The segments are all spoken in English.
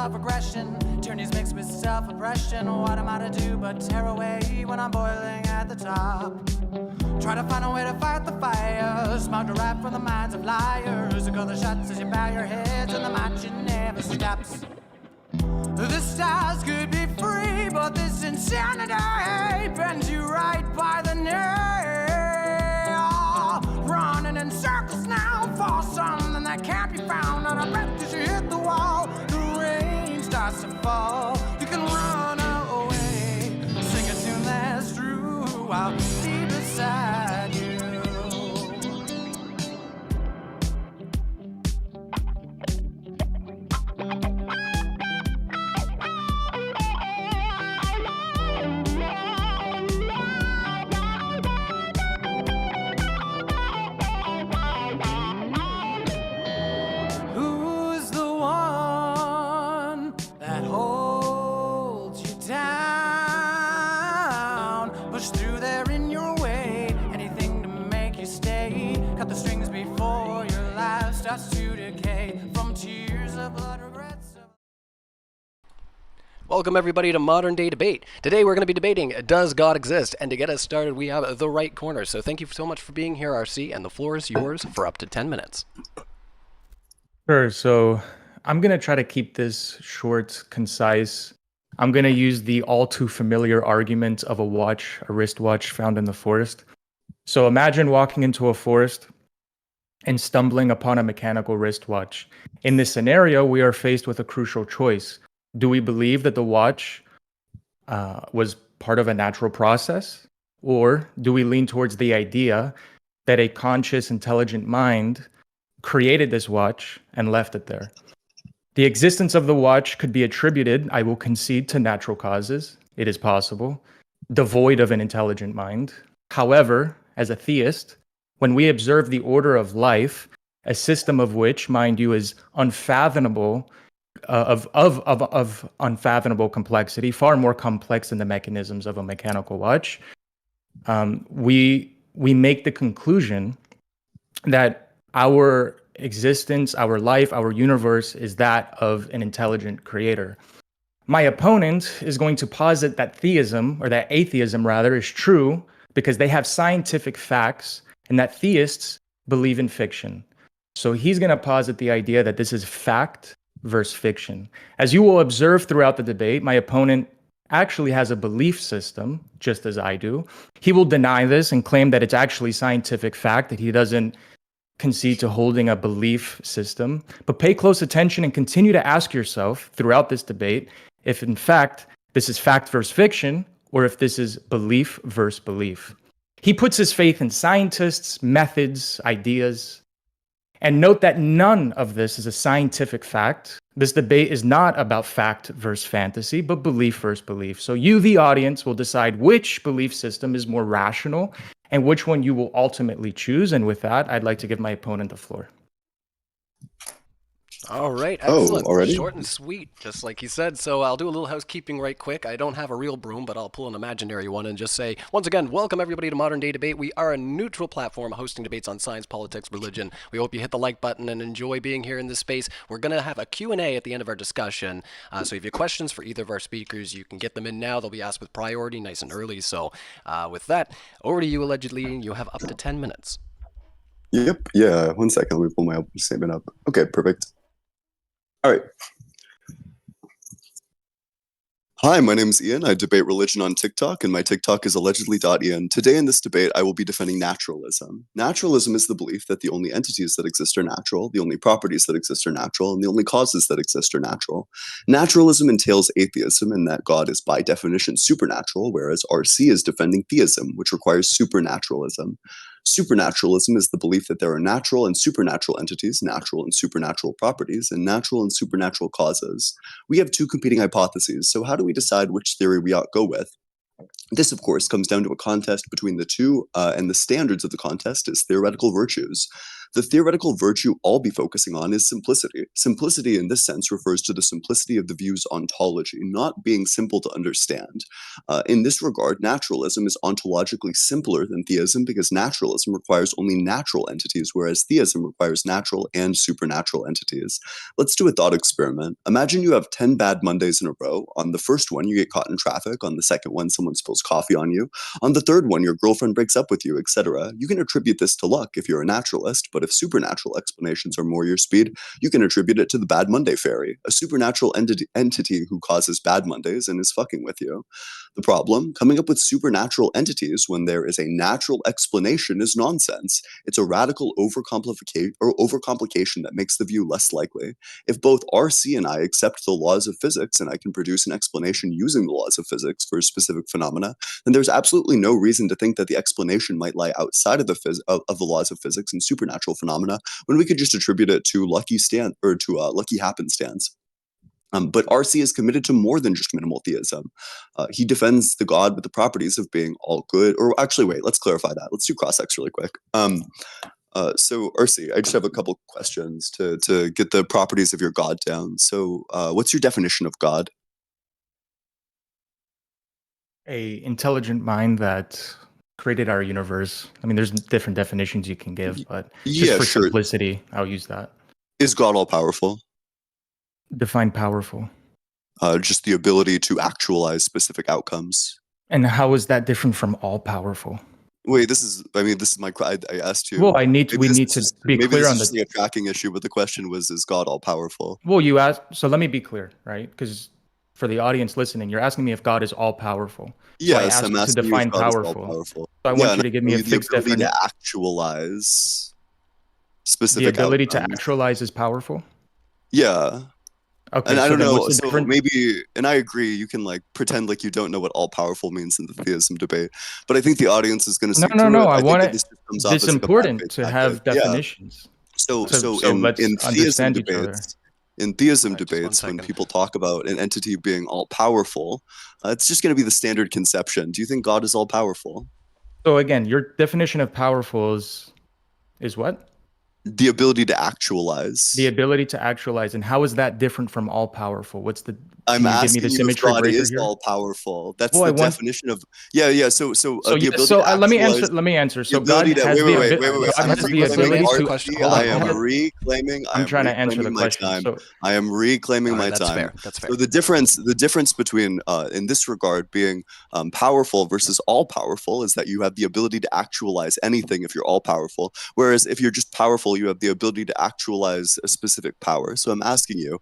of regression. Tyranny's mixed with self-oppression. What am I to do but tear away when I'm boiling at the top? Try to find a way to fight the fire. Smart to rap from the minds of liars. Call the shots as you bow your heads, and the march never stops. The stars could be free, but this insanity bends you right by the knee. Running in circles now for something that can't be found. And I bet as you hit the wall, the rain starts to fall. You can run away, sing a tune that's true. I'll be beside you. Welcome everybody to Modern Day Debate. Today we're going to be debating, does God exist? And to get us started, we have The Right Corner. So thank you so much for being here, RC, and the floor is yours for up to 10 minutes. Sure. So I'm going to try to keep this short, concise. I'm going to use the all too familiar argument of a wristwatch found in the forest. So imagine walking into a forest and stumbling upon a mechanical wristwatch. In this scenario, we are faced with a crucial choice. Do we believe that the watch was part of a natural process? Or do we lean towards the idea that a conscious, intelligent mind created this watch and left it there? The existence of the watch could be attributed, I will concede, to natural causes. It is possible, devoid of an intelligent mind. However, as a theist, when we observe the order of life, a system of which, mind you, is unfathomable, of unfathomable complexity, far more complex than the mechanisms of a mechanical watch, we make the conclusion that our existence, our life, our universe is that of an intelligent creator. My opponent is going to posit that theism, or that atheism rather, is true because they have scientific facts and that theists believe in fiction. So he's going to posit the idea that this is fact versus fiction. As you will observe throughout the debate, my opponent actually has a belief system, just as I do. He will deny this and claim that it's actually scientific fact, that he doesn't concede to holding a belief system. But pay close attention and continue to ask yourself throughout this debate if, in fact, this is fact versus fiction, or if this is belief versus belief. He puts his faith in scientists, methods, ideas. And note that none of this is a scientific fact. This debate is not about fact versus fantasy, but belief versus belief. So you, the audience, will decide which belief system is more rational and which one you will ultimately choose. And with that, I'd like to give my opponent the floor. All right, excellent. Already? Short and sweet, just like he said. So I'll do a little housekeeping right quick. I don't have a real broom, but I'll pull an imaginary one and just say, once again, welcome everybody to Modern Day Debate. We are a neutral platform hosting debates on science, politics, religion. We hope you hit the like button and enjoy being here in this space. We're going to have a Q&A at the end of our discussion. So if you have questions for either of our speakers, you can get them in now. They'll be asked with priority, nice and early. So with that, over to you, allegedly. You have up to 10 minutes. Yep. Yeah. 1 second. Let me pull my opening statement up. Okay, perfect. All right. Hi, my name is Ian. I debate religion on TikTok, and my TikTok is allegedly.ian. Today in this debate, I will be defending naturalism. Naturalism is the belief that the only entities that exist are natural, the only properties that exist are natural, and the only causes that exist are natural. Naturalism entails atheism in that God is by definition supernatural, whereas RC is defending theism, which requires supernaturalism. Supernaturalism is the belief that there are natural and supernatural entities, natural and supernatural properties, and natural and supernatural causes. We have two competing hypotheses, so how do we decide which theory we ought to go with? This, of course, comes down to a contest between the two, and the standards of the contest is theoretical virtues. The theoretical virtue I'll be focusing on is simplicity. Simplicity in this sense refers to the simplicity of the view's ontology, not being simple to understand. In this regard, naturalism is ontologically simpler than theism because naturalism requires only natural entities, whereas theism requires natural and supernatural entities. Let's do a thought experiment. Imagine you have 10 bad Mondays in a row. On the first one, you get caught in traffic. On the second one, someone spills coffee on you. On the third one, your girlfriend breaks up with you, etc. You can attribute this to luck if you're a naturalist, but if supernatural explanations are more your speed, you can attribute it to the Bad Monday fairy, a supernatural entity who causes bad Mondays and is fucking with you. The problem, coming up with supernatural entities when there is a natural explanation is nonsense. It's a radical overcomplication that makes the view less likely. If both RC and I accept the laws of physics and I can produce an explanation using the laws of physics for a specific phenomena, then there's absolutely no reason to think that the explanation might lie outside of the laws of physics and supernatural phenomena when we could just attribute it to lucky happenstance. But RC is committed to more than just minimal theism. He defends the God with the properties of being all good. Or actually, wait, let's clarify that. Let's do cross-ex really quick. So RC, I just have a couple questions to get the properties of your God down. So what's your definition of God? A intelligent mind that created our universe. I mean, there's different definitions you can give, but just for simplicity, I'll use that. Is God all-powerful? Define powerful. Just the ability to actualize specific outcomes. And how is that different from all-powerful? Wait, this is my. I asked you. Well, we need to be clear on this is a tracking issue, but the question was, is God all-powerful? Well, you asked, so let me be clear, right? Because for the audience listening, you're asking me if God is all-powerful. Yes, so I'm asking to define you if God powerful. is all-powerful. So I want you to give me a fixed definition. The ability to actualize specific The ability outcomes. to actualize is powerful? Yeah. Okay, and I don't know. So maybe, and I agree, you can like pretend like you don't know what all powerful means in the theism debate, but I think the audience is going to see. No. I want it. It's important to have definitions. So let's in theism understand each other. In theism debates, when people talk about an entity being all powerful, it's just going to be the standard conception. Do you think God is all powerful? So again, your definition of powerful is what? The ability to actualize. The ability to actualize, and how is that different from all powerful? What's the? I'm asking you if God is all powerful. That's the definition of. Yeah. So let me answer. Let me answer. So God has the ability to. I am reclaiming. I'm trying to answer the question. I am reclaiming my time. That's fair. So the difference between in this regard being powerful versus all powerful is that you have the ability to actualize anything if you're all powerful, whereas if you're just powerful, you have the ability to actualize a specific power. So I'm asking you,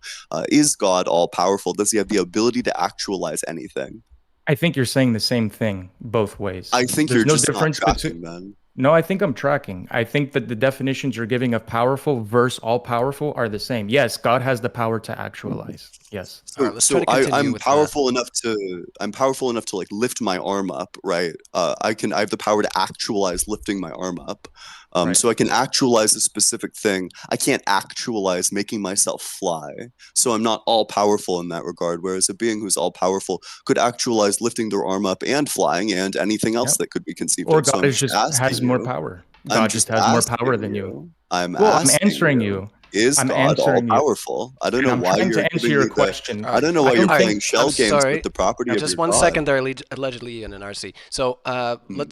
is God all powerful? Does he have the ability to actualize anything? I think you're saying the same thing both ways. I think there's no difference between them. No, I think I'm tracking. I think that the definitions you're giving of powerful versus all powerful are the same. Yes, God has the power to actualize. Yes. So I'm powerful enough to like lift my arm up, right? I have the power to actualize lifting my arm up. Right. So I can actualize a specific thing. I can't actualize making myself fly. So I'm not all powerful in that regard. Whereas a being who's all powerful could actualize lifting their arm up and flying and anything else that could be conceived of. Or God has more power. God just has more power than you. I'm answering you. Is God all powerful? I don't know why you're to answer your question. I don't know why you're playing shell games with the property of your just one second there, allegedly in an RC. So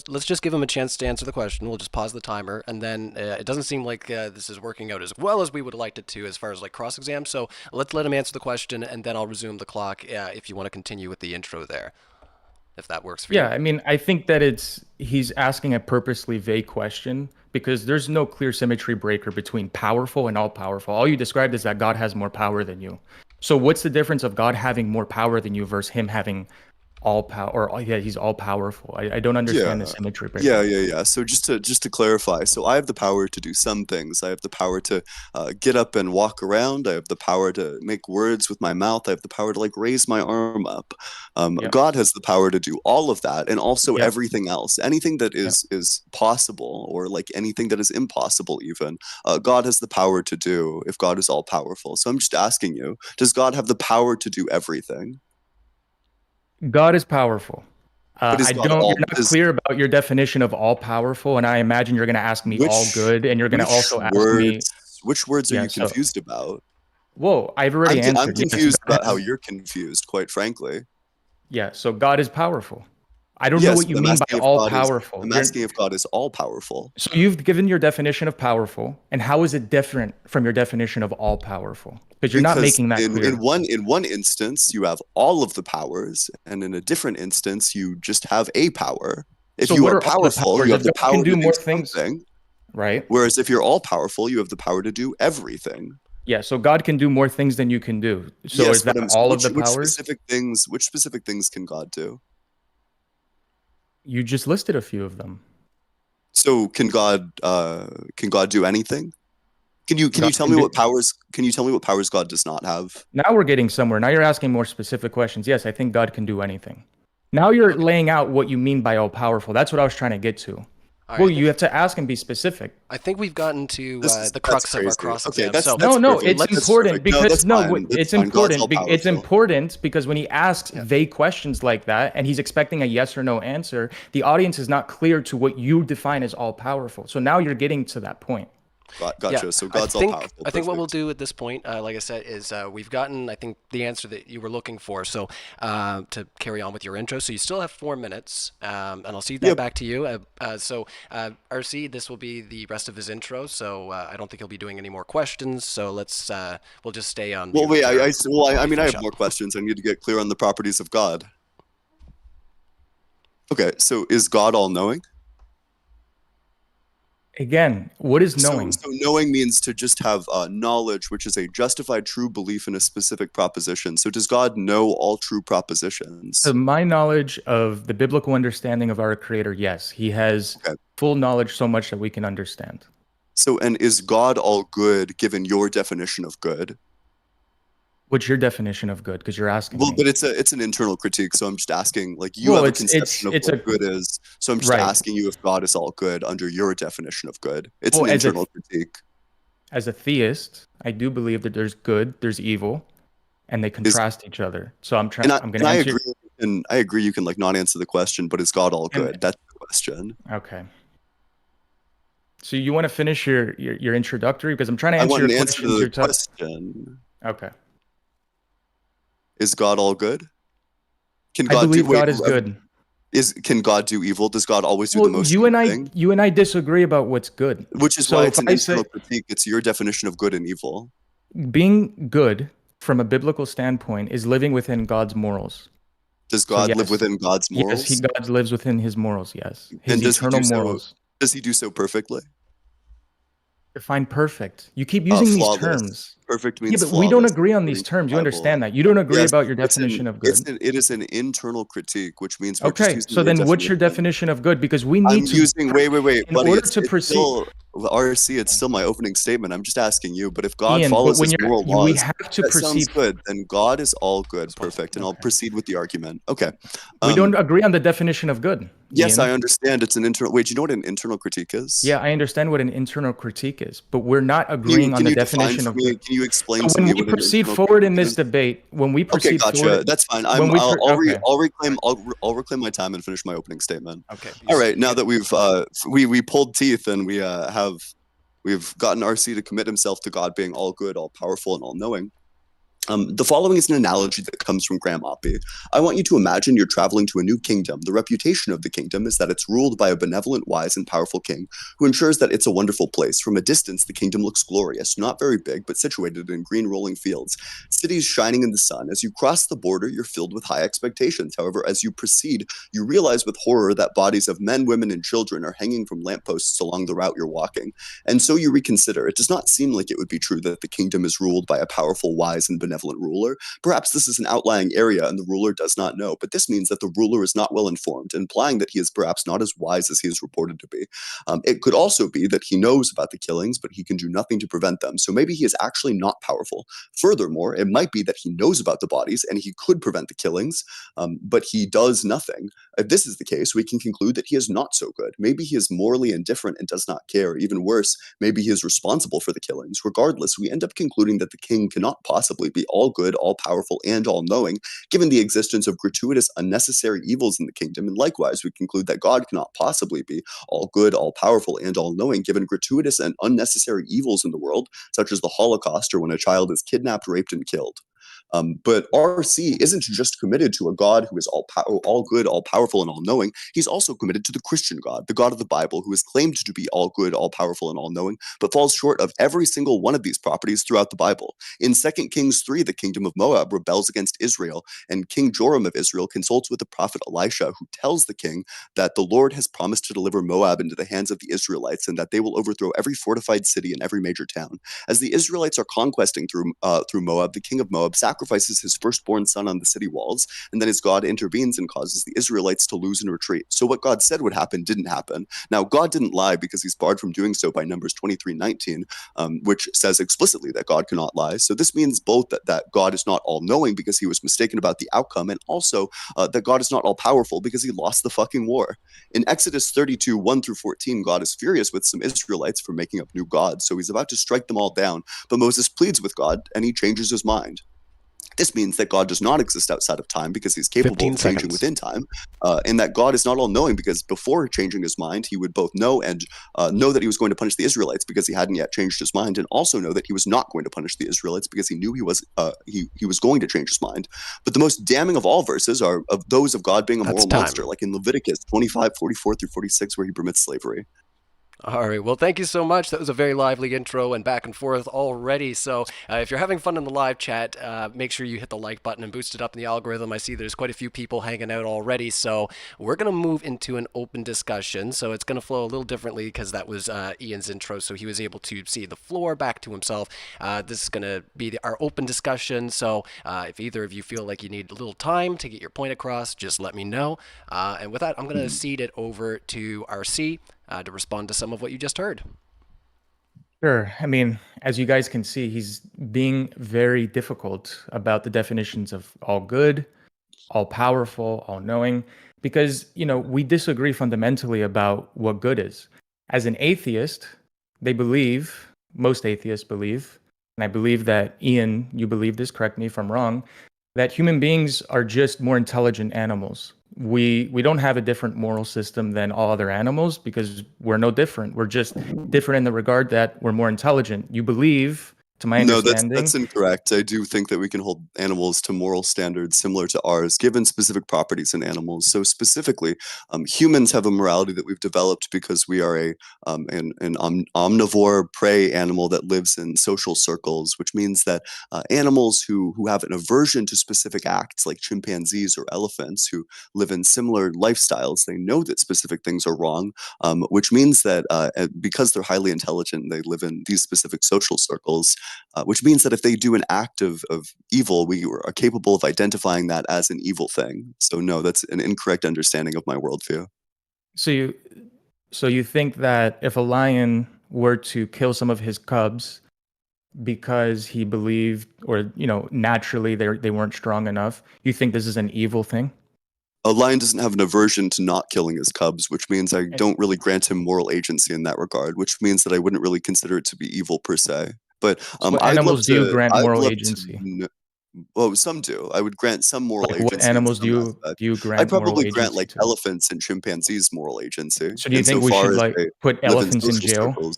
let's just give him a chance to answer the question. We'll just pause the timer, and then it doesn't seem like this is working out as well as we would have liked it to, as far as like cross exam. So let's let him answer the question, and then I'll resume the clock if you want to continue with the intro there, if that works for you. Yeah, I mean, I think that he's asking a purposely vague question because there's no clear symmetry breaker between powerful and all powerful. All you described is that God has more power than you. So what's the difference of God having more power than you versus him having all power? Or he's all powerful. I don't understand the symmetry breaker. Yeah. So just to clarify, so I have the power to do some things. I have the power to get up and walk around. I have the power to make words with my mouth. I have the power to like raise my arm up. God has the power to do all of that, and also everything else, anything that is possible, or like anything that is impossible even. God has the power to do if God is all powerful. So I'm just asking you, does God have the power to do everything? God is powerful. But is I God don't. all? You're not clear about your definition of all powerful, and I imagine you're going to ask me all Which good, and you're going to which also ask me. words are Yeah. you So, confused about? whoa, I've already I'm answered. Yes, confused God about how has. you're confused, quite frankly. Yeah. So God is powerful. I don't know Yes, what but you mean by all powerful. I'm asking if God is all powerful. So you've given your definition of powerful, and how is it different from your definition of all powerful? Because you're not Because making that in clear. one instance you have all of the powers, and in a different instance you just have a power. If So you what are are all the powerful, powers? you If have the God can power do to do more things, something. right? Whereas if you're all powerful, you have the power to do everything. Yeah. So God can do more things than you can do. So Yes, is but that all of the which powers? specific things can God do? You just listed a few of them. So can God do anything? Can you God tell can me do. what powers God does not have? Now we're getting somewhere. Now you're asking more specific questions. Yes, I think God can do anything. Now you're Okay. laying out what you mean by all powerful. That's what I was trying to get to. All Well, right. you have to ask and be specific. I think we've gotten to the That's crux of our crazy. cross Okay, exam. So No, no, perfect. it's That's important perfect. No, because that's fine. That's it's fine. God's important. all It's powerful. important because when he asks Yeah. vague questions like that and he's expecting a yes or no answer, the audience is not clear to what you define as all powerful. So now you're getting to that point. Yeah, Gotcha. So God's all powerful. I think what we'll Perfect. do at this point, like I said, is we've gotten I think the answer that you were looking for. So to carry on with your intro, so you still have 4 minutes, and I'll cede that Yep. back to you. RC, this will be the rest of his intro. So I don't think he'll be doing any more questions. So let's we'll just stay on. Well, mute wait. while I we mean, I finish have up. more questions. I need to get clear on the properties of God. Okay. So is God all knowing? Again, what is So, knowing? knowing means to just have knowledge, which is a justified true belief in a specific proposition. So does God know all true propositions? To my knowledge of the biblical understanding of our creator, yes, he has Okay. full knowledge so much that we can understand. So, and is God all good given your definition of good? What's your definition of good? Because you're asking Well, me. but it's an internal critique. So I'm just asking, like, you Well, have a it's conception of it's what a good is. So I'm just right. asking you if God is all good under your definition of good. It's Well, an internal critique. as a theist, I do believe that there's good, there's evil, and they Is contrast each other. So I'm trying. I'm going and to I answer. agree. And I agree you can like not answer the question, but is God all And good? That's the question. okay. So you want to finish your introductory because I'm trying to I answer want your an answer to questions. the You're talking. question. Okay. Is God all good? Can I God do believe God is good. can God do evil? Does God always do the Well, most you good and I, thing? you and I disagree about what's good. Which is So why if it's an I say internal critique. It's your definition of good and evil. being good from a biblical standpoint is living within God's morals. Does So God live yes, within God's yes, morals? God lives within His morals. Yes, And His eternal morals. does he do so perfectly? Define perfect. You keep using these Flawless. terms. Perfect Yeah, means but we don't flawless agree on these according to terms. the You Bible. understand that. You don't agree Yes, about your definition of good. it is an internal critique, which means we're just Okay, using so your then what's your definition. definition of good? Because we I'm need to, using wait, in buddy. order to It's proceed, still RC. It's still my opening statement. I'm just asking you. But if God Ian, but follows when His moral we laws, have to that sounds proceed. good. Then God is all good, perfect, and I'll Okay. proceed with the argument. Okay. We don't agree on the definition of good, Yes, Ian. I understand. It's an internal. Wait, do you know what an internal critique is? Yeah, I understand what an internal critique is, but we're not agreeing on Can the you define definition for of me? good. Can you explain So to when me we what an proceed internal forward in critique this is? debate, when we Okay, proceed gotcha. forward, That's fine. when we okay, I'll reclaim I'll reclaim my time and finish my opening statement. Okay. All right. Now that we pulled teeth and we've gotten RC to commit himself to God being all good, all powerful, and all knowing. The following is an analogy that comes from Graham Oppy. I want you to imagine you're traveling to a new kingdom. The reputation of the kingdom is that it's ruled by a benevolent, wise, and powerful king who ensures that it's a wonderful place. From a distance, the kingdom looks glorious, not very big, but situated in green rolling fields, cities shining in the sun. As you cross the border, you're filled with high expectations. However, as you proceed, you realize with horror that bodies of men, women, and children are hanging from lampposts along the route you're walking. And so you reconsider. It does not seem like it would be true that the kingdom is ruled by a powerful, wise, and benevolent ruler. Perhaps this is an outlying area and the ruler does not know, but this means that the ruler is not well informed, implying that he is perhaps not as wise as he is reported to be. It could also be that he knows about the killings, but he can do nothing to prevent them. So maybe he is actually not powerful. Furthermore, it might be that he knows about the bodies and he could prevent the killings, but he does nothing. If this is the case, we can conclude that he is not so good. Maybe he is morally indifferent and does not care. Even worse, maybe he is responsible for the killings. Regardless, we end up concluding that the king cannot possibly be be all good, all powerful, and all knowing, given the existence of gratuitous, unnecessary evils in the kingdom. And likewise, we conclude that God cannot possibly be all good, all powerful, and all knowing, given gratuitous and unnecessary evils in the world, such as the Holocaust or when a child is kidnapped, raped, and killed. But RC isn't just committed to a God who is all good, all powerful, and all knowing. He's also committed to the Christian God, the God of the Bible, who is claimed to be all good, all powerful, and all knowing, but falls short of every single one of these properties throughout the Bible. In 2 Kings 3, the kingdom of Moab rebels against Israel, and King Joram of Israel consults with the prophet Elisha, who tells the king that the Lord has promised to deliver Moab into the hands of the Israelites, and that they will overthrow every fortified city and every major town. As the Israelites are conquesting through Moab, the king of Moab sacrifices his firstborn son on the city walls, and then his God intervenes and causes the Israelites to lose and retreat. So what God said would happen didn't happen. Now, God didn't lie, because he's barred from doing so by Numbers 23:19, which says explicitly that God cannot lie. So this means both that God is not all-knowing because he was mistaken about the outcome, and also that God is not all-powerful because he lost the fucking war. In Exodus 32:1-14, God is furious with some Israelites for making up new gods, so he's about to strike them all down, but Moses pleads with God, and he changes his mind. This means that God does not exist outside of time because he's capable of changing within time, and that God is not all-knowing because before changing his mind, he would both know and know that he was going to punish the Israelites because he hadn't yet changed his mind, and also know that he was not going to punish the Israelites because he knew he was going to change his mind. But the most damning of all verses are of those of God being a moral monster, like in Leviticus 25:44-46, where he permits slavery. All right. Well, thank you so much. That was a very lively intro and back and forth already. So if you're having fun in the live chat, make sure you hit the like button and boost it up in the algorithm. I see there's quite a few people hanging out already. So we're going to move into an open discussion. So it's going to flow a little differently because that was Ian's intro. So he was able to see the floor back to himself. This is going to be our open discussion. So if either of you feel like you need a little time to get your point across, just let me know. And with that, I'm going to cede it over to RC. To respond to some of what you just heard. Sure. I mean, as you guys can see, he's being very difficult about the definitions of all good, all powerful, all knowing, because, we disagree fundamentally about what good is. As an atheist, most atheists believe, and I believe that, Ian, you believe this, correct me if I'm wrong, that human beings are just more intelligent animals. We don't have a different moral system than all other animals because we're no different. We're just different in the regard that we're more intelligent. You believe, to my understanding. No, that's incorrect. I do think that we can hold animals to moral standards similar to ours, given specific properties in animals. So specifically, humans have a morality that we've developed because we are an omnivore prey animal that lives in social circles, which means that animals who have an aversion to specific acts, like chimpanzees or elephants who live in similar lifestyles, they know that specific things are wrong, which means that because they're highly intelligent, they live in these specific social circles, which means that if they do an act of evil, we are capable of identifying that as an evil thing. So no, that's an incorrect understanding of my worldview. So you think that if a lion were to kill some of his cubs because he believed, or naturally they weren't strong enough, you think this is an evil thing? A lion doesn't have an aversion to not killing his cubs, which means I don't really grant him moral agency in that regard, which means that I wouldn't really consider it to be evil per se. But what animals do you grant moral agency? Well, some do. I would grant some moral agency. What animals do you grant? I'd probably moral grant agency to? elephants and chimpanzees moral agency. So do you think we should put elephants in jail?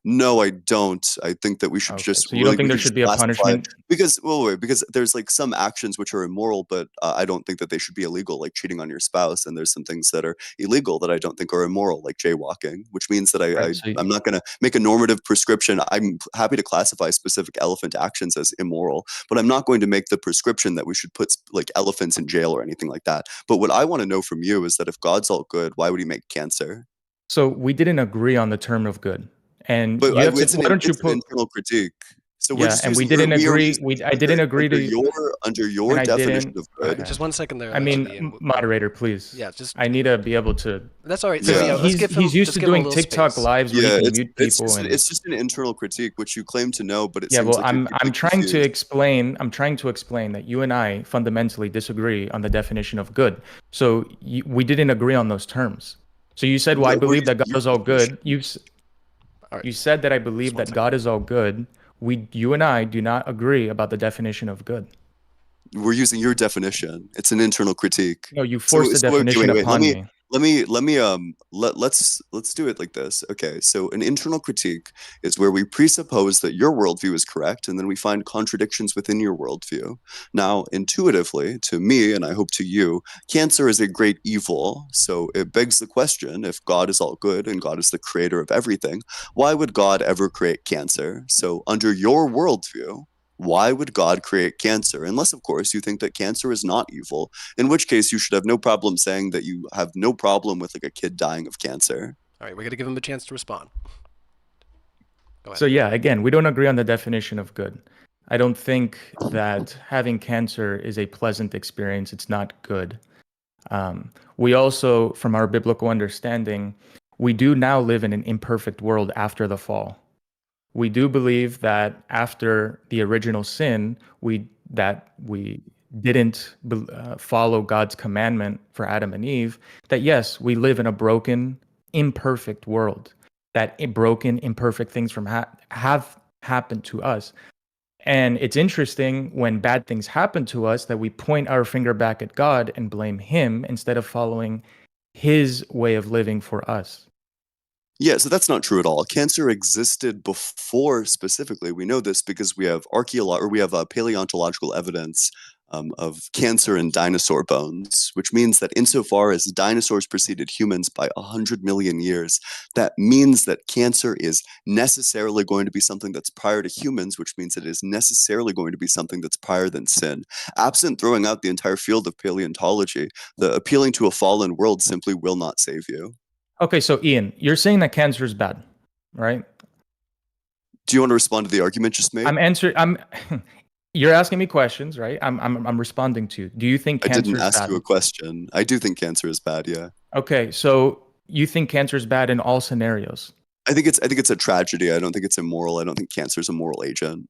No, I don't. I think that we should just. So you don't think there should be a punishment? Because because there's some actions which are immoral, but I don't think that they should be illegal, like cheating on your spouse. And there's some things that are illegal that I don't think are immoral, like jaywalking, which means that I'm not going to make a normative prescription. I'm happy to classify specific elephant actions as immoral, but I'm not going to make the prescription that we should put elephants in jail or anything like that. But what I want to know from you is that if God's all good, why would he make cancer? So we didn't agree on the term of good. And but why don't you put internal critique? So we didn't agree. I didn't agree under your definition of good. Okay. Just 1 second there. I mean, moderator, please. Yeah, just. I need to be able to. That's all right. So he's used to doing TikTok lives where he can mute people. It's just an internal critique, which you claim to know, but it seems well, I'm trying to explain. I'm trying to explain that you and I fundamentally disagree on the definition of good. So we didn't agree on those terms. So you said, "Well, I believe that God is all good." You said that I believe that God is all good. you and I do not agree about the definition of good. We're using your definition. It's an internal critique. No, you forced the okay, definition wait. upon me. Let's do it like this. Okay, so an internal critique is where we presuppose that your worldview is correct, and then we find contradictions within your worldview. Now, intuitively, to me, and I hope to you, cancer is a great evil. So it begs the question: if God is all good and God is the creator of everything, why would God ever create cancer? So, under your worldview, why would God create cancer? Unless, of course, you think that cancer is not evil, in which case you should have no problem saying that you have no problem with like a kid dying of cancer. All right, we got to give him a chance to respond. Go ahead. So yeah, again, we don't agree on the definition of good. I don't think that having cancer is a pleasant experience. It's not good. We also, from our biblical understanding, we do now live in an imperfect world after the fall. We do believe that after the original sin, we didn't follow God's commandment for Adam and Eve, that yes, we live in a broken, imperfect world, that broken, imperfect things have happened to us. And it's interesting when bad things happen to us that we point our finger back at God and blame him instead of following his way of living for us. Yeah, so that's not true at all. Cancer existed before, specifically. We know this because we have paleontological evidence of cancer in dinosaur bones, which means that insofar as dinosaurs preceded humans by 100 million years, that means that cancer is necessarily going to be something that's prior to humans, which means it is necessarily going to be something that's prior than sin. Absent throwing out the entire field of paleontology, the appealing to a fallen world simply will not save you. Okay, so Ian, you're saying that cancer is bad, right? Do you want to respond to the argument just made? You're asking me questions, right? I'm responding to you. Do you think cancer is bad? I didn't ask you a question. I do think cancer is bad, yeah. Okay, so you think cancer is bad in all scenarios? I think it's a tragedy. I don't think it's immoral. I don't think cancer is a moral agent.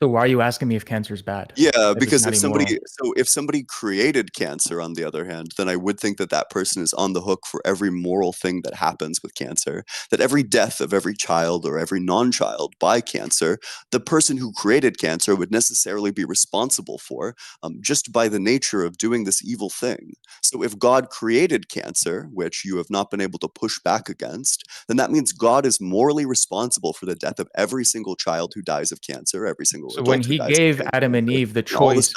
So why are you asking me if cancer is bad? Yeah, because if somebody created cancer, on the other hand, then I would think that that person is on the hook for every moral thing that happens with cancer. That every death of every child or every non-child by cancer, the person who created cancer would necessarily be responsible for, just by the nature of doing this evil thing. So if God created cancer, which you have not been able to push back against, then that means God is morally responsible for the death of every single child who dies of cancer, every single so when he gave Adam and Eve the choice,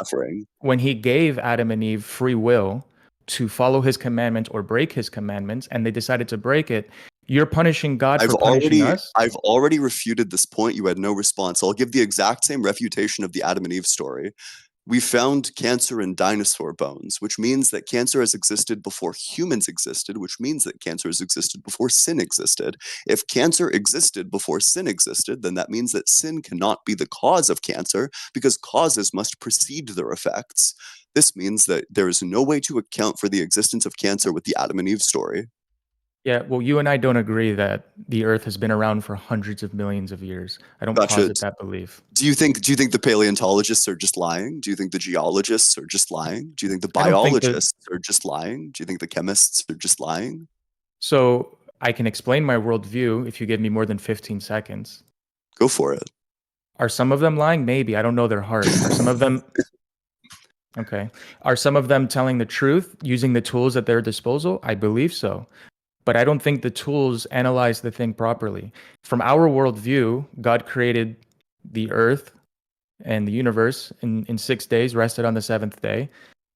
when he gave Adam and Eve free will to follow his commandments or break his commandments, and they decided to break it, you're punishing God for punishing us? I've already refuted this point. You had no response. I'll give the exact same refutation of the Adam and Eve story. We found cancer in dinosaur bones, which means that cancer has existed before humans existed, which means that cancer has existed before sin existed. If cancer existed before sin existed, then that means that sin cannot be the cause of cancer because causes must precede their effects. This means that there is no way to account for the existence of cancer with the Adam and Eve story. Yeah, well, you and I don't agree that the Earth has been around for hundreds of millions of years. I don't posit that belief. Do you think the paleontologists are just lying? Do you think the geologists are just lying? Do you think the biologists are just lying? Do you think the chemists are just lying? So I can explain my worldview if you give me more than 15 seconds. Go for it. Are some of them lying? Maybe. I don't know their heart. Are some of them... Okay. Are some of them telling the truth using the tools at their disposal? I believe so. But I don't think the tools analyze the thing properly. From our worldview, God created the earth and the universe in 6 days, rested on the seventh day.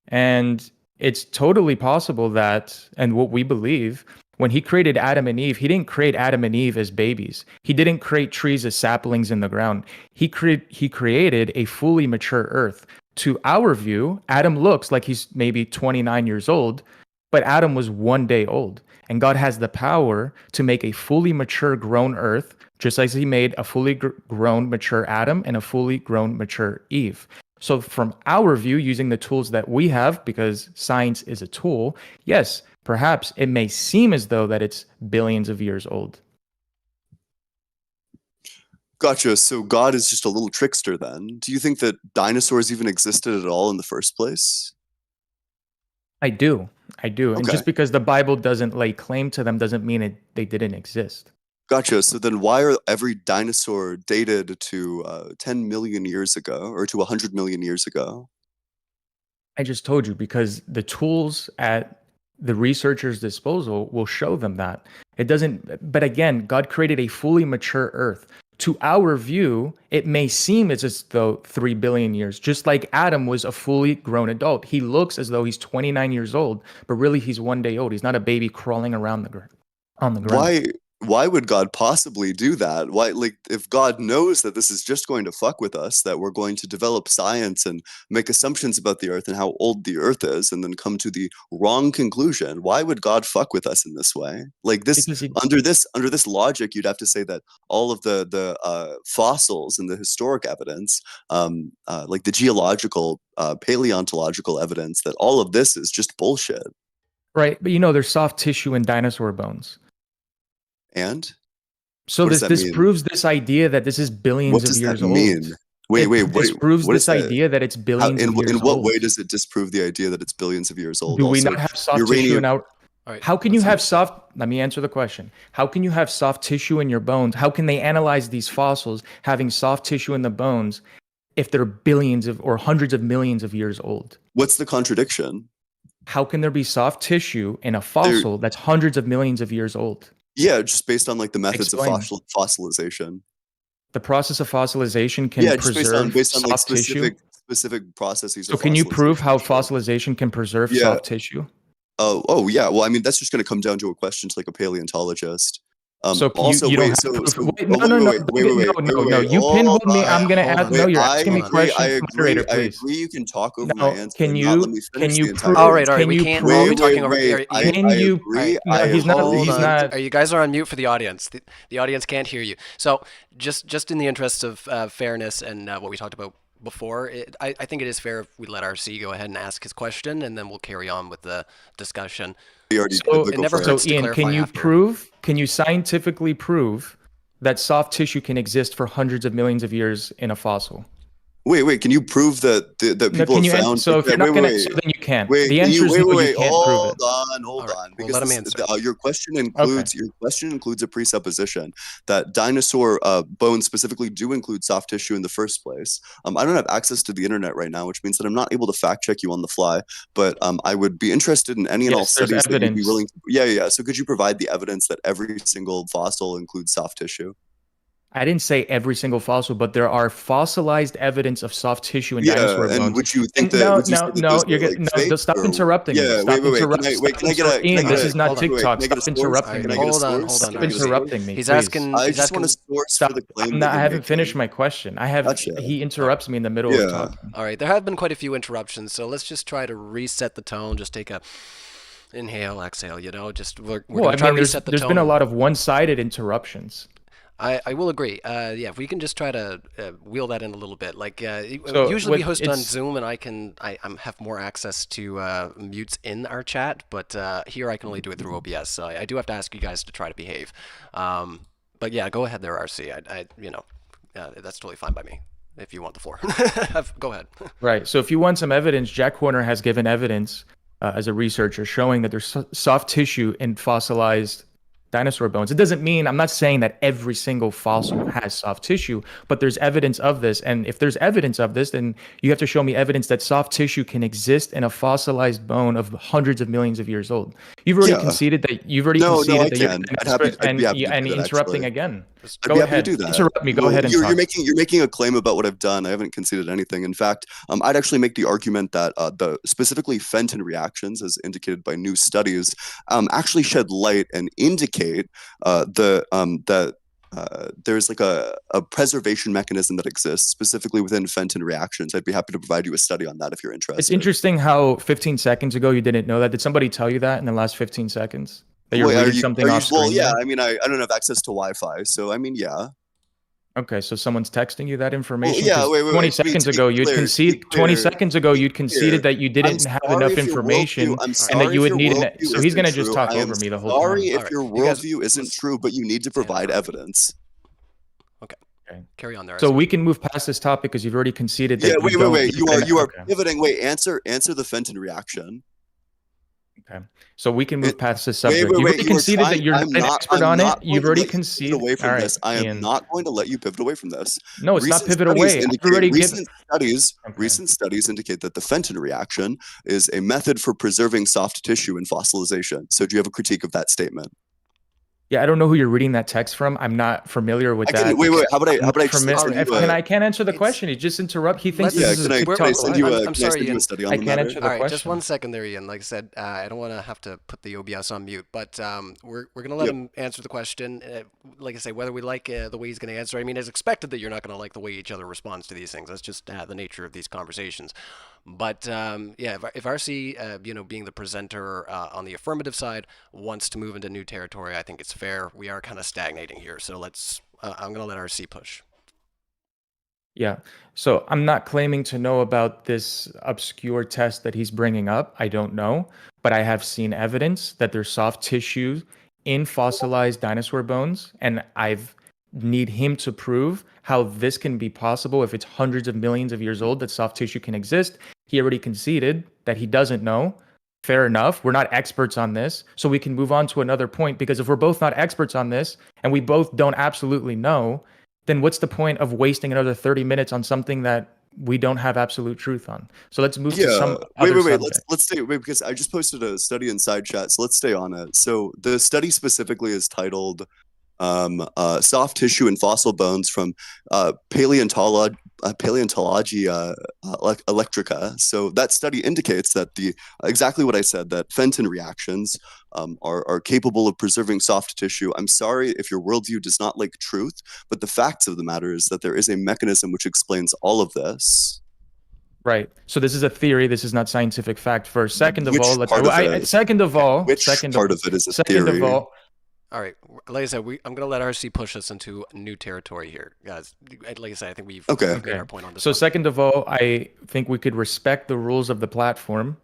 And it's totally possible that, and what we believe, when he created Adam and Eve, he didn't create Adam and Eve as babies. He didn't create trees as saplings in the ground. He created a fully mature earth. To our view, Adam looks like he's maybe 29 years old, but Adam was 1 day old. And God has the power to make a fully mature grown earth, just as he made a fully grown mature Adam and a fully grown mature Eve. So from our view, using the tools that we have, because science is a tool, yes, perhaps it may seem as though that it's billions of years old. Gotcha. So God is just a little trickster then. Do you think that dinosaurs even existed at all in the first place? I do. And Okay. just because the Bible doesn't lay claim to them doesn't mean they didn't exist. Gotcha. So then why are every dinosaur dated to 10 million years ago or to 100 million years ago? I just told you, because the tools at the researcher's disposal will show them that. It doesn't, but again, God created a fully mature earth. To our view, it may seem as though 3 billion years, just like Adam was a fully grown adult. He looks as though he's 29 years old, but really he's 1 day old. He's not a baby crawling around on the ground. Why would God possibly do that? Why, like, if God knows that this is just going to fuck with us, that we're going to develop science and make assumptions about the earth and how old the earth is and then come to the wrong conclusion, why would God fuck with us in this way? Like this, Because under this logic, you'd have to say that all of the fossils and the historic evidence, like the geological, paleontological evidence, that all of this is just bullshit. right, but there's soft tissue in dinosaur bones. And So what does this that mean? disproves this idea that this is What billions of does years that old. mean? Wait, It disproves what this is that? idea that it's billions of years In what old. way does it disprove the idea that it's billions of years old? Do we Also, not have soft tissue in our? All right, How can you have soft? Let me answer the question. How can you have soft tissue in your bones? How can they analyze these fossils having soft tissue in the bones if they're billions of or hundreds of millions of years old? what's the contradiction? How can there be soft tissue in a fossil that's hundreds of millions of years old? Yeah, just based on like the methods Explain. of fossilization. The process of fossilization can Yeah, just preserve based on like soft tissue. specific processes. So of can you prove how fossilization. fossilization can preserve Yeah. soft tissue? Oh yeah. Well, I mean, that's just going to come down to a question to like a paleontologist. So Also, you don't wait. have So, proof. so Wait, oh, no. wait. You pinhold me. Hold I'm gonna hold ask. on. No, you're I asking me agree. questions. I agree. Moderator, I please. agree. You can talk over No, my answer. can and you- not let me can finish you the entire prove- All right, Can we you can't prove- all be talking over here. I Can you- agree. No, I he's not- agree. he's not- You guys are on mute for the audience. The audience can't hear you. So just in the interest of fairness and what we talked about before, I think it is fair if we let RC go ahead and ask his question, and then we'll carry on with the discussion. We already So, did it go never first. hurts So to Ian, clarify can you after. can you scientifically prove that soft tissue can exist for hundreds of millions of years in a fossil? Wait. Can you prove that that No, people can have you? found? So if you're not gonna, so then you can't. The answer is no. You can't prove it. Hold right, on. we'll Because let him this- answer. your question includes a presupposition that dinosaur bones specifically do include soft tissue in the first place. I don't have access to the internet right now, which means that I'm not able to fact check you on the fly. But I would be interested in any and all Yes, there's studies that you'd be evidence. willing to. Yeah. So could you provide the evidence that every single fossil includes soft tissue? I didn't say every single fossil, but there are fossilized evidence of soft tissue in dinosaur and bones. would you think And that? Would you say that no, those you're are, getting like, no. fake, Stop or- interrupting me. Yeah, Stop wait. interrupting. Can I get a? Ian, can I this get a- is not hold on. TikTok. Can I get a Stop source? interrupting Can me. I get a Hold on, source? hold on. Stop Can I get a source? interrupting me. He's please. asking. I He's just want a asking. source Stop. for the claim I'm that not, I you're haven't making. finished my question. Gotcha. He interrupts me in the middle of talking. All right, there have been quite a few interruptions, so let's just try to reset the tone. Just take a inhale, exhale. Just we're gonna try to reset the there's tone. been a lot of one-sided interruptions. I will agree. Yeah, if we can just try to wheel that in a little bit. Like So usually we what- host on it's- Zoom, and I have more access to mutes in our chat, but here I can only do it through OBS. So I do have to ask you guys to try to behave. But yeah, go ahead there, RC. That's totally fine by me. If you want the floor, go ahead. Right. So if you want some evidence, Jack Horner has given evidence as a researcher showing that there's soft tissue in fossilized dinosaur bones. It doesn't mean, I'm not saying that every single fossil has soft tissue, but there's evidence of this. And if there's evidence of this, then you have to show me evidence that soft tissue can exist in a fossilized bone of hundreds of millions of years old. You've already conceded that you've already No, conceded I that you're can. an I'd happy- expert, I'd be happy to and do that, interrupting actually. again. I'd Go be ahead. happy to do that. Interrupt me. Go ahead and talk. You're making a claim about what I've done. I haven't conceded anything. In fact, I'd actually make the argument that the specifically Fenton reactions, as indicated by new studies, actually shed light and indicate that there's like a preservation mechanism that exists specifically within Fenton reactions. I'd be happy to provide you a study on that if you're interested. It's interesting how 15 seconds ago you didn't know that. Did somebody tell you that in the last 15 seconds? That you're reading something off screen? Well, yeah. there? I mean, I don't have access to Wi-Fi, so I mean, yeah. Okay, so someone's texting you that information. Well, yeah, 'Cause wait, 20 to seconds be ago, you'd clear, concede. 20 seconds ago, you'd conceded that you didn't have enough information, and that you would need it. So he's gonna just talk over me the whole time. Sorry if All your right, you guys- worldview isn't true, but you need to provide evidence. Okay, carry on there. So RC. we can move past this topic because you've already conceded that. Yeah, wait. You are Okay. pivoting. Wait, answer the Fenton reaction. Okay. So we can move It, past this wait, subject. wait, You've wait. already You are conceded that trying. you're not an expert I'm on it. not going You've to already let you pivot conceded. away All from right, this. I am Ian. not going to let you pivot away from this. No, it's not Recent pivot studies away. I've indicate already given. Okay. recent studies indicate that the Fenton reaction is a method for preserving soft tissue in fossilization. So, do you have a critique of that statement? Yeah, I don't know who you're reading that text from. I'm not familiar with I can that. wait. How about I'm not I just familiar. send Alright, you And a I can't answer the It's- question. He just interrupt. He thinks let's- this is a can I TikTok send live. you I'm can I sorry, send you Ian. a study on I the can't matter? answer the All right, just question. one second there, Ian. Like I said, I don't want to have to put the OBS on mute, but we're going to let Yep. him answer the question. Like I say, whether we like the way he's going to answer, I mean, it's expected that you're not going to like the way each other responds to these things. That's just the nature of these conversations. But yeah, if RC, being the presenter on the affirmative side, wants to move into new territory, I think it's fair. We are kind of stagnating here, so let's. I'm going to let RC push. Yeah. So I'm not claiming to know about this obscure test that he's bringing up. I don't know, but I have seen evidence that there's soft tissue in fossilized dinosaur bones, and I've need him to prove how this can be possible if it's hundreds of millions of years old that soft tissue can exist. He already conceded that he doesn't know. Fair enough. We're not experts on this, so we can move on to another point, because if we're both not experts on this and we both don't absolutely know, then what's the point of wasting another 30 minutes on something that we don't have absolute truth on? So let's move to some Wait, other wait. subject. Let's stay. Wait, because I just posted a study in side chat, so let's stay on it. So the study specifically is titled "Soft Tissue and Fossil Bones from Paleontology Electrica." So that study indicates that the exactly what I said, that Fenton reactions are capable of preserving soft tissue. I'm sorry if your worldview does not like truth, but the facts of the matter is that there is a mechanism which explains all of this. Right. So this is a theory. This is not scientific fact. First, second of Which all, let's. part of it? Second of all, Which second part of of it is a second of theory? all, All right, like I said, I'm going to let RC push us into new territory here, guys. Like I said, I think we've Okay. made our point on this. So one. second of all, I think we could respect the rules of the platform.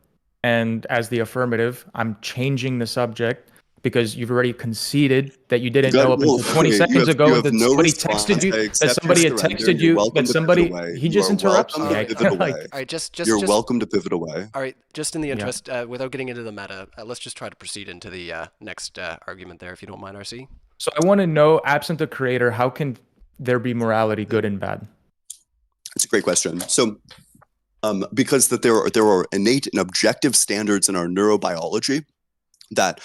And as the affirmative, I'm changing the subject because you've already conceded that you didn't know up until 20 seconds ago that somebody texted you, that somebody had texted you, that somebody, he just interrupts me. All right, just You're welcome to pivot away. All right, just in the interest, without getting into the meta, let's just try to proceed into the next argument there, if you don't mind, RC. So I want to know, absent the creator, how can there be morality, good and bad? It's a great question. So, because that there are innate and objective standards in our neurobiology that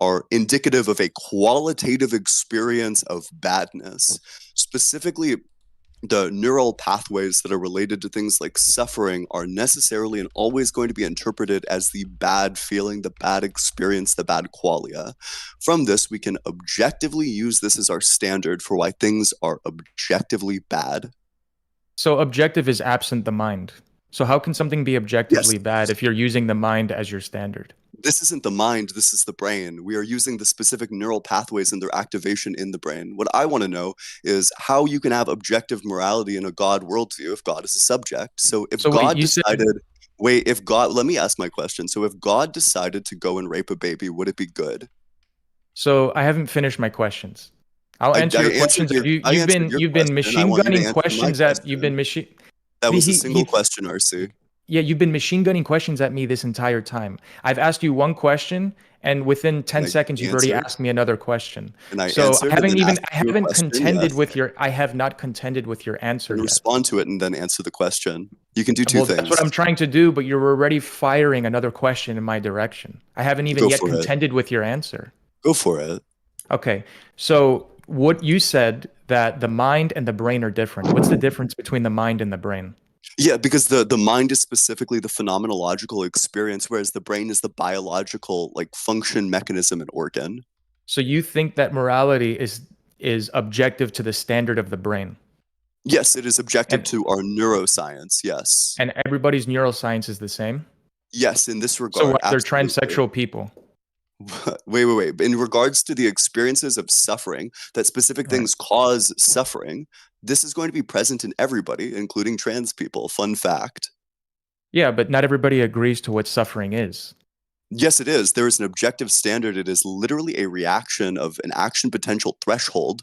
are indicative of a qualitative experience of badness, specifically the neural pathways that are related to things like suffering are necessarily and always going to be interpreted as the bad feeling, the bad experience, the bad qualia. From this, we can objectively use this as our standard for why things are objectively bad. So objective is absent the mind. So how can something be objectively bad if you're using the mind as your standard? This isn't the mind, this is the brain. We are using the specific neural pathways and their activation in the brain. What I want to know is how you can have objective morality in a God worldview if God is a subject. So if God decided, let me ask my question. So if God decided to go and rape a baby, would it be good? So I haven't finished my questions. I'll answer your questions. You've been machine gunning questions at That was a single question, RC. Yeah, you've been machine gunning questions at me this entire time. I've asked you one question, and within 10 seconds, you've already asked me another question. So I haven't contended with your. I have not contended with your answer yet. Respond to it and then answer the question. You can do two things. That's what I'm trying to do, but you're already firing another question in my direction. I haven't even yet contended with your answer. Go for it. Okay, so what you said that the mind and the brain are different. What's the difference between the mind and the brain? Yeah, because the mind is specifically the phenomenological experience, whereas the brain is the biological function, mechanism, and organ. So you think that morality is objective to the standard of the brain? Yes, it is objective to our neuroscience, yes. And everybody's neuroscience is the same? Yes, in this regard. So they're transsexual people? Wait. In regards to the experiences of suffering, that specific things cause suffering, this is going to be present in everybody, including trans people. Fun fact. Yeah, but not everybody agrees to what suffering is. Yes, it is. There is an objective standard. It is literally a reaction of an action potential threshold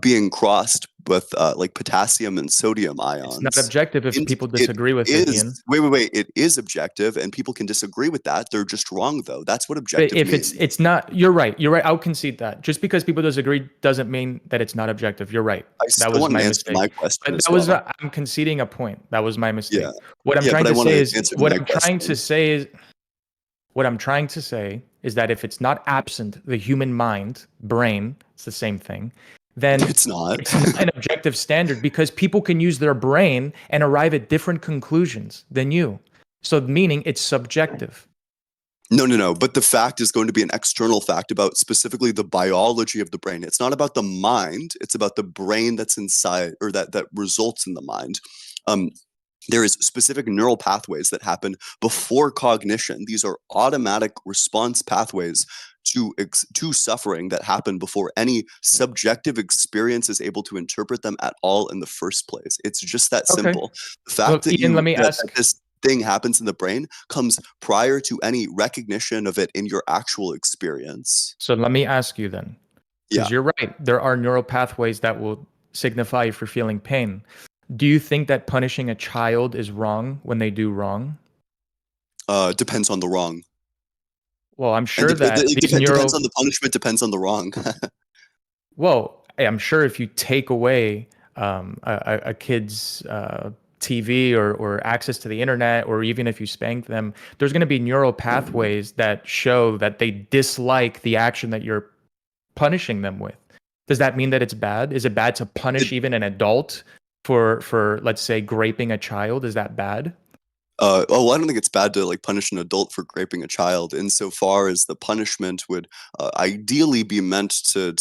being crossed with like potassium and sodium It's not ions. objective if And people it disagree with it, is, Ian. wait. It is objective, and people can disagree with that. They're just wrong, though. That's what But objective if means. it's not, you're right. You're right. I'll concede that. Just because people disagree doesn't mean that it's not objective. You're right. I That still was want my to answer mistake. my question But as that was well. I'm conceding a point. That was my mistake. Yeah, What I'm yeah, trying but I to want say to is answer what my I'm trying to question. say is what I'm trying to say is that if it's not absent the human mind, brain, it's the same thing, then It's not. it's not an objective standard because people can use their brain and arrive at different conclusions than you. So meaning it's subjective. No. But the fact is going to be an external fact about specifically the biology of the brain. It's not about the mind. It's about the brain that's inside or that results in the mind. There is specific neural pathways that happen before cognition. These are automatic response pathways to suffering that happen before any subjective experience is able to interpret them at all in the first place. It's just that Okay. simple. The fact Well, that Ian, let me that ask. this thing happens in the brain comes prior to any recognition of it in your actual experience. So let me ask you then, Yeah. because you're right. There are neural pathways that will signify if you're feeling pain. Do you think that punishing a child is wrong when they do wrong? Depends on the wrong. Well, I'm And sure that these depends on the punishment, depends on the wrong. well, I'm sure if you take away a kid's TV or access to the internet, or even if you spank them, there's going to be neural pathways that show that they dislike the action that you're punishing them with. Does that mean that it's bad? Is it bad to punish even an adult for let's say graping a child? Is that bad? I don't think it's bad to like punish an adult for raping a child, insofar as the punishment would ideally be meant to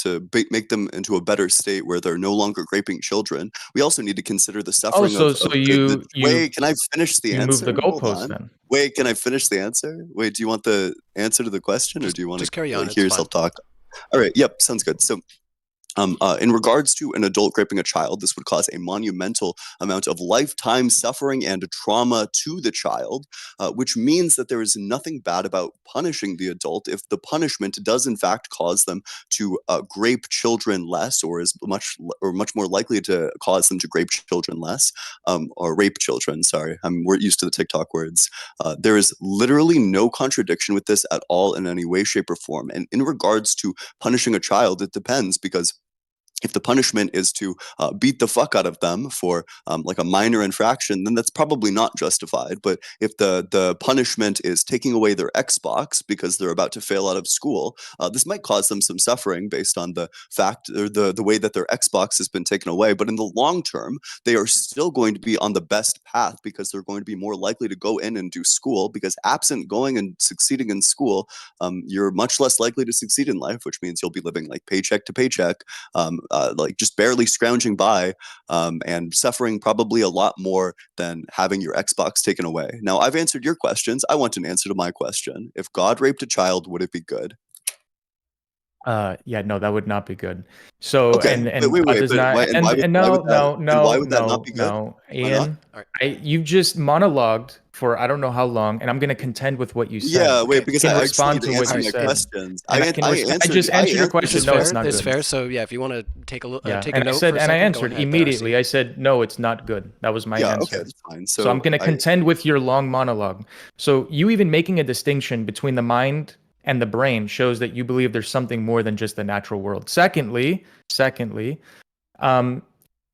make them into a better state where they're no longer raping children. We also need to consider the Oh, suffering so of you wait, can I finish the you move the answer? Hold goalpost on. then. Wait, can I finish the answer? Wait, do you want the answer to the question, or do you want Just to carry on. like It's hear fine. yourself talk? All right. Yep. Sounds good. So in regards to an adult raping a child, this would cause a monumental amount of lifetime suffering and trauma to the child, which means that there is nothing bad about punishing the adult if the punishment does in fact cause them to grape children less, or is much more likely to cause them to grape children less, or rape children. Sorry, we're used to the TikTok words. There is literally no contradiction with this at all in any way, shape, or form. And in regards to punishing a child, it depends, because if the punishment is to beat the fuck out of them for like a minor infraction, then that's probably not justified. But if the punishment is taking away their Xbox because they're about to fail out of school, this might cause them some suffering based on the fact or the way that their Xbox has been taken away. But in the long term, they are still going to be on the best path, because they're going to be more likely to go in and do school. Because absent going and succeeding in school, you're much less likely to succeed in life, which means you'll be living like paycheck to paycheck, like just barely scrounging by, and suffering probably a lot more than having your Xbox taken away. Now, I've answered your questions. I want an answer to my question. If God raped a child, would it be good? Yeah, no, that would not be good. So Okay, and but wait, God wait, does but not why? And and, why would and why no would that? no And why no would that not no be good? no Why not? Ian, All right. you just monologued for I don't know how long, and I'm gonna contend with what you said. Yeah, wait, Okay. because Can I just respond need to to what answer you my said. questions. And I can I I answered. just I answered your answered question. This is No, fair. it's not This is good. fair. So yeah, if you want to take a Yeah, take a and I note said for a and I second, go answered ahead, immediately. RC. I said no, it's not good. That was my Yeah, answer. okay, that's fine. So I'm going to contend with your long monologue. So you even making a distinction between the mind and the brain shows that you believe there's something more than just the natural world. Secondly,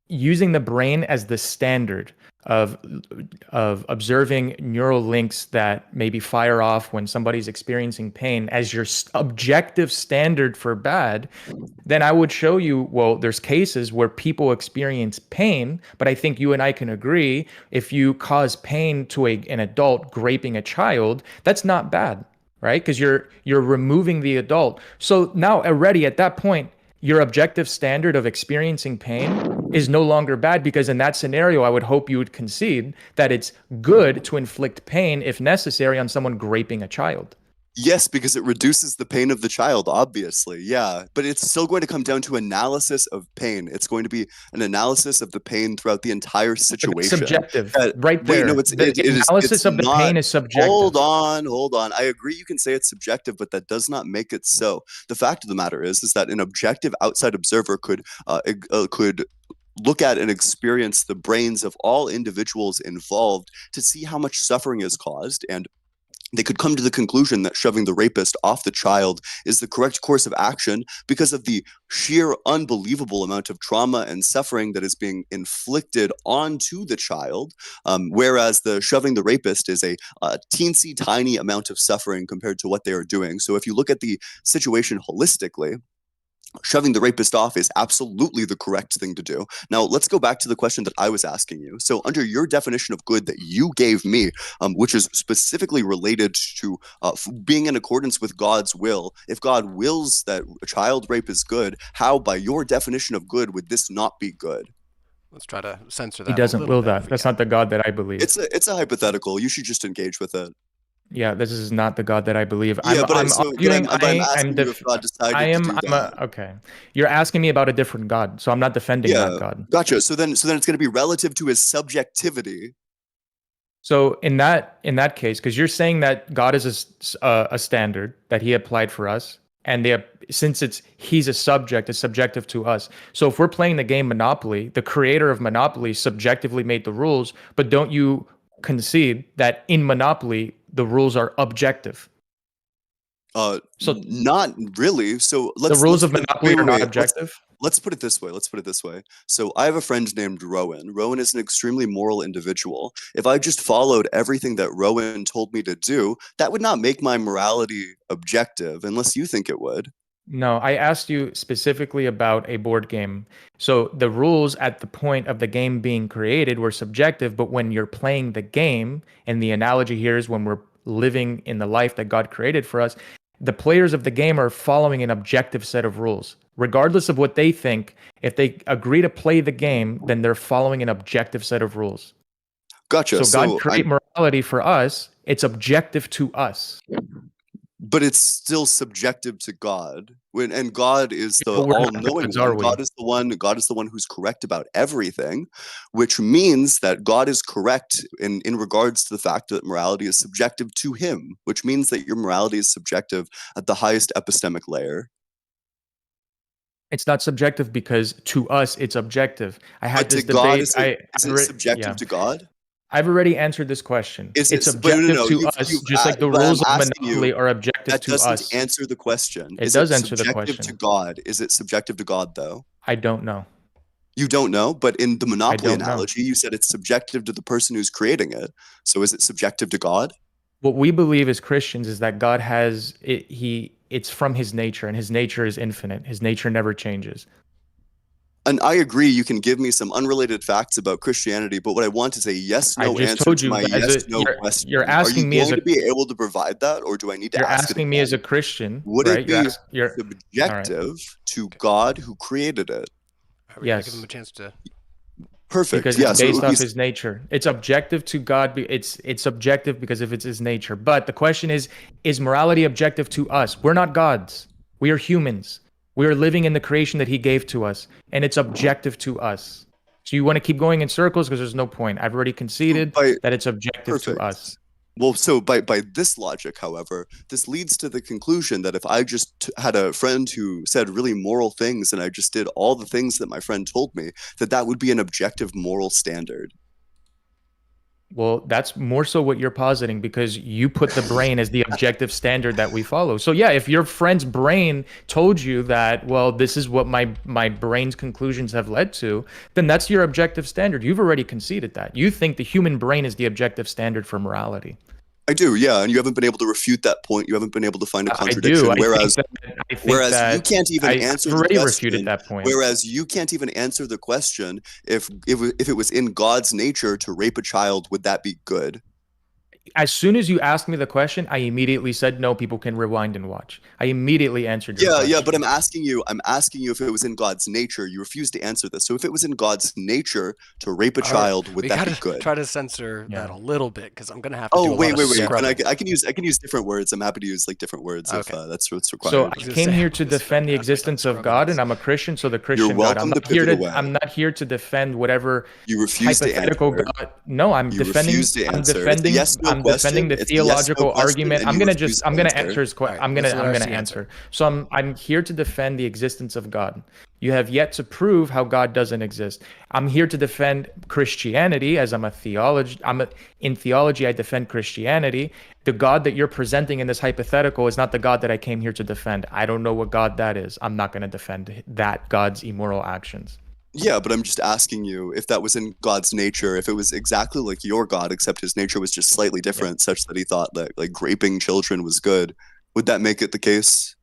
using the brain as the standard of observing neural links that maybe fire off when somebody's experiencing pain as your objective standard for bad, then I would show you, well, there's cases where people experience pain, but I think you and I can agree if you cause pain to an adult graping a child, that's not bad, right? Because you're removing the adult. So now already at that point, your objective standard of experiencing pain is no longer bad, because in that scenario, I would hope you would concede that it's good to inflict pain if necessary on someone graping a child. Yes, because it reduces the pain of the child, obviously. Yeah, but it's still going to come down to analysis of pain. It's going to be an analysis of the pain throughout the entire But that's situation. subjective, right Wait, no, there. The it's analysis of the not. pain is subjective. Hold on. I agree you can say it's subjective, but that does not make it so. The fact of the matter is that an objective outside observer could look at and experience the brains of all individuals involved to see how much suffering is caused, and they could come to the conclusion that shoving the rapist off the child is the correct course of action because of the sheer unbelievable amount of trauma and suffering that is being inflicted onto the child, whereas the shoving the rapist is a teensy tiny amount of suffering compared to what they are doing. So if you look at the situation holistically, shoving the rapist off is absolutely the correct thing to do. Now, let's go back to the question that I was asking you. So, under your definition of good that you gave me, which is specifically related to being in accordance with God's will, if God wills that child rape is good, how, by your definition of good, would this not be good? Let's try to censor He that a doesn't little will bit if that. we That's can. not the God that I believe. It's a hypothetical. You should just engage with it. Yeah, this is not the God that I believe. Yeah, I'm arguing. I'm asking you if God decided to do that. Okay. You're asking me about a different God, so I'm not defending that Yeah, God. gotcha. So then it's going to be relative to his subjectivity. So in that case, because you're saying that God is a standard that He applied for us, and since He's a subject, it's subjective to us. So if we're playing the game Monopoly, the creator of Monopoly subjectively made the rules, but don't you concede that in Monopoly the rules are objective? So Not really. So the rules of Monopoly are not objective. Let's put it this way. So I have a friend named Rowan. Rowan is an extremely moral individual. If I just followed everything that Rowan told me to do, that would not make my morality objective, unless you think it would. No, I asked you specifically about a board game. So the rules at the point of the game being created were subjective, but when you're playing the game, and the analogy here is when we're living in the life that God created for us, the players of the game are following an objective set of rules. Regardless of what they think, if they agree to play the game, then they're following an objective set of rules. Gotcha. So God created morality for us. It's objective to us. But it's still subjective to God. And God is the all-knowing one. God is the one who's correct about everything, which means that God is correct in regards to the fact that morality is subjective to him, which means that your morality is subjective at the highest epistemic layer. It's not subjective because to us it's objective. I had this God, debate. is it subjective to God? I've already answered this question. It's objective to us, just like the rules of Monopoly are objective to us. That doesn't answer the question. It does answer the question. To God? Is it subjective to God, though? I don't know. You don't know, but in the Monopoly analogy, you said it's subjective to the person who's creating it. So is it subjective to God? What we believe as Christians is that God has it. It's from His nature, and His nature is infinite. His nature never changes. And I agree, you can give me some unrelated facts about Christianity, but what I want is a yes/no answer to my yes/no question. You're asking me to be able to provide that, or do I need to ask it? You're asking me as a Christian. Would it be subjective to God who created it? Yes. Give him a chance to. Perfect. Because it's based off His nature. It's objective to God. It's objective because of His nature. But the question is morality objective to us? We're not gods. We are humans. We are living in the creation that He gave to us, and it's objective to us. So you want to keep going in circles because there's no point. I've already conceded that it's objective to us. Well, so by this logic, however, this leads to the conclusion that if I just had a friend who said really moral things and I just did all the things that my friend told me, that would be an objective moral standard. Well, that's more so what you're positing because you put the brain as the objective standard that we follow. So yeah, if your friend's brain told you that, well, this is what my brain's conclusions have led to, then that's your objective standard. You've already conceded that. You think the human brain is the objective standard for morality. I do, yeah, and you haven't been able to refute that point. You haven't been able to find a contradiction. Whereas you can't even answer the question. Refuted that point. Whereas you can't even answer the question if it was in God's nature to rape a child, would that be good? as soon as you asked me the question, I immediately said no. People can rewind and watch. I immediately answered your question. Yeah, but I'm asking you if it was in God's nature. You refuse to answer this. So if it was in God's nature to rape a child, would we that be gotta good? try to censor that a little bit because I'm gonna have to Oh, do a lot of wait. scrubbing. And I can use different words. I'm happy to use like different words if that's what's required. So I came here to defend the existence of God, and I'm a Christian, so the Christian You're welcome God. to pivot away. I'm not here to defend whatever You refuse to hypothetical answer. God. No, I'm You defending. refuse to I'm answer. defending. It's a yes, no I'm question. defending the It's a yes, no theological question, argument. and I'm you gonna refuse just. to I'm gonna answer. answer his question. Alright, I'm gonna let's let RC answer. So I'm here to defend the existence of God. You have yet to prove how God doesn't exist. I'm here to defend Christianity, as I'm a theology. In theology, I defend Christianity. The God that you're presenting in this hypothetical is not the God that I came here to defend. I don't know what God that is. I'm not going to defend that God's immoral actions. Yeah, but I'm just asking you if that was in God's nature, if it was exactly like your God, except his nature was just slightly different, such that he thought that like raping children was good. Would that make it the case?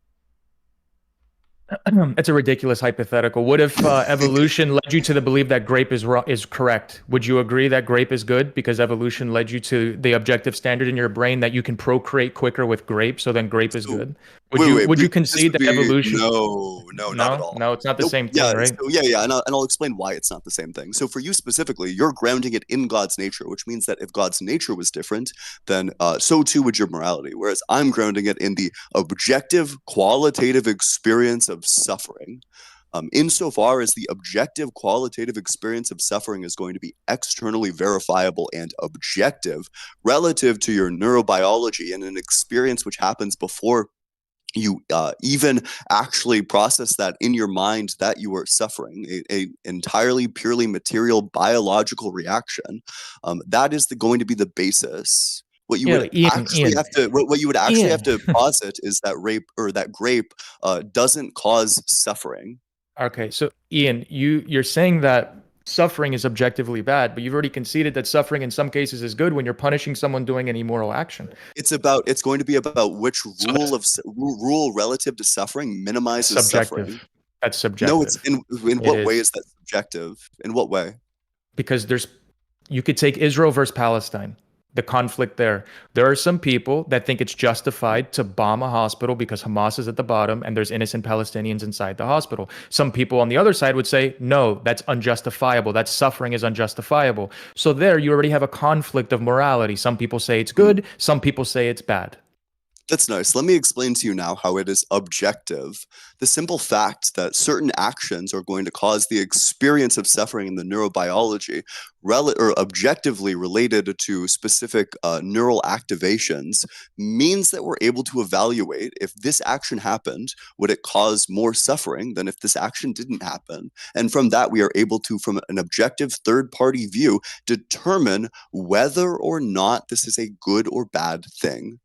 It's a ridiculous hypothetical. What if evolution led you to the belief that grape is correct? Would you agree that grape is good because evolution led you to the objective standard in your brain that you can procreate quicker with grape, so then grape is good? Would you concede that evolution? No, not at all. No, it's not the same Yeah, thing, right? so yeah, and I'll explain why it's not the same thing. So for you specifically, you're grounding it in God's nature, which means that if God's nature was different, then so too would your morality. Whereas I'm grounding it in the objective, qualitative experience of suffering. Insofar as the objective, qualitative experience of suffering is going to be externally verifiable and objective relative to your neurobiology and an experience which happens before you even actually process that in your mind that you are suffering a entirely purely material biological reaction, that is going to be the basis. What you would actually have to posit is that grape doesn't cause suffering. Okay, so Ian, you're saying that suffering is objectively bad, but you've already conceded that suffering in some cases is good when you're punishing someone doing an immoral action. It's going to be about which rule relative to suffering minimizes suffering. That's subjective. No, it's in what way is that subjective? In what way? Because you could take Israel versus Palestine, the conflict there. There are some people that think it's justified to bomb a hospital because Hamas is at the bottom and there's innocent Palestinians inside the hospital. Some people on the other side would say, no, that's unjustifiable. That suffering is unjustifiable. So there you already have a conflict of morality. Some people say it's good. Some people say it's bad. That's nice. Let me explain to you now how it is objective. The simple fact that certain actions are going to cause the experience of suffering in the neurobiology or objectively related to specific neural activations means that we're able to evaluate if this action happened, would it cause more suffering than if this action didn't happen? And from that, we are able to, from an objective third-party view, determine whether or not this is a good or bad thing.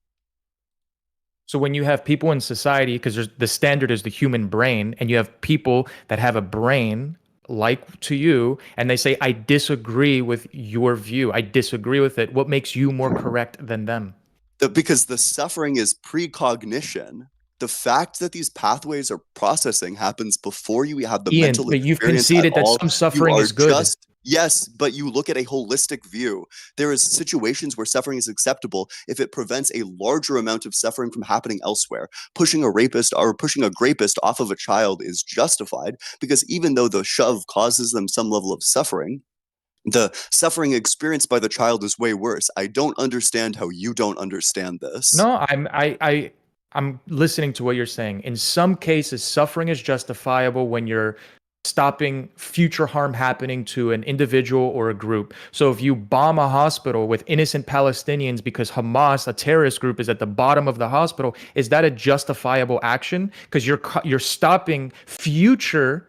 So when you have people in society, because the standard is the human brain, and you have people that have a brain like to you, and they say, I disagree with your view. I disagree with it. What makes you more correct than them? Because the suffering is precognition. The fact that these pathways are processing happens before you have the mental experience. But you've conceded that some suffering is good. Yes, but you look at a holistic view. There is situations where suffering is acceptable if it prevents a larger amount of suffering from happening elsewhere. Pushing a rapist or pushing a grapist off of a child is justified because even though the shove causes them some level of suffering, the suffering experienced by the child is way worse. I don't understand how you don't understand this. No, I'm listening to what you're saying. In some cases, suffering is justifiable when you're stopping future harm happening to an individual or a group. So if you bomb a hospital with innocent Palestinians because Hamas, a terrorist group, is at the bottom of the hospital, is that a justifiable action? Because you're stopping future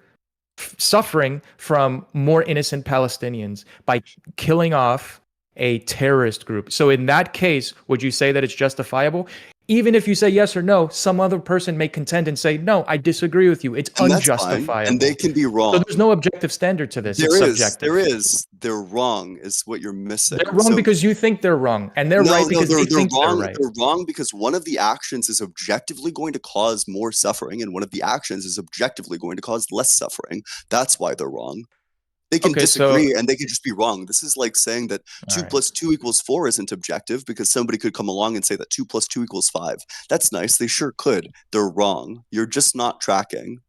suffering from more innocent Palestinians by killing off a terrorist group. So in that case, would you say that it's justifiable? Even if you say yes or no, some other person may contend and say, no, I disagree with you. It's unjustifiable. And they can be wrong. So there's no objective standard to this. It's subjective. There is. They're wrong is what you're missing. They're wrong because you think they're wrong. And they're right because they think they're right. They're wrong because one of the actions is objectively going to cause more suffering and one of the actions is objectively going to cause less suffering. That's why they're wrong. They can Okay, disagree so and they can just be wrong. This is like saying that all 2 right. plus 2 equals 4 isn't objective because somebody could come along and say that 2 plus 2 equals 5. That's nice. They sure could. They're wrong. You're just not tracking.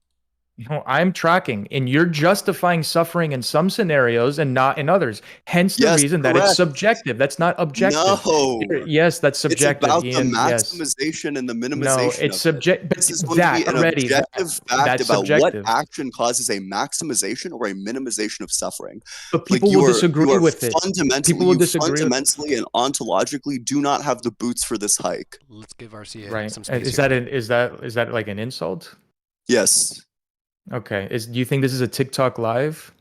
No, I'm tracking, and you're justifying suffering in some scenarios and not in others. Hence the Yes, reason that it's correct. subjective. That's not objective. No. Yes, that's It's subjective, about the Ian. Yes. maximization and the No, minimization it's of it. subject. This is But going to be that an already, objective fact that's about what subjective. action causes a maximization or a minimization of suffering. But Like people will disagree with it. People will disagree with fundamentally and ontologically do not have the boots for this hike. Let's give RCA right. some space Is here. that is that like an insult? Yes. Okay. Do you think this is a TikTok live?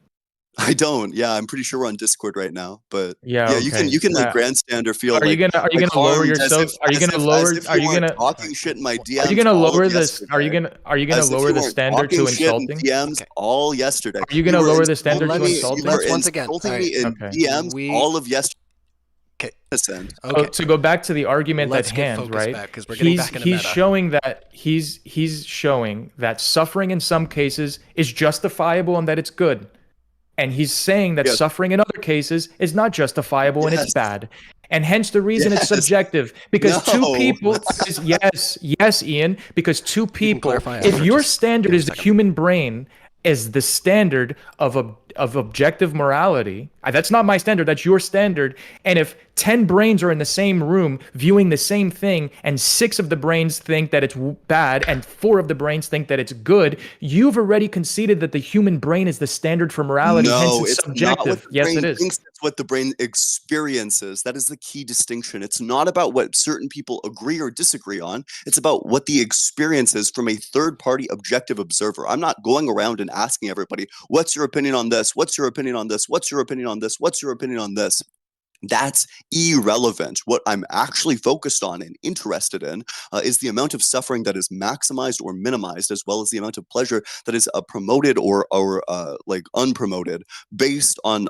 I don't. Yeah, I'm pretty sure we're on Discord right now, but Yeah. yeah, Okay. you can like grandstand or feel Are you like gonna lower harmed yourself? Are you gonna lower? Are you gonna talking shit in my DMs? Are you gonna all lower of this? Are you yesterday? gonna As if lower you the weren't standard to talking shit in insulting? DMs all yesterday. Are you gonna were lower the standard insulting to me- insulting? You were Let's once again, insulting all me in right, okay. DMs all of yesterday. Okay. Listen. Okay. So to go back to the argument Let's at get hand, focused right? back, 'cause we're getting back into he's meta. showing that he's showing that suffering in some cases is justifiable and that it's good. And he's saying that Yes. suffering in other cases is not justifiable and it's Yes. bad. And hence the reason it's Yes. subjective. Because two No. people, yes, Ian, because two people, clarify if after, your just standard give me a is the second. human brain as the standard of objective morality, that's not my standard, that's your standard. And if 10 brains are in the same room viewing the same thing and 6 of the brains think that it's bad and 4 of the brains think that it's good, you've already conceded that the human brain is the standard for morality. No, Hence it's it's not subjective. what the Yes, brain it is. thinks, it's what the brain experiences. That is the key distinction. It's not about what certain people agree or disagree on. It's about what the experience is from a third-party objective observer. I'm not going around and asking everybody, what's your opinion on this? What's your opinion on this? What's your opinion on this? What's your opinion on this? That's irrelevant. What I'm actually focused on and interested in is the amount of suffering that is maximized or minimized, as well as the amount of pleasure that is promoted or like unpromoted, based on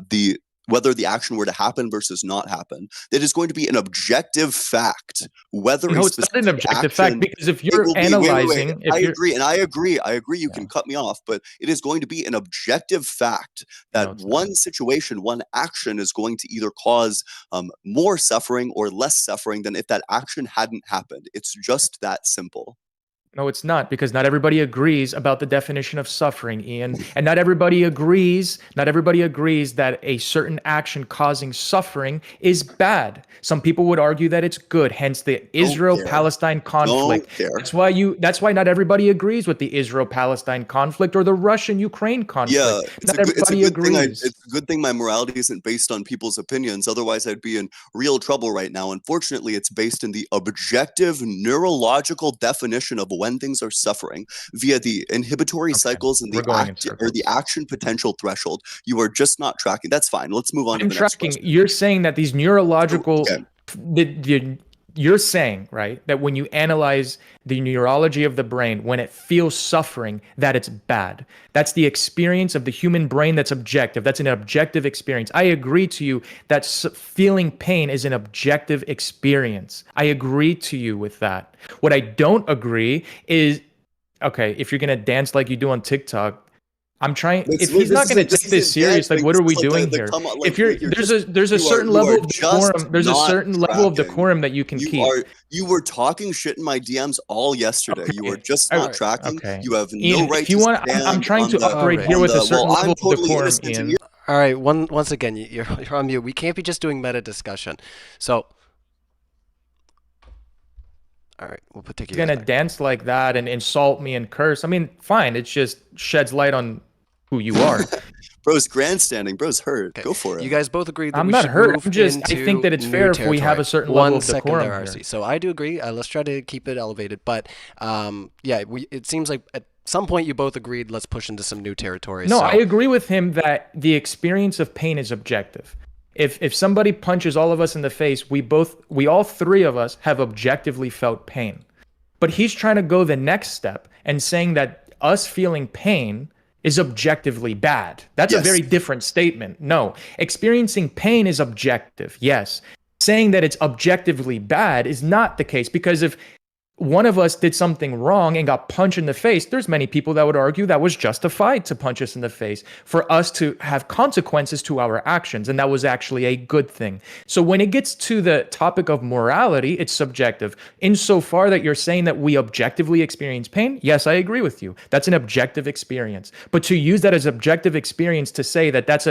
the whether the action were to happen versus not happen. It is going to be an objective fact whether No, a it's not an specific objective action, fact because if it you're will be- wait, analyzing, if I you're agree, and I agree. You Yeah. can cut me off, but it is going to be an objective fact No, that it's not. one situation, one action is going to either cause more suffering or less suffering than if that action hadn't happened. It's just that simple. No, it's not, because not everybody agrees about the definition of suffering, Ian. And not everybody agrees that a certain action causing suffering is bad. Some people would argue that it's good, hence the Israel-Palestine conflict. Don't care. That's why not everybody agrees with the Israel-Palestine conflict or the Russian-Ukraine conflict. Yeah, Not everybody agrees. It's a good thing my morality isn't based on people's opinions. Otherwise, I'd be in real trouble right now. Unfortunately, it's based in the objective neurological definition of when things are suffering via the inhibitory cycles and we're going in the action potential threshold. You are just not tracking. That's fine. Let's move on to I'm the next tracking. question. You're saying that these neurological, Okay. you're saying, right, that when you analyze the neurology of the brain, when it feels suffering, that it's bad. That's the experience of the human brain that's objective. That's an objective experience. I agree to you that feeling pain is an objective experience. I agree to you with that. What I don't agree is, okay, if you're going to dance like you do on TikTok, I'm trying. If he's not going to take this serious, like, what are we doing here? If there's a certain level of decorum. There's a certain level of decorum that you can keep. You were talking shit in my DMs all yesterday. You were just not tracking. Okay. You have Ian, no right if you to want, stand I'm trying to operate here with a certain level of decorum, Ian. All right, once again, you're on mute. We can't be just doing meta discussion. So, all right, we'll take you. You're gonna dance like that and insult me and curse. I mean, fine. It just sheds light on who you are. Bro's grandstanding. Bro's hurt. Okay. Go for it. You guys both agree that I'm we not should hurt. move I'm just. I into think that it's new fair if we have territory. a certain level of 1 second decorum there, here. RC. So I do agree. Let's try to keep it elevated. But yeah, it seems like at some point you both agreed. Let's push into some new territory. No, so. I agree with him that the experience of pain is objective. If somebody punches all of us in the face, we all three of us have objectively felt pain. But he's trying to go the next step and saying that us feeling pain is objectively bad. That's a very different statement. No, experiencing pain is objective. Yes. Saying that it's objectively bad is not the case, because if one of us did something wrong and got punched in the face, there's many people that would argue that was justified to punch us in the face, for us to have consequences to our actions. And that was actually a good thing. So when it gets to the topic of morality, it's subjective. Insofar that you're saying that we objectively experience pain, yes, I agree with you. That's an objective experience. But to use that as objective experience to say that that's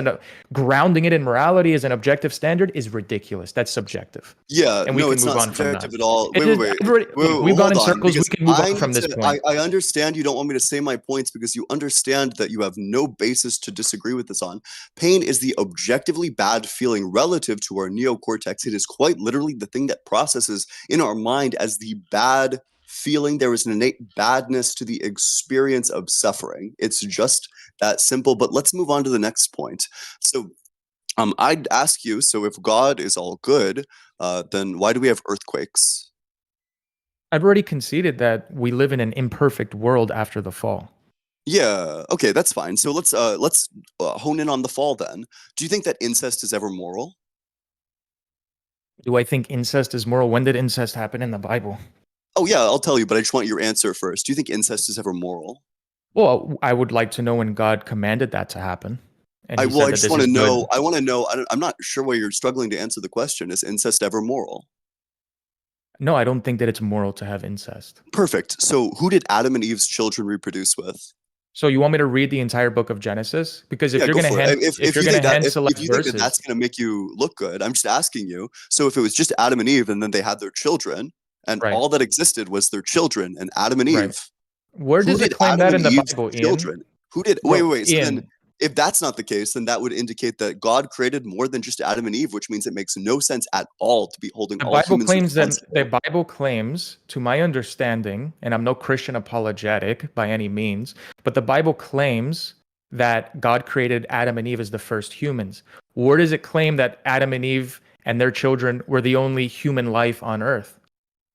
grounding it in morality as an objective standard is ridiculous. That's subjective. Yeah, And we no, can it's move not on from subjective that. at all. It Wait, is, wait, wait. everybody- Wait, wait, we've gone hold in on, circles. We because can move I on from need this to, point. I understand you don't want me to say my points because you understand that you have no basis to disagree with this on. Pain is the objectively bad feeling relative to our neocortex. It is quite literally the thing that processes in our mind as the bad feeling. There is an innate badness to the experience of suffering. It's just that simple. But let's move on to the next point. So I'd ask you, so if God is all good, then why do we have earthquakes? I've already conceded that we live in an imperfect world after the fall. Yeah, okay, that's fine. So let's hone in on the fall then. Do you think that incest is ever moral? Do I think incest is moral? When did incest happen in the Bible? Oh yeah, I'll tell you, but I just want your answer first. Do you think incest is ever moral? Well, I would like to know when God commanded that to happen. And I he well, said I that just this want to is know. good. I want to know. I'm not sure why you're struggling to answer the question. Is incest ever moral? No, I don't think that it's moral to have incest. Perfect. So who did Adam and Eve's children reproduce with? So you want me to read the entire book of Genesis? Because if Yeah, you're go going to for hand, it. if you're going to hand If select you think that that's verses, going to make you look good, I'm just asking you. So if it was just Adam and Eve, and then they had their children, and right, all that existed was their children and Adam and right. Eve, Where who does it did claim Adam that and in the Eve's Bible, Ian? children? Who did? Bro, Wait. So then, Ian, if that's not the case, then that would indicate that God created more than just Adam and Eve, which means it makes no sense at all to be holding the all Bible humans claims that responsible. the Bible claims, to my understanding, and I'm no Christian apologetic by any means, but the Bible claims that God created Adam and Eve as the first humans. Where does it claim that Adam and Eve and their children were the only human life on earth?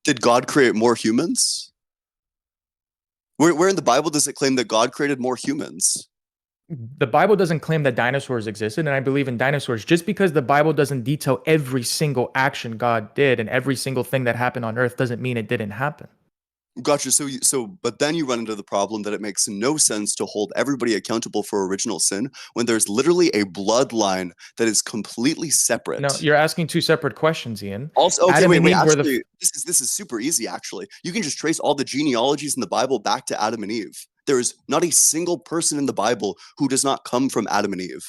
Did God create more humans? Where in the Bible does it claim that God created more humans? The Bible doesn't claim that dinosaurs existed, and I believe in dinosaurs. Just because the Bible doesn't detail every single action God did and every single thing that happened on earth doesn't mean it didn't happen. Gotcha. But then you run into the problem that it makes no sense to hold everybody accountable for original sin when there's literally a bloodline that is completely separate. No, you're asking two separate questions, Ian. Also, okay, Adam wait. and Eve were Actually, this is super easy. Actually, you can just trace all the genealogies in the Bible back to Adam and Eve. There is not a single person in the Bible who does not come from Adam and Eve.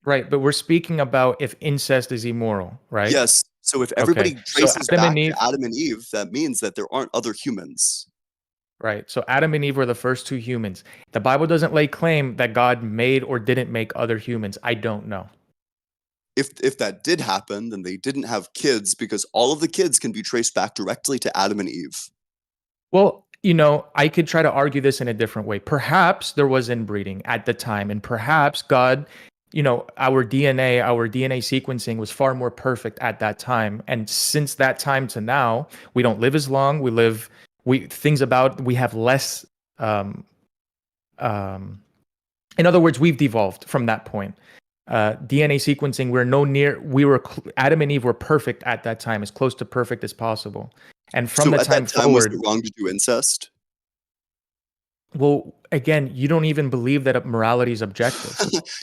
right, but we're speaking about if incest is immoral, right? Yes. So if Okay. everybody So traces Adam back and Eve, to Adam and Eve, that means that there aren't other humans. right? So Adam and Eve were the first two humans. The Bible doesn't lay claim that God made or didn't make other humans. I don't know. If that did happen, then they didn't have kids because all of the kids can be traced back directly to Adam and Eve. Well, I could try to argue this in a different way. Perhaps there was inbreeding at the time, and perhaps God, our DNA sequencing was far more perfect at that time. And since that time to now, we don't live as long. We have less. In other words, we've devolved from that point. DNA sequencing, Adam and Eve were perfect at that time, as close to perfect as possible. And from So the at time that time, was forward, it wrong to do incest? well, again, you don't even believe that morality is objective.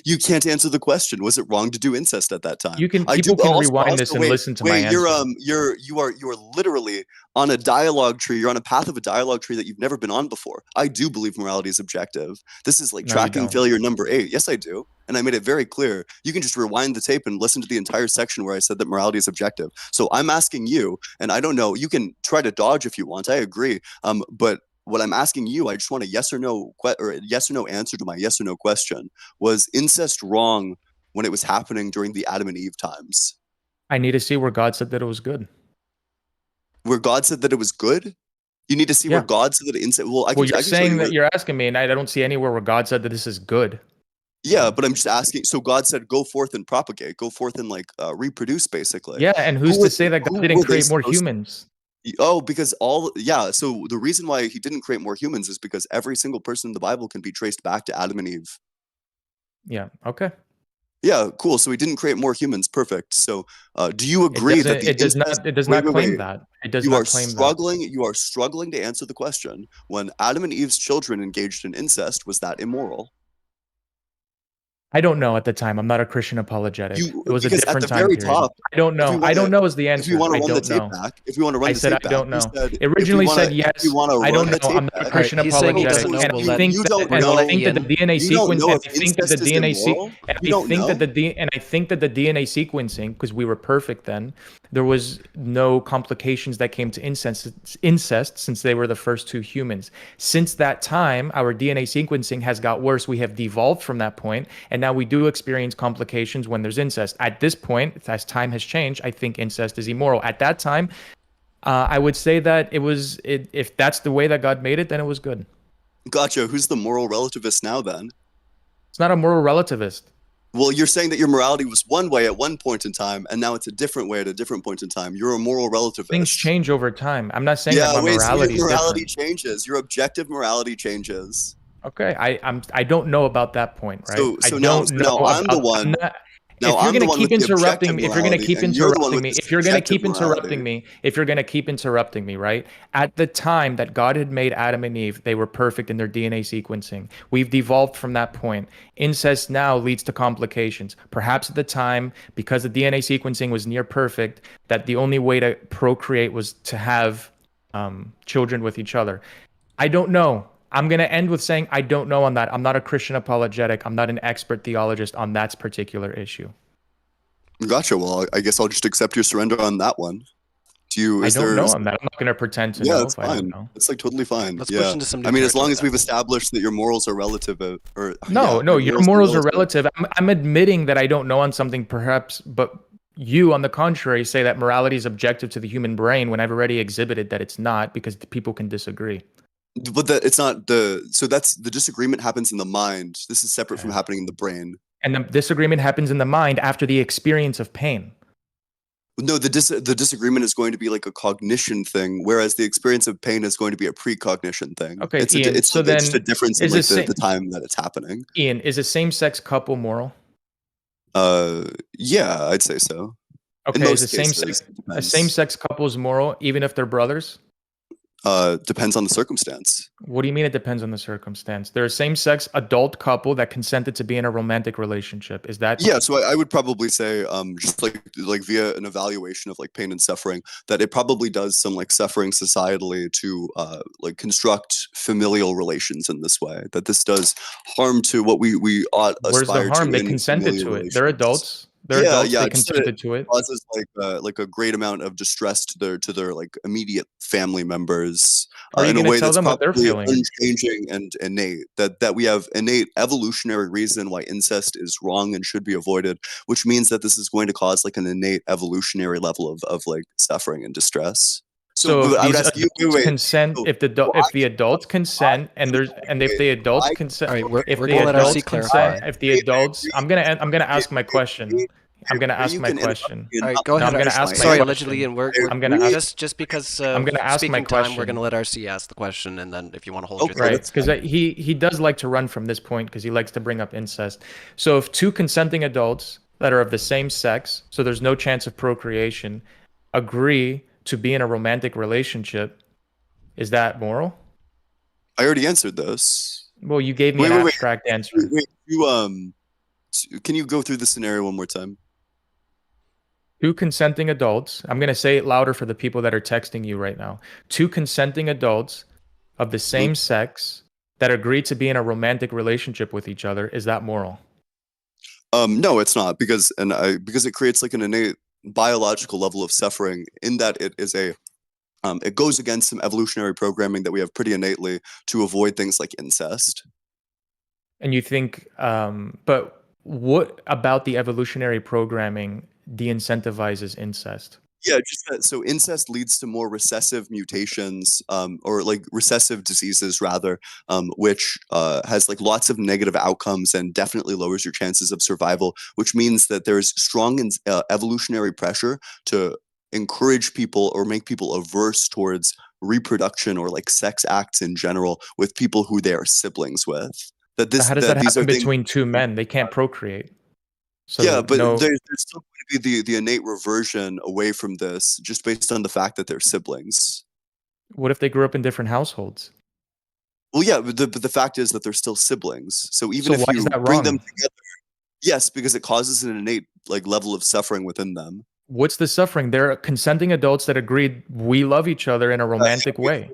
You can't answer the question. Was it wrong to do incest at that time? People can rewind this and wait, listen to my answer. you are literally on a dialogue tree. You're on a path of a dialogue tree that you've never been on before. I do believe morality is objective. This is like No, you tracking don't. failure number 8. Yes, I do. And I made it very clear. You can just rewind the tape and listen to the entire section where I said that morality is objective. So I'm asking you, and I don't know, you can try to dodge if you want. I agree. But what I'm asking you, I just want a yes or no answer to my yes or no question. Was incest wrong when it was happening during the Adam and Eve times? I need to see where God said that it was good. Where God said that it was good? You need to see where God said that incest. Well, You're saying that you're asking me, and I don't see anywhere where God said that this is good. Yeah, but I'm just asking. So God said, "Go forth and propagate. Go forth and reproduce." Basically. Yeah, and who's to say that God didn't create more humans? Oh, because so the reason why he didn't create more humans is because every single person in the Bible can be traced back to Adam and Eve. Yeah, okay. Yeah, cool. So he didn't create more humans. Perfect. So, do you agree that the It does incest? not. It does Wait, not wait, claim wait. that. It does You not are claim that. struggling. You are struggling to answer the question. When Adam and Eve's children engaged in incest, was that immoral? I don't know at the time. I'm not a Christian apologetic. You It was a because at different the time very period. top, I don't if we know. I want don't to know is the if we answer. want to I run the don't tape know. back, if we want to run I the said tape I back, don't you know. said It originally said if we yes. want to I don't run the know. tape I'm not a back, Christian he's saying he apologetic. doesn't know. And We'll I let think you that don't and know. I think that the Ian. DNA You don't sequence know and if I think that incest the is DNA immoral. and You I don't think that know. I think that the DNA sequencing, because we were perfect then, there was no complications that came to incest since they were the first two humans. Since that time, our DNA sequencing has got worse. We have devolved from that point, and now we do experience complications when there's incest. At this point, as time has changed, I think incest is immoral. At that time, I would say that if that's the way that God made it, then it was good. Gotcha. Who's the moral relativist now then? It's not a moral relativist. Well, you're saying that your morality was one way at one point in time, and now it's a different way at a different point in time. You're a moral relativist. Things change over time. I'm not saying that Yeah, my wait, so your morality is morality different. changes. Your objective morality changes. Okay, I don't know about that point, right? So I so now don't so know now I'm the about. I'm one. not. Now If you're I'm the gonna one keep with the objective interrupting me, if you're gonna morality, keep and you're the one interrupting with me, the if you're gonna subjective keep interrupting morality. me, if you're gonna keep interrupting me, right? At the time that God had made Adam and Eve, they were perfect in their DNA sequencing. We've devolved from that point. Incest now leads to complications. Perhaps at the time, because the DNA sequencing was near perfect, that the only way to procreate was to have children with each other. I don't know. I'm going to end with saying I don't know on that. I'm not a Christian apologetic. I'm not an expert theologist on that particular issue. Gotcha. Well, I guess I'll just accept your surrender on that one. Do you? I Is don't there? know on that. I'm not going to pretend to Yeah, know it's if I don't fine. know. It's like totally fine. Let's push Yeah. into some new I mean, as long territory as we've then. established that your morals are relative, or No, yeah, no, your morals are relative. I'm admitting that I don't know on something, perhaps, but you, on the contrary, say that morality is objective to the human brain when I've already exhibited that it's not because people can disagree. But that it's not the. So that's the disagreement happens in the mind. This is separate from Okay. happening in the brain. And the disagreement happens in the mind after the experience of pain. No, the disagreement is going to be like a cognition thing, whereas the experience of pain is going to be a precognition thing. Okay, Ian. So it's just a then, difference in is like this the time that it's happening. Ian? Is a same-sex couple moral? Yeah, I'd say so. In Okay, is most cases, it a depends. same-sex couple is moral even if they're brothers? Depends on the circumstance. What do you mean it depends on the circumstance? They're a same-sex adult couple that consented to be in a romantic relationship. Is that Yeah, so I would probably say, just like via an evaluation of like pain and suffering, that it probably does some like suffering societally to like construct familial relations in this way. That this does harm to what we ought where's the aspire harm? to They in consented familial to it. They're relations. adults. They're Yeah, adults. They just that it consented to it. causes like a great amount of distress to their like immediate family members How are you in a going to way tell that's them what they're probably feeling? unchanging and innate. That we have innate evolutionary reason why incest is wrong and should be avoided, which means that this is going to cause like an innate evolutionary level of like suffering and distress. So if I would these ask you, adults consent, so if the adults consent, if the adults consent, All right, we're if gonna the let adults RC clarify. consent, if the adults, I'm gonna ask my question. I'm gonna ask my question. All right, go No, ahead, I'm gonna RC. ask my Sorry, question. allegedly, and I'm gonna ask. just because I'm of gonna ask my speaking time, we're question. gonna let RC ask the question, and then if you want to hold Okay, your thought. Right, that's because fine. he does like to run from this point because he likes to bring up incest. So if two consenting adults that are of the same sex, so there's no chance of procreation, agree to be in a romantic relationship, is that moral? I already answered those. Well, you gave me Wait, an wait, wait. abstract answer. Wait, can you go through the scenario one more time? Two consenting adults, I'm going to say it louder for the people that are texting you right now. Two consenting adults of the same sex that agree to be in a romantic relationship with each other, is that moral? No, it's not because it creates like an innate biological level of suffering in that it is it goes against some evolutionary programming that we have pretty innately to avoid things like incest. And you think, but what about the evolutionary programming de-incentivizes incest? Yeah, just that. So incest leads to more recessive mutations, or like recessive diseases rather, which has like lots of negative outcomes and definitely lowers your chances of survival. Which means that there's strong evolutionary pressure to encourage people or make people averse towards reproduction or like sex acts in general with people who they are siblings with. So how does that These are happen things. between two men? They can't procreate. So Yeah, but no, there's still going to be the innate reversion away from this, just based on the fact that they're siblings. what if they grew up in different households? Well, yeah, but the fact is that they're still siblings. So even So if why is you that bring them wrong? together, yes, because it causes an innate like level of suffering within them. What's the suffering? They're consenting adults that agreed we love each other in a romantic way.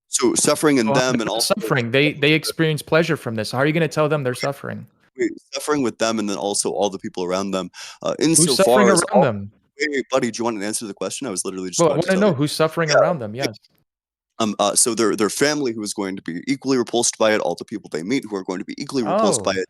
So suffering in So them they're and not also suffering. They experience pleasure from this. How are you going to tell them they're suffering? suffering with them, and then also all the people around them. Who's suffering Insofar as around them? wait, buddy, do you want to answer the question? I was literally just Well, I about want to to tell know you. who's suffering Yeah. around them. Yes. So their family who is going to be equally repulsed by it, all the people they meet who are going to be equally repulsed by Oh, it,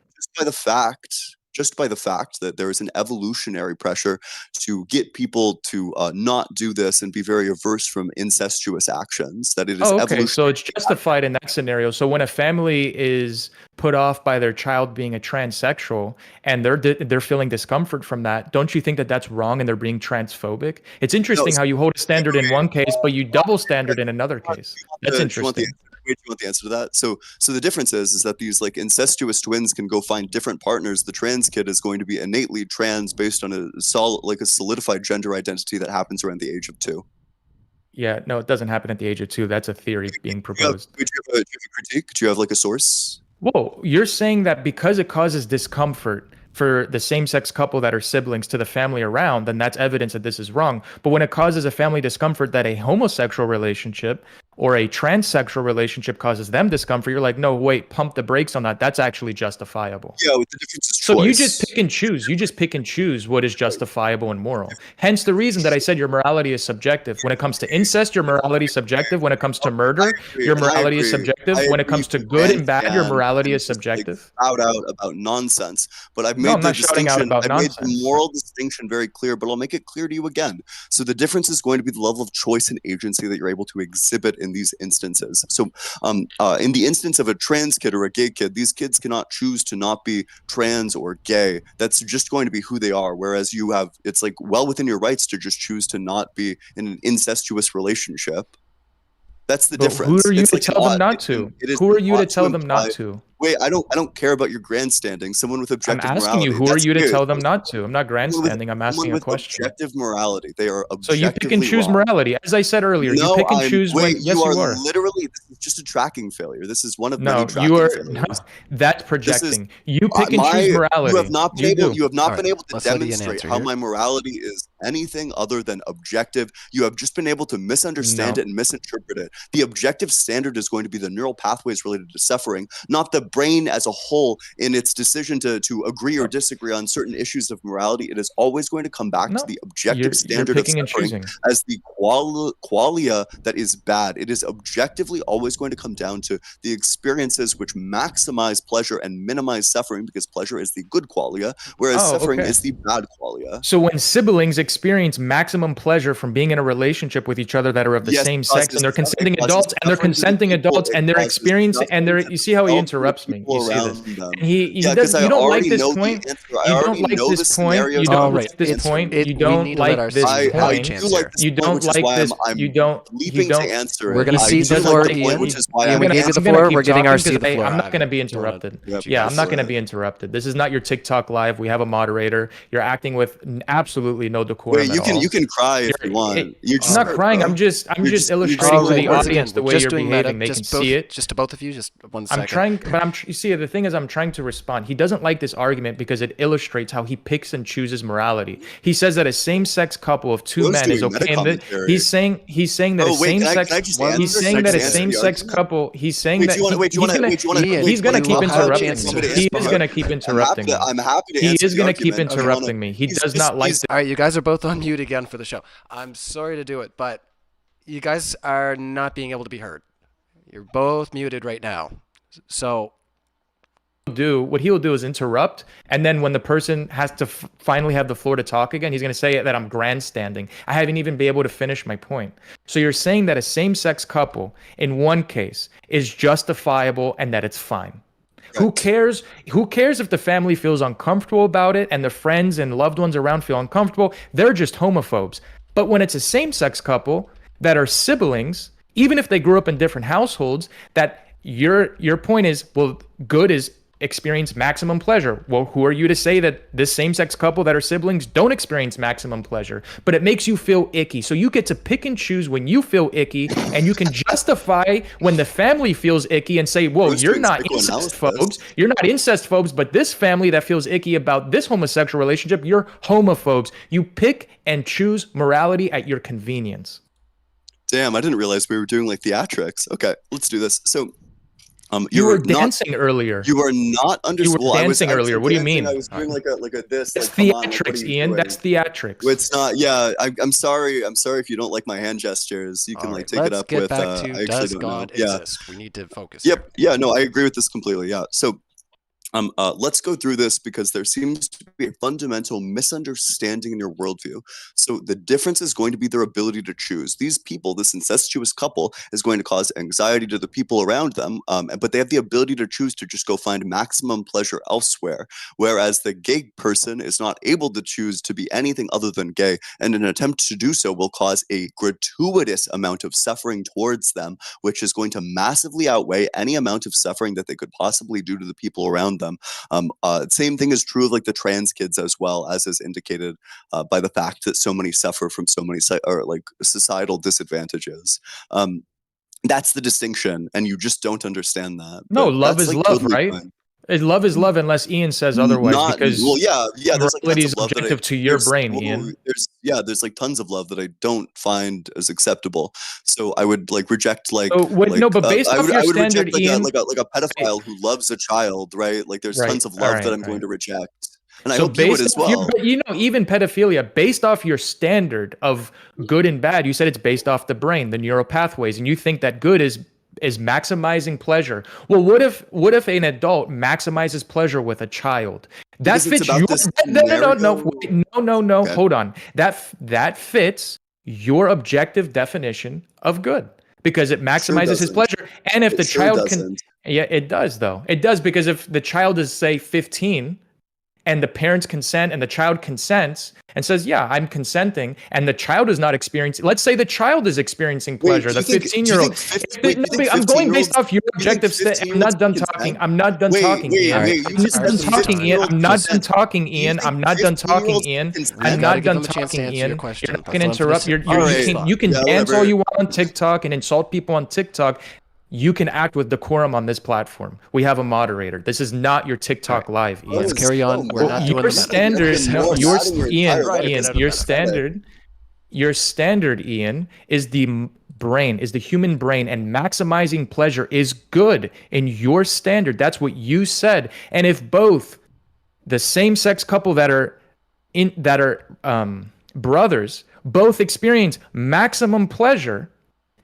just by the fact that there is an evolutionary pressure to get people to not do this and be very averse from incestuous actions. That it is oh, okay. So evolutionary. it's justified in that scenario. So when a family is put off by their child being a transsexual and they're feeling discomfort from that, don't you think that that's wrong and they're being transphobic? It's No, interesting so how you hold a standard in one case, but you double standard in another do case. That's you want the interesting. wait, do you want the answer to that? So the difference is that these like incestuous twins can go find different partners. The trans kid is going to be innately trans based on a solidified gender identity that happens around the age of 2. Yeah, no, it doesn't happen at the age of 2. That's a theory being proposed. Do you have a critique? Do you have like a source? Whoa, you're saying that because it causes discomfort for the same-sex couple that are siblings to the family around, then that's evidence that this is wrong. But when it causes a family discomfort that a homosexual relationship or a transsexual relationship causes them discomfort, you're like, no, wait, pump the brakes on that. That's actually justifiable. Yeah, with the difference is So choice. you just pick and choose. You just pick and choose what is justifiable and moral. Hence the reason that I said your morality is subjective. When it comes to incest, your morality is subjective. When it comes to murder, your morality is subjective. When it comes to good and bad, your morality is subjective. Shout out about nonsense, but I've No, made I'm the not shouting out distinction. about I've made the nonsense. moral distinction very clear, but I'll make it clear to you again. So the difference is going to be the level of choice and agency that you're able to exhibit in these instances. So, in the instance of a trans kid or a gay kid, these kids cannot choose to not be trans or gay. That's just going to be who they are. Whereas it's like well within your rights to just choose to not be in an incestuous relationship. That's the But difference. who are you It's to like tell them not it to? is Who are you to not tell them imply. not to? Wait, I don't care about your grandstanding. Someone with I'm objective asking you, morality. who are That's you to weird. tell them not to? I'm not Someone with grandstanding. I'm someone asking a with question. objective morality. They are So you pick and objectively choose wrong. morality. As I said earlier, you No, pick and choose when. wait, Yes, you are you are. literally, this is just a tracking failure. This is one of many No, you tracking are. No, failures. that's This is projecting. You pick and choose you morality. have not been You able do. you have not All been right, able to let's let Ian demonstrate answer how here. my morality is anything other than objective. You have just been able to misunderstand No. it and misinterpret it. The objective standard is going to be the neural pathways related to suffering, not the brain as a whole in its decision to agree or disagree on certain issues of morality. It is always going to come back to No. the objective You're standard of picking and suffering choosing. as the qualia that is bad. It is objectively always going to come down to the experiences which maximize pleasure and minimize suffering, because pleasure is the good qualia, whereas Oh, suffering okay. is the bad qualia. So when siblings experience maximum pleasure from being in a relationship with each other that are of the Yes, same it sex, causes and they're consenting it causes adults, and they're suffering to the consenting people, adults, it and they're causes experiencing, and suffering they're. to You see how he themselves and the interrupts me. people You see this, around them. and he Yeah, does. because I You don't like already this know point. the answer. I You already don't like know the this point. scenario. You to All don't right, like this it's point. it. You We don't need to let like our this citizen have a point. chance do like here. this You point, don't which is like why this. I'm You don't. You leaping don't. to answer We're it. gonna I cede do the like floor the to point, Ian. which is why Ian, I'm we gonna- gave you the I'm gonna floor. keep We're giving our talking cede the 'cause floor. I'm not going to be Go ahead. interrupted. Yep, Yeah, go I'm not for going to it. be interrupted. This is not your TikTok live. We have a moderator. You're acting with absolutely no decorum Wait, at all. you can cry if You're- you want. You're I'm just not crying. bro. I'm just You're illustrating All to right, the once audience again, the we're way just you're doing behaving. meta. They can Just both, see it. just to both of you. Just one I'm second. trying, but you see, the thing is, I'm trying to respond. He doesn't like this argument because it illustrates how he picks and chooses morality. He says that a same-sex couple of two Bro's men is doing okay. meta commentary. He's saying that a Oh wait, same-sex. can I just One answer? He's Can I saying that just a second answer here. the same-sex argument? couple. He's saying Wait, that do you want to wait? Do you he's want to gonna wait? Do you want to Ian, he's gonna you keep will have a interrupting chance me. to He is respond. gonna keep interrupting me. I'm happy to He answer is the gonna keep argument. interrupting me. He does not like this. All right, you guys are both on mute again for the show. I'm sorry to do it, but you guys are not being able to be heard. You're both muted right now. So What he will do is interrupt, and then when the person has to finally have the floor to talk again, he's going to say that I'm grandstanding. I haven't even been able to finish my point. So you're saying that a same-sex couple in one case is justifiable and that it's fine. Who cares? Who cares if the family feels uncomfortable about it and the friends and loved ones around feel uncomfortable? They're just homophobes. But when it's a same-sex couple that are siblings, even if they grew up in different households, that your point is, well, good is experience maximum pleasure. Well, who are you to say that this same-sex couple that are siblings don't experience maximum pleasure? But it makes you feel icky. So you get to pick and choose when you feel icky, and you can justify when the family feels icky and say, whoa, you're not incest phobes. You're not incest phobes, but this family that feels icky about this homosexual relationship, you're homophobes. You pick and choose morality at your convenience. Damn, I didn't realize we were doing like theatrics. Okay, let's do this. So you were dancing earlier. You were not understanding. You were dancing earlier. What do you mean? I was doing like a this. It's like, theatrics, Ian. That's theatrics. It's not. Yeah, I'm sorry. I'm sorry if you don't like my hand gestures. You can like take it up with. Let's get back to does God exist? We need to focus. Yep. Yeah. No, I agree with this completely. Yeah. So. Let's go through this because there seems to be a fundamental misunderstanding in your worldview. So the difference is going to be their ability to choose. These people, this incestuous couple, is going to cause anxiety to the people around them, but they have the ability to choose to just go find maximum pleasure elsewhere, whereas the gay person is not able to choose to be anything other than gay, and an attempt to do so will cause a gratuitous amount of suffering towards them, which is going to massively outweigh any amount of suffering that they could possibly do to the people around them. Same thing is true of like the trans kids as well, as is indicated by the fact that so many suffer from so many societal disadvantages. That's the distinction, and you just don't understand that. No, love is love, right? Love is love unless Ian says otherwise. Because there's like morality is objective to your brain, Ian. There's like tons of love that I don't find as acceptable. So I would like reject but based off your standard, reject, Ian, like a pedophile who loves a child, right? Like there's tons of love that I'm going to reject. And I hope you would as well. But even pedophilia, based off your standard of good and bad, you said it's based off the brain, the neural pathways, and you think that good is maximizing pleasure. Well, what if an adult maximizes pleasure with a child? That fits your no. Okay. Hold on. That fits your objective definition of good because it maximizes his pleasure. And if the child can, it does though. It does because if the child is say 15 and the parents consent and the child consents and says, yeah, I'm consenting, and the child is not experiencing, let's say the child is experiencing pleasure, the 15-year-old. I'm going based off your objective state. I'm not done talking. I'm not done talking, Ian. I'm not done talking, Ian. I'm not done talking, Ian. I'm not done talking, Ian. You're not going to interrupt. You can dance all you want on TikTok and insult people on TikTok. You can act with decorum on this platform. We have a moderator. This is not your TikTok live, Ian. Let's carry on. We're not doing your standard. Your standard, Ian, is the brain, is the human brain, and maximizing pleasure is good in your standard. That's what you said. And if both the same-sex couple that are brothers both experience maximum pleasure,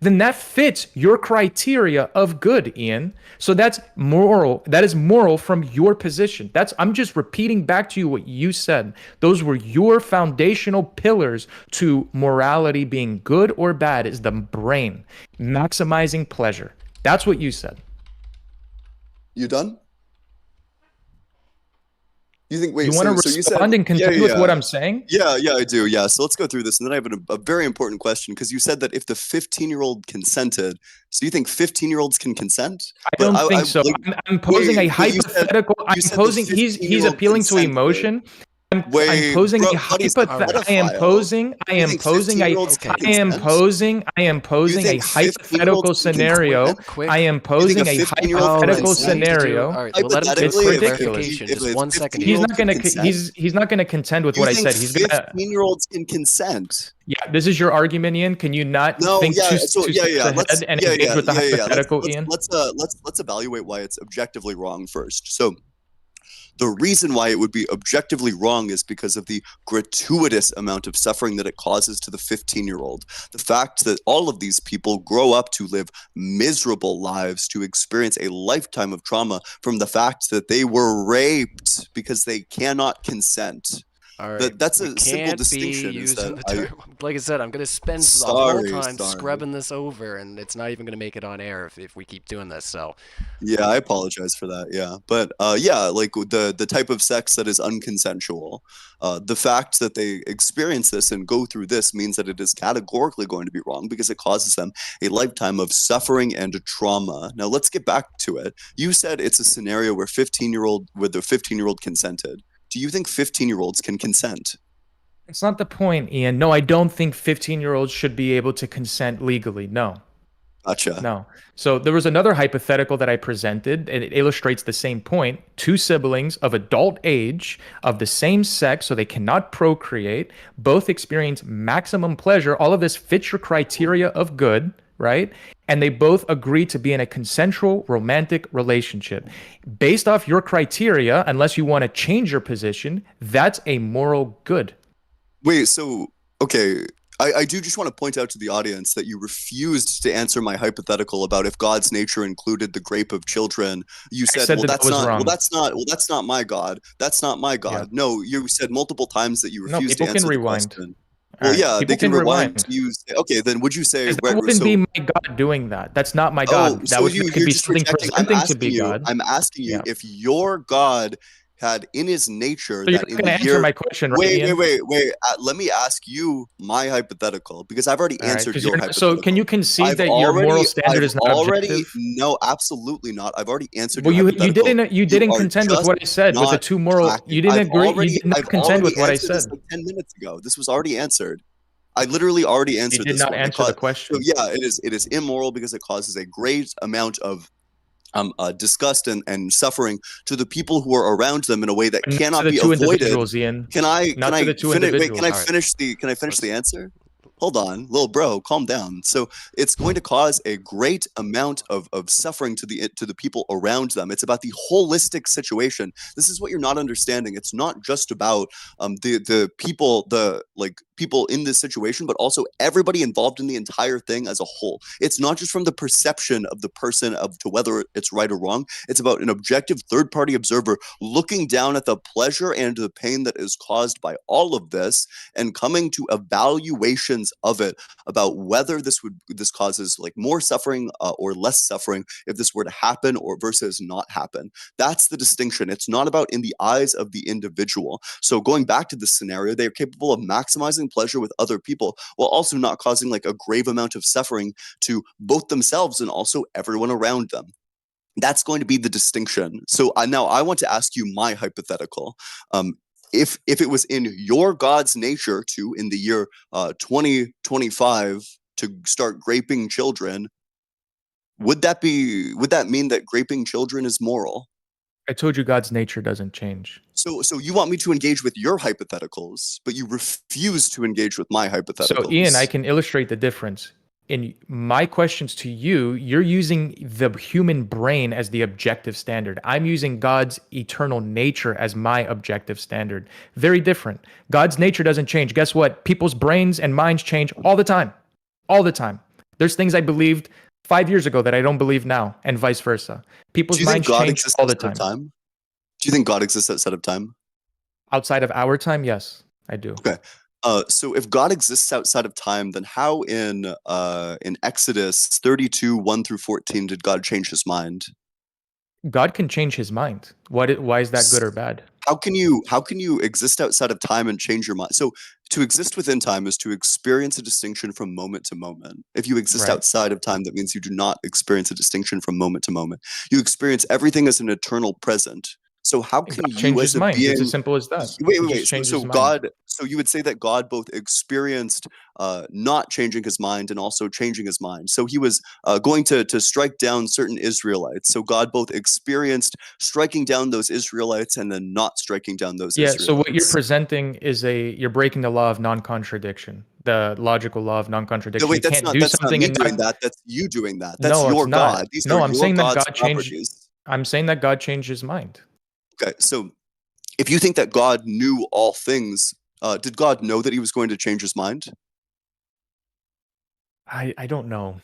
then that fits your criteria of good, Ian. So that's moral. That is moral from your position. I'm just repeating back to you what you said. Those were your foundational pillars to morality being good or bad is the brain, maximizing pleasure. That's what you said. You done? You think? Wait, you want to respond and continue with what I'm saying? Yeah, I do. Yeah, so let's go through this, and then I have a very important question because you said that if the 15-year-old consented, so you think 15-year-olds can consent? I don't think so. I'm posing a hypothetical. He's appealing to emotion. I'm posing a hypothetical scenario. It's ridiculous. Just 1 second. He's not gonna contend with what I said. He's gonna. 15-year-olds can consent. Yeah, this is your argument, Ian. Can you not think two steps ahead and engage with the hypothetical, Ian? Let's evaluate why it's objectively wrong first. So. The reason why it would be objectively wrong is because of the gratuitous amount of suffering that it causes to the 15-year-old. The fact that all of these people grow up to live miserable lives, to experience a lifetime of trauma from the fact that they were raped because they cannot consent. All right, That's we a simple can't be distinction. Is using that the I term. Like I said, I'm gonna spend the whole sorry, time sorry. scrubbing this over, and it's not even gonna make it on air if we keep doing this. So, Yeah, I apologize for that. Yeah, but yeah, like the type of sex that is unconsensual, the fact that they experience this and go through this means that it is categorically going to be wrong because it causes them a lifetime of suffering and trauma. Now let's get back to it. You said it's a scenario where the 15-year-old consented. Do you think 15-year-olds can consent? It's not the point, Ian. No, I don't think 15-year-olds should be able to consent legally. No. Gotcha. No. So there was another hypothetical that I presented, and it illustrates the same point. Two siblings of adult age of the same sex, so they cannot procreate, both experience maximum pleasure. All of this fits your criteria of good, right? And they both agree to be in a consensual romantic relationship. Based off your criteria, unless you want to change your position, that's a moral good. Wait, so okay, I do just want to point out to the audience that you refused to answer my hypothetical about if God's nature included the grape of children. You I said, said "Well, that that's was not. Well, wrong. that's not. Well, that's not my God. That's not my Yeah. God." No, you said multiple times that you No, refused to people can answer the rewind. question. All Well, right. yeah, they People can can rewind. rewind. Okay, then would you say Because that wouldn't be so? my God doing that. That's not my Oh, God. so That could you're be just something rejecting. I'm presenting to asking be you. God. I'm asking you Yeah. if your God had in his nature So you're that not in going the to answer year. my question, right, Wait, wait, Ian? wait, wait. Let me ask you my hypothetical because I've already All right. answered Because your you're not, so can hypothetical. you concede that your moral standard is not objective? No, absolutely not. I've already answered Well, your you hypothetical. didn't are contend with just what I said with the not two moral. tracking. You didn't agree. You did I've not contend already with what I answered this said. like 10 minutes ago. This was already answered. I literally already You answered did this not one. answer the So question. yeah, it is immoral because it causes a great amount of disgust and suffering to the people who are around them in a way that But not to cannot the be two avoided. individuals, Ian. Can Not to I the two finish? Wait, can I individuals. all right, finish the? Can I finish the let's. answer? Hold on, little bro, calm down. So it's going to cause a great amount of suffering to the people around them. It's about the holistic situation. This is what you're not understanding. It's not just about the people, the like people in this situation, but also everybody involved in the entire thing as a whole. It's not just from the perception of the person of to whether it's right or wrong. It's about an objective third party observer looking down at the pleasure and the pain that is caused by all of this and coming to evaluations of it about whether this causes like more suffering or less suffering if this were to happen or versus not happen. That's the distinction. It's not about in the eyes of the individual. So going back to this scenario, they are capable of maximizing pleasure with other people while also not causing like a grave amount of suffering to both themselves and also everyone around them. That's going to be the distinction. So now I want to ask you my hypothetical. If it was in your God's nature to in the year 2025 to start graping children, would that mean that graping children is moral? I told you God's nature doesn't change. So you want me to engage with your hypotheticals, but you refuse to engage with my So, Ian, I hypotheticals. can illustrate the difference. In my questions to you, you're using the human brain as the objective standard. I'm using God's eternal nature as my objective standard. Very different. God's nature doesn't change. Guess what? People's brains and minds change all the time. All the time. There's things I believed 5 years ago that I don't believe now, and vice versa. Do People's you think minds God change exists all the outside of time. time? Do you think God exists outside of time? Outside of our time, yes, I do. Okay. So if God exists outside of time, then how in Exodus 32, 1 through 14 did God change his mind? God can change his mind. Why is that good or bad? How can you exist outside of time and change your mind? So to exist within time is to experience a distinction from moment to moment. If you exist Right. outside of time, that means you do not experience a distinction from moment to moment. You experience everything as an eternal present. So how can God you changed as his a mind. It's as being simple as that. wait, He wait, just wait. changed his So mind. God, so you would say that God both experienced not changing his mind and also changing his mind. So he was going to strike down certain Israelites. So God both experienced striking down those Israelites and then not striking down those Yeah, so what you're Israelites. presenting is you're breaking the law of non-contradiction, the logical law of No, non-contradiction. You wait, can't do that's not something me and doing not. that. That's you doing that. That's No, it's your not. God. These are No, I'm your saying that God's God changed. properties. I'm saying that God changed his mind. Okay, so if you think that God knew all things, did God know that he was going to change his mind? I don't know.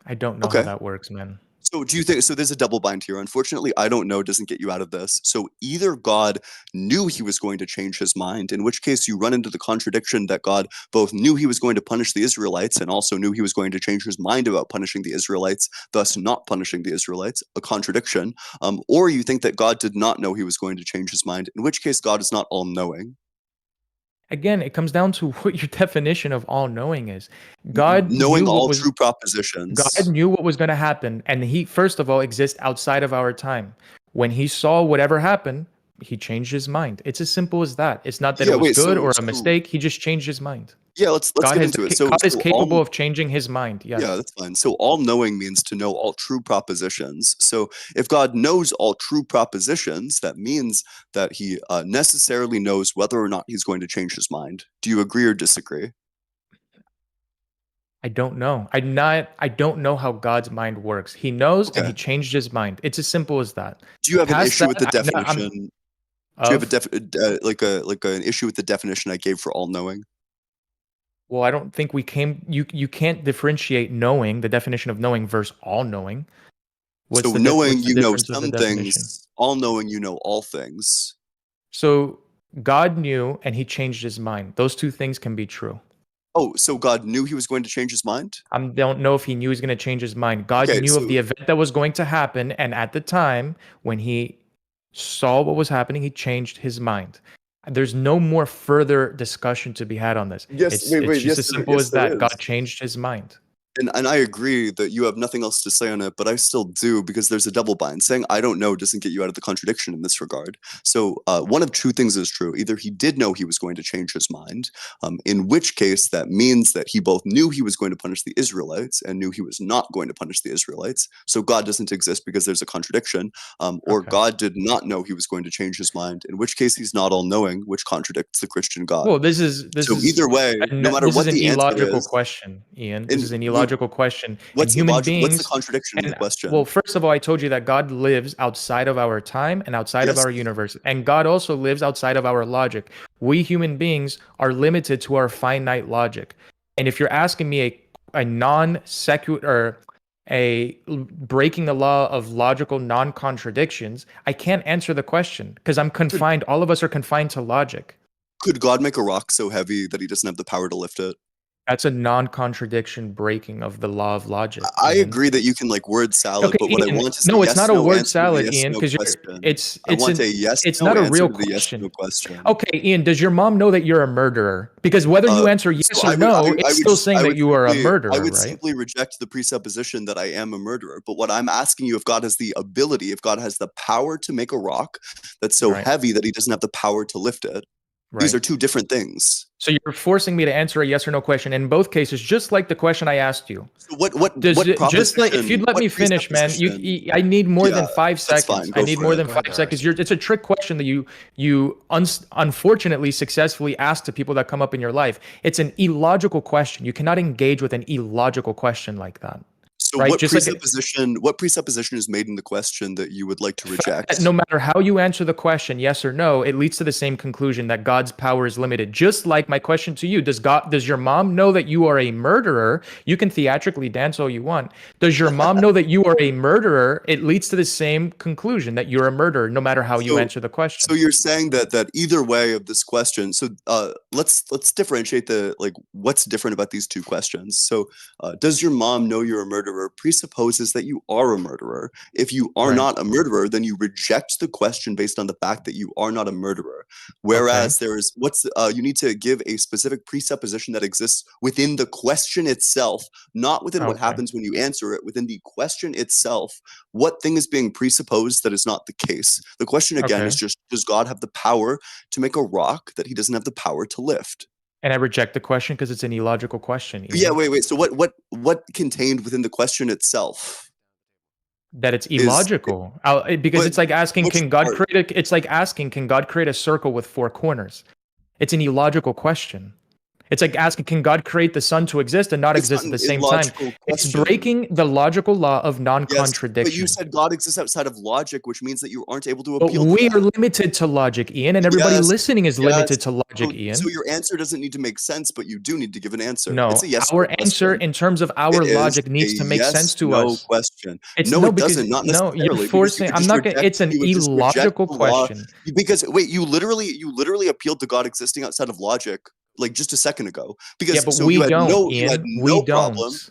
I don't know how Okay. that works, man. So do you think so? There's a double bind here. Unfortunately, I don't know doesn't get you out of this. So either God knew he was going to change his mind, in which case you run into the contradiction that God both knew he was going to punish the Israelites and also knew he was going to change his mind about punishing the Israelites, thus not punishing the Israelites, a contradiction. Or you think that God did not know he was going to change his mind, in which case God is not all-knowing. Again, it comes down to what your definition of all-knowing is. God Knowing knew all what was true propositions. God knew what was going to happen, and he first of all exists outside of our time. When he saw whatever happened, he changed his mind. It's as simple as that. It's not that Yeah, it was wait, good so or a so mistake. He just changed his mind. yeah, let's God get has into it. So God is so capable all of changing his mind. yeah, Yes. that's fine. So all knowing means to know all true propositions. So if God knows all true propositions, that means that he necessarily knows whether or not he's going to change his mind. Do you agree or disagree? I don't know. I don't know how God's mind works. He knows and Okay. he changed his mind. It's as simple as that. Do you have an Past issue with the that, definition? Do you have a of like an issue with the definition I gave for all knowing? well, I don't think we came you can't differentiate knowing, the definition of knowing versus all knowing. So What's knowing the you know difference of the some definition? things, all knowing you know all things. So God knew and he changed his mind. Those two things can be true. Oh, so God knew he was going to change his mind? I don't know if he knew he was going to change his mind. God Okay, knew of so the event that was going to happen, and at the time when he saw what was happening, he changed his mind. There's no more further discussion to be had on this. yes, wait, It's wait, just yes, as simple yes, as there that. God is. changed his mind. And I agree that you have nothing else to say on it, but I still do because there's a double bind. Saying I don't know doesn't get you out of the contradiction in this regard. So one of two things is true. Either he did know he was going to change his mind, in which case that means that he both knew he was going to punish the Israelites and knew he was not going to punish the Israelites. So God doesn't exist because there's a contradiction. Or Okay. God did not know he was going to change his mind, in which case he's not all-knowing, which contradicts the Christian God. Well, this is So either way, no matter this is what an the answer illogical is, question, Ian. This and is an illogical question. And what's human illogical? What's the beings, contradiction in the and well, question? first of all, I told you that God lives outside of our time and outside of Yes. our universe, and God also lives outside of our logic. We human beings are limited to our finite logic. And if you're asking me a non secular, breaking the law of logical non-contradictions, I can't answer the question because I'm confined. All of us are confined to logic. Could God make a rock so heavy that he doesn't have the power to lift it? That's a non-contradiction breaking of the law of logic, I Ian. agree that you can like word salad, Okay, but what I Ian. want is a No, it's yes not a no word answer to the salad, yes Ian, no because question. I it's want an a yes it's no not a answer real to the yes no question. question. Okay, Ian, does your mom know that you're a murderer? Because whether you answer So yes or no, it's still saying that you are a I murderer, would right? simply reject the presupposition that I am a murderer. But what I'm asking you, if God has the ability, if God has the power to make a rock that's so Right, heavy that he doesn't have the power to lift it, these right. are two different things. So you're forcing me to answer a yes or no question in both cases, just like the question I asked you. So Does what it, just like if proposition, you'd let what me finish, man, presupposition? I need more Yeah, than five that's fine. seconds. I Go need for more it. than Go ahead, 5 seconds. Aris. It's a trick question that unfortunately successfully ask to people that come up in your life. It's an illogical question. You cannot engage with an illogical question like that, So right? Just like what presupposition is made in the question that you would like to reject? no matter how you answer the question, yes or no, it leads to the same conclusion that God's power is limited. Just like my question to you, does your mom know that you are a murderer? You can theatrically dance all you want. Does your mom know that you are a murderer? It leads to the same conclusion that you're a murderer, no matter how you So answer the question. so you're saying that either way of this question. So let's differentiate the like what's different about these two questions. So does your mom know you're a murderer presupposes that you are a murderer. If you are Right. not a murderer, then you reject the question based on the fact that you are not a murderer. Okay. Whereas there's you need to give a specific presupposition that exists within the question itself, not within what Okay. happens when you answer it, within the question itself. What thing is being presupposed that is not the case? The question again is Okay. just, does God have the power to make a rock that he doesn't have the power to lift? And I reject the question because it's an illogical question, Yeah, Ian. wait. So what contained within the question itself That it's is illogical. Because what it's like asking, which part? it's like asking, can God create a circle with four corners? It's an illogical question. It's like asking, can God create the sun to exist and not It's exist not at the an same time? illogical It's question. breaking the logical law of Yes, but you non-contradiction. said God exists outside of logic, which means that you aren't able to But appeal to we are that. limited to logic, Ian, and everybody Yes, listening is limited yes. to logic, Ian. So your answer doesn't need to make sense, but you do need to give an answer. No, It's a yes our no answer question. in terms of our It is logic a needs to make sense yes to no us. question. It's No, no, it because doesn't. Not no, necessarily. you're Because you forcing. could I'm just not gonna. reject. It's an You would just reject illogical the law. question. Because wait, you literally appealed to God existing outside of logic, like just a second ago. Because Yeah, but so we you had don't, you had Ian. no We problem. don't.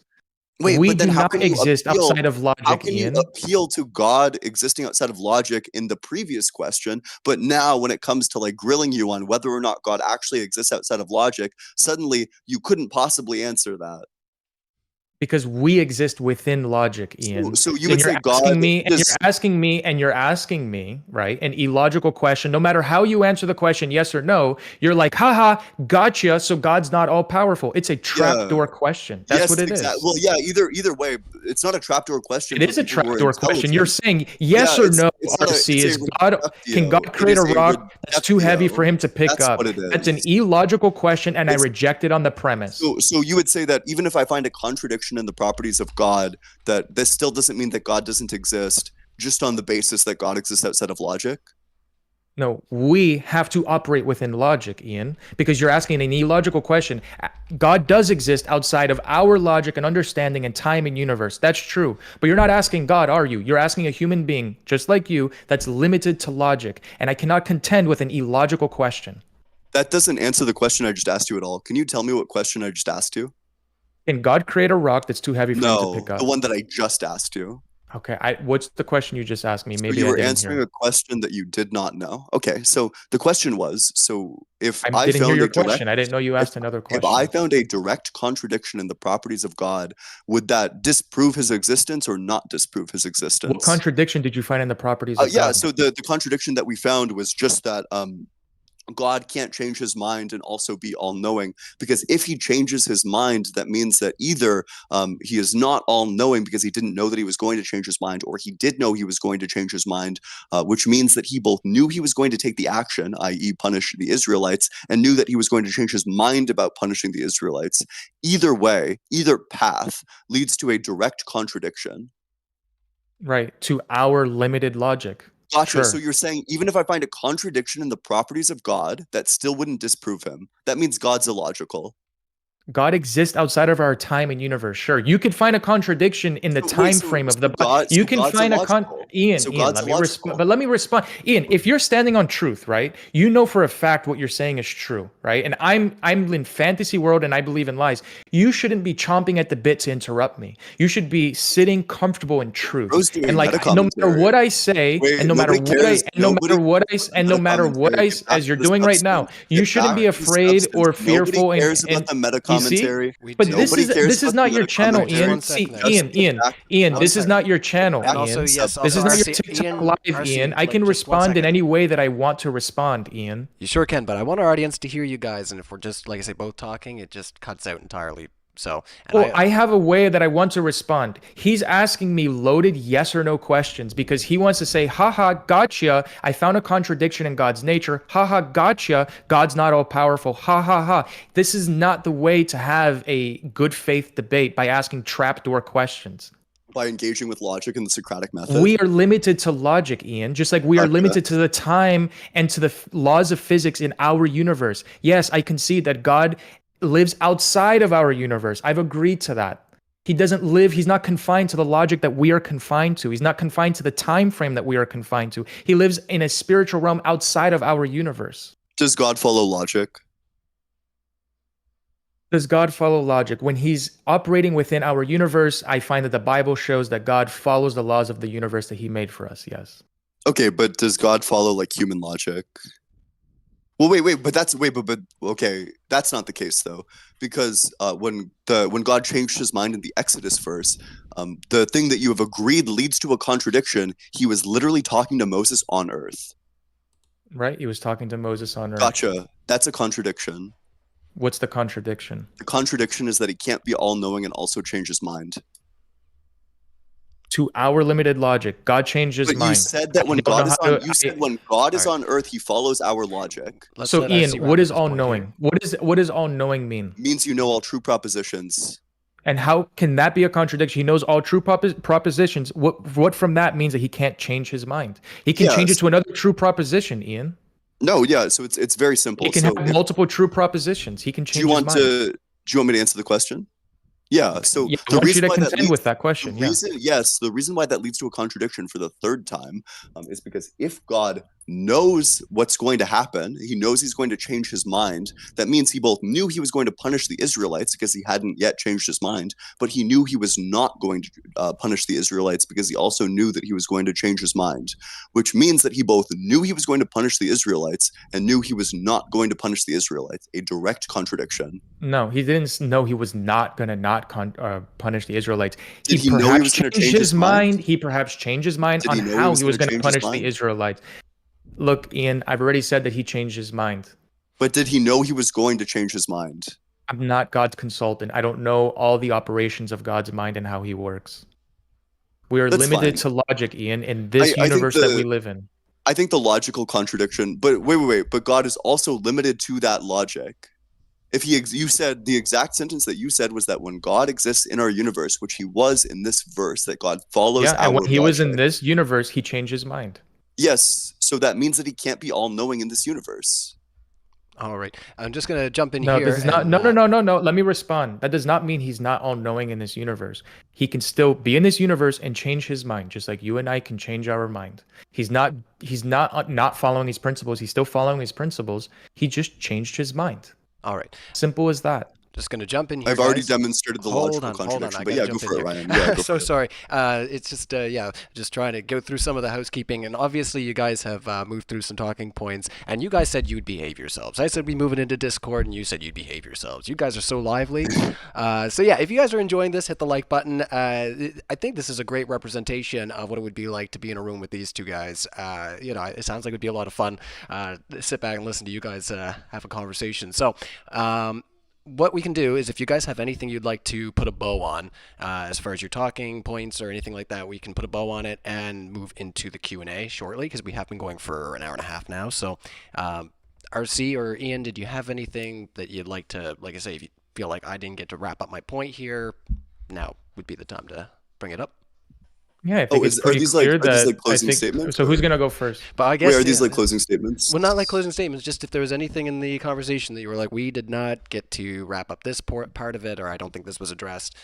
Wait, We but then do how not can you exist appeal? outside of How logic, can you Ian. appeal to God existing outside of logic in the previous question, but now when it comes to like grilling you on whether or not God actually exists outside of logic, suddenly you couldn't possibly answer that? Because we exist within logic, Ian. So you And would you're say God asking me, and you're does. asking me, and you're asking me, right? An illogical question. No matter how you answer the question, yes or no, you're like, haha, gotcha. So God's not all powerful. It's a Yeah. trapdoor question. That's what it Exactly. is. Well, yeah. Either way, it's not a trapdoor question It for is a people who are trapdoor question. You're intelligent. saying yes Yeah, or no, it's not a RC. it's a Is God can reductio. God It create is a a rock that's too heavy for reductio. him to pick That's up? what it That's an is. illogical question, and I It's reject it on the premise. so you would say that even if I find a contradiction in the properties of God, that this still doesn't mean that God doesn't exist, just on the basis that God exists outside of logic? No, we have to operate within logic, Ian, because you're asking an illogical question. God does exist outside of our logic and understanding and time and universe. That's true. But you're not asking God, are you? You're asking a human being, just like you, that's limited to logic. And I cannot contend with an illogical question. That doesn't answer the question I just asked you at all. Can you tell me what question I just asked you? Can God create a rock that's too heavy for him to No, pick up? the one that I just asked you. Okay, what's the question you just asked me? So Maybe you I were didn't answering hear. a question that you did not know. Okay, so the question was, so if I I didn't hear found your a direct, question. I didn't know you asked another if I question. found a direct contradiction in the properties of God, would that disprove his existence or not disprove his What existence? contradiction did you find in the properties of Yeah, God? so the contradiction that we found was just that God can't change his mind and also be all knowing. Because if he changes his mind, that means that either he is not all knowing because he didn't know that he was going to change his mind, or he did know he was going to change his mind, which means that he both knew he was going to take the action, i.e., punish the Israelites, and knew that he was going to change his mind about punishing the Israelites. Either way, either path leads to a direct contradiction. Right, to our limited logic. Gotcha. Sure. So you're saying even if I find a contradiction in the properties of God, that still wouldn't disprove him. That means God's illogical. God exists outside of our time and universe. Sure, you could find a contradiction in the time frame of the. You can God's find illogical. Ian. So Ian, God's let me respond. illogical. But let me respond. Ian, if you're standing on truth, right? You know for a fact what you're saying is true, right? And I'm in fantasy world and I believe in lies. You shouldn't be chomping at the bit to interrupt me. You should be sitting comfortable in truth. Bro's doing And like meta no matter commentary. what I say, Wait, and no matter nobody what I, cares. and no Nobody matter what I, cares about and the no meta matter what commentary. I, Get back as you're to the doing right now, substance. you Get shouldn't back be to the afraid or substance. Nobody fearful. cares about And the meta you see. commentary. We But do. this Nobody cares is about not the your meta channel, commentary. Ian. One See, second. Just Ian, get Ian, back to the Ian. One This is second. not your channel, And Ian. also, yes, This also is not your RC, TikTok Ian, live, RC, Ian. I like, can just one respond in second. any way that I want to respond, Ian. You sure can, but I want our audience to hear you guys, and if we're just, like I say, both talking, it just cuts out entirely. So, and Well, I have a way that I want to respond. He's asking me loaded yes or no questions because he wants to say, haha, gotcha. I found a contradiction in God's nature. Haha, gotcha. God's not all powerful. Ha ha ha. This is not the way to have a good faith debate by asking trapdoor questions. by engaging with logic in the Socratic method. We are limited to logic, Ian, just like we are Gotcha. limited to the time and to the laws of physics in our universe. Yes, I concede that God lives outside of our universe. I've agreed to that. He doesn't live, he's not confined to the logic that we are confined to. He's not confined to the time frame that we are confined to. He lives in a spiritual realm outside of our universe. Does God follow logic? Does God follow logic? When he's operating within our universe, I find that the Bible shows that God follows the laws of the universe that he made for us, yes. Okay, but does God follow like human logic? Well, but okay, that's not the case though, because when God changed his mind in the Exodus verse, the thing that you have agreed leads to a contradiction. He was literally talking to Moses on earth. Right? He was talking to Moses on earth. Gotcha. That's a contradiction. What's the contradiction? The contradiction is that he can't be all-knowing and also change his mind. To our limited logic, God changed his But mind. you said that I when don't know God is how on, to- you I- said when God is All on earth, he follows our logic. Let's So let Ian, RC what wrap is up his all point here. knowing? What does all knowing mean? Means you know all true propositions. And how can that be a contradiction? He knows all true propositions. What from that means that he can't change his mind? He can change it Yes. to another true proposition, Ian. No, yeah. So it's very simple. He can So have multiple true propositions. He can do change you his want mind. to do you want me to answer the question? Yeah. So Yeah, I the want you reason to why that contend leads with that question. Yeah. the reason why that leads to a contradiction for the third time is because if God knows what's going to happen, he knows he's going to change his mind. That means he both knew he was going to punish the Israelites because he hadn't yet changed his mind, but he knew he was not going to punish the Israelites because he also knew that he was going to change his mind, which means that he both knew he was going to punish the Israelites and knew he was not going to punish the Israelites. A direct contradiction. No, he didn't know he was not going to punish the Israelites. Did he know he perhaps was gonna changed change his mind? He perhaps changed his mind Did on he know he how was he was gonna going to change his punish the mind? Israelites. Look, Ian, I've already said that he changed his mind. But did he know he was going to change his mind? I'm not God's consultant. I don't know all the operations of God's mind and how he works. We are That's limited fine. to logic, Ian, in this I think universe that we live in. I think the logical contradiction, but wait, but God is also limited to that logic. If you said the exact sentence that you said was that when God exists in our universe, which he was in this verse, that God follows Yeah, our and when he was in logic. this universe, he changed his mind. Yes, so that means that he can't be all-knowing in this universe. All right. I'm just going to jump in No, here. this is not. and, No. Let me respond. That does not mean he's not all knowing in this universe. He can still be in this universe and change his mind, just like you and I can change our mind. He's not. Not following his principles. He's still following his principles. He just changed his mind. All right. Simple as that. Just going to jump in here. I've already guys. demonstrated the Hold logical on. contradiction, I but gotta yeah, go jump in for it, here. Ryan. Yeah, go So for it. sorry. It's just just trying to go through some of the housekeeping, and obviously you guys have moved through some talking points, and you guys said you'd behave yourselves. I said we move it into Discord, and you said you'd behave yourselves. You guys are so lively. So yeah, if you guys are enjoying this, hit the like button. I think this is a great representation of what it would be like to be in a room with these two guys. It sounds like it'd be a lot of fun. Sit back and listen to you guys have a conversation. So. What we can do is if you guys have anything you'd like to put a bow on as far as your talking points or anything like that, we can put a bow on it and move into the Q&A shortly because we have been going for an hour and a half now. So RC or Ian, did you have anything that you'd like to, like I say, if you feel like I didn't get to wrap up my point here, now would be the time to bring it up. Yeah, I think it's pretty clear that closing statements? So who's gonna go first? But I guess Wait, are these like closing statements? Well, not like closing statements. Just if there was anything in the conversation that you were like, we did not get to wrap up this part of it, or I don't think this was addressed.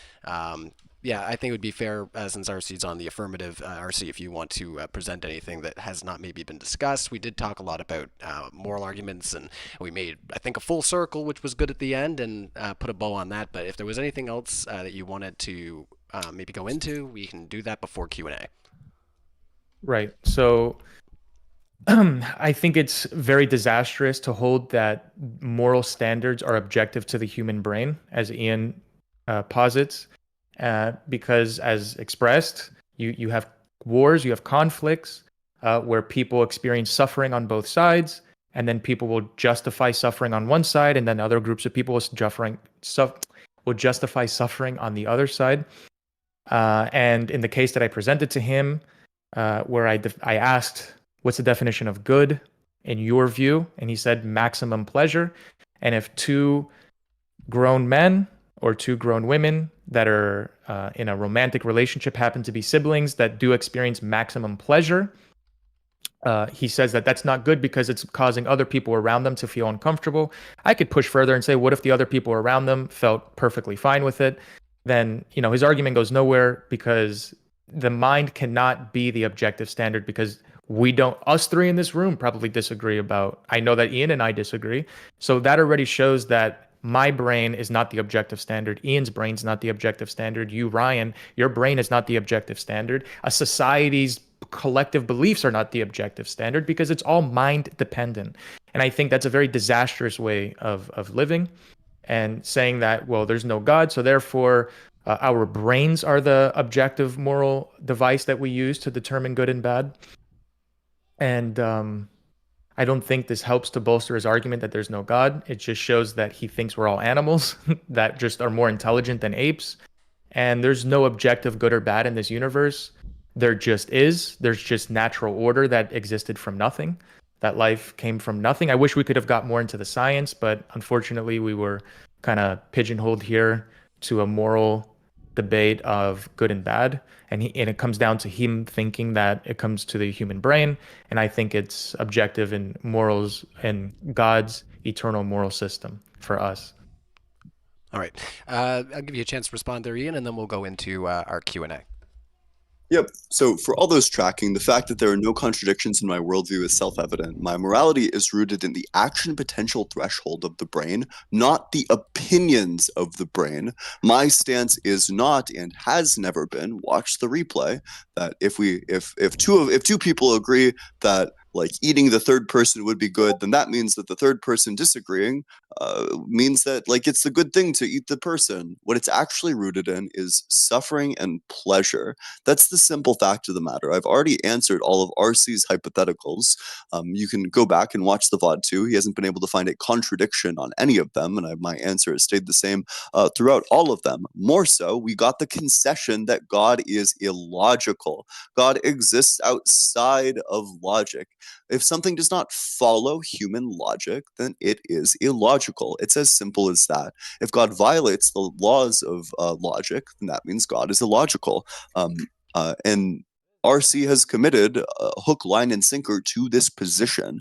Yeah, I think it would be fair, since RC's on the affirmative, RC, if you want to present anything that has not maybe been discussed. We did talk a lot about moral arguments, and we made, I think, a full circle, which was good at the end, and put a bow on that. But if there was anything else that you wanted to maybe go into, we can do that before Q&A. Right. So I think it's very disastrous to hold that moral standards are objective to the human brain, as Ian posits, because as expressed, you have wars, you have conflicts where people experience suffering on both sides, and then people will justify suffering on one side, and then other groups of people will justify suffering on the other side. And in the case that I presented to him, where I asked, what's the definition of good in your view? And he said maximum pleasure. And if two grown men or two grown women that are in a romantic relationship happen to be siblings that do experience maximum pleasure, he says that that's not good because it's causing other people around them to feel uncomfortable. I could push further and say, what if the other people around them felt perfectly fine with it? Then, his argument goes nowhere because the mind cannot be the objective standard, because us three in this room probably disagree about, I know that Ian and I disagree. So that already shows that my brain is not the objective standard. Ian's brain's not the objective standard. You, Ryan, your brain is not the objective standard. A society's collective beliefs are not the objective standard because it's all mind dependent. And I think that's a very disastrous way of living, and saying that, well, there's no God, so therefore our brains are the objective moral device that we use to determine good and bad. And I don't think this helps to bolster his argument that there's no God. It just shows that he thinks we're all animals that just are more intelligent than apes. And there's no objective good or bad in this universe. there just is. There's just natural order that existed from nothing. That life came from nothing. I wish we could have got more into the science, but unfortunately, we were kind of pigeonholed here to a moral debate of good and bad. And it comes down to him thinking that it comes to the human brain. And I think it's objective in morals and God's eternal moral system for us. All right. I'll give you a chance to respond there, Ian, and then we'll go into our Q&A. Yep. So for all those tracking, the fact that there are no contradictions in my worldview is self-evident. My morality is rooted in the action potential threshold of the brain, not the opinions of the brain. My stance is not and has never been, watch the replay, that if two people agree that like eating the third person would be good, then that means that the third person disagreeing means that like it's a good thing to eat the person. What it's actually rooted in is suffering and pleasure. That's the simple fact of the matter. I've already answered all of RC's hypotheticals. You can go back and watch the VOD too. He hasn't been able to find a contradiction on any of them, and my answer has stayed the same throughout all of them. More so, we got the concession that God is illogical. God exists outside of logic. If something does not follow human logic, then it is illogical. It's as simple as that. If God violates the laws of logic, then that means God is illogical. And RC has committed hook, line, and sinker to this position.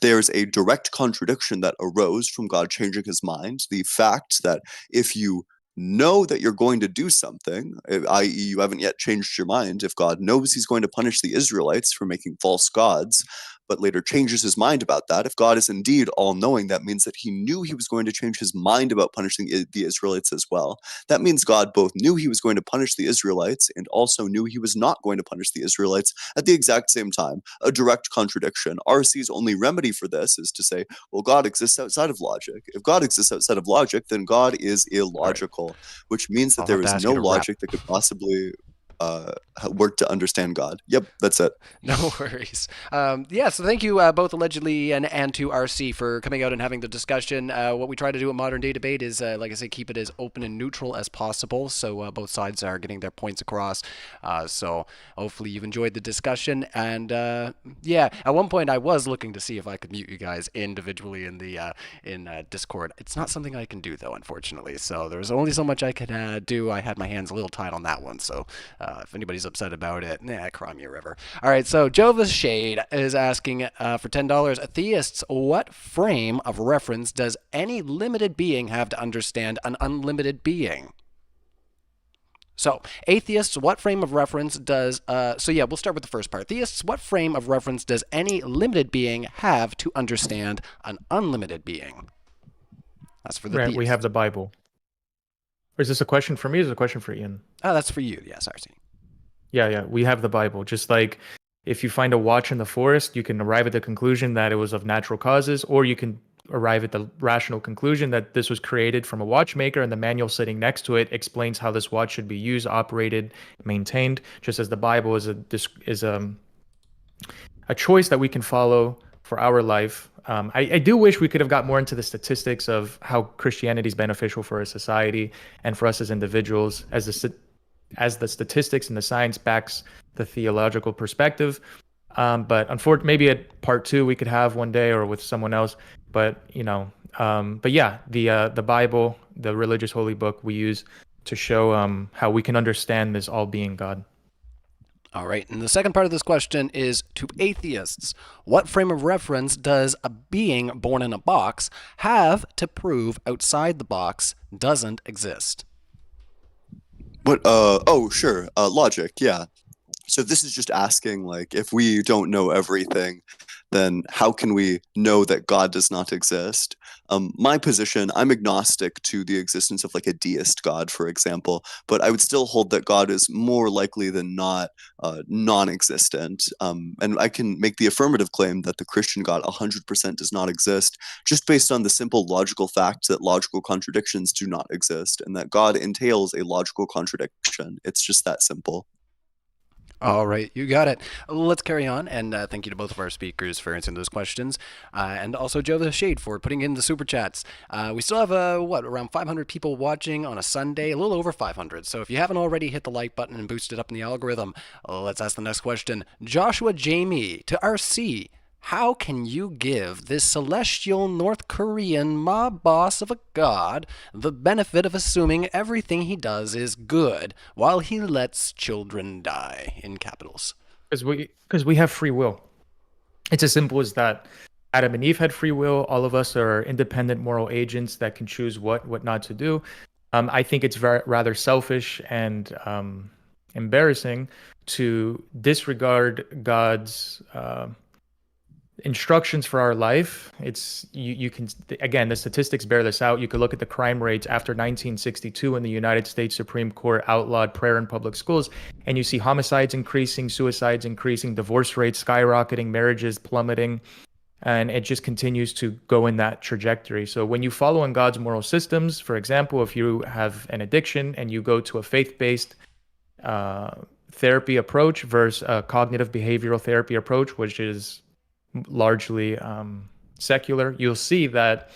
There's a direct contradiction that arose from God changing his mind. The fact that if you know that you're going to do something, i.e., you haven't yet changed your mind, if God knows he's going to punish the Israelites for making false gods, but later changes his mind about that, if God is indeed all-knowing, that means that he knew he was going to change his mind about punishing the Israelites as well. That means God both knew he was going to punish the Israelites and also knew he was not going to punish the Israelites at the exact same time. A direct contradiction. RC's only remedy for this is to say, well, God exists outside of logic. If God exists outside of logic, then God is illogical, which means that I'll there have to is ask no you to wrap. logic that could possibly work to understand God. Yep, that's it. No worries. Yeah, so thank you both allegedly and to RC for coming out and having the discussion. What we try to do at Modern Day Debate is, like I say, keep it as open and neutral as possible, so both sides are getting their points across. So hopefully you've enjoyed the discussion. And yeah, at one point I was looking to see if I could mute you guys individually in the Discord. It's not something I can do though, unfortunately. So there was only so much I could do. I had my hands a little tied on that one. So if anybody's upset about it, cry me a river. All right, so Jova's Shade is asking for $10, Theists, what frame of reference does any limited being have to understand an unlimited being? So, Atheists, what frame of reference does... so yeah, we'll start with the first part. Theists, what frame of reference does any limited being have to understand an unlimited being? That's for the Right, theists. we have the Bible. Or is this a question for me or is it a question for Ian? Oh, that's for you. Yes, RC. Yeah, we have the Bible. Just like if you find a watch in the forest, you can arrive at the conclusion that it was of natural causes, or you can arrive at the rational conclusion that this was created from a watchmaker, and the manual sitting next to it explains how this watch should be used, operated, maintained, just as the Bible is a choice that we can follow for our life. I do wish we could have got more into the statistics of how Christianity is beneficial for our society and for us as individuals, as the statistics and the science backs the theological perspective. But unfortunately, maybe at part 2 we could have one day or with someone else. But but yeah, the Bible, the religious holy book we use to show how we can understand this all-being God. All right, and the second part of this question is to atheists. What frame of reference does a being born in a box have to prove outside the box doesn't exist? What? Oh, sure. Logic. Yeah. So this is just asking, like, if we don't know everything, then how can we know that God does not exist? My position, I'm agnostic to the existence of like a deist God, for example, but I would still hold that God is more likely than not non-existent. And I can make the affirmative claim that the Christian God 100% does not exist, just based on the simple logical fact that logical contradictions do not exist, and that God entails a logical contradiction. It's just that simple. All right, you got it. Let's carry on, and thank you to both of our speakers for answering those questions, and also Joe the Shade for putting in the super chats. We still have around 500 people watching on a Sunday, a little over 500. So if you haven't already hit the like button and boosted up in the algorithm, let's ask the next question. Joshua Jamie to RC. How can you give this celestial North Korean mob boss of a god the benefit of assuming everything he does is good while he lets children die in capitals? Because we have free will. It's as simple as that. Adam and Eve had free will. All of us are independent moral agents that can choose what not to do. I think it's rather selfish and embarrassing to disregard God's instructions for our life. It's you can, again, the statistics bear this out. You could look at the crime rates after 1962 when the United States Supreme Court outlawed prayer in public schools, and you see homicides increasing, suicides increasing, divorce rates skyrocketing, marriages plummeting, and it just continues to go in that trajectory. So when you follow in God's moral systems, for example, if you have an addiction and you go to a faith-based therapy approach versus a cognitive behavioral therapy approach, which is largely secular, you'll see that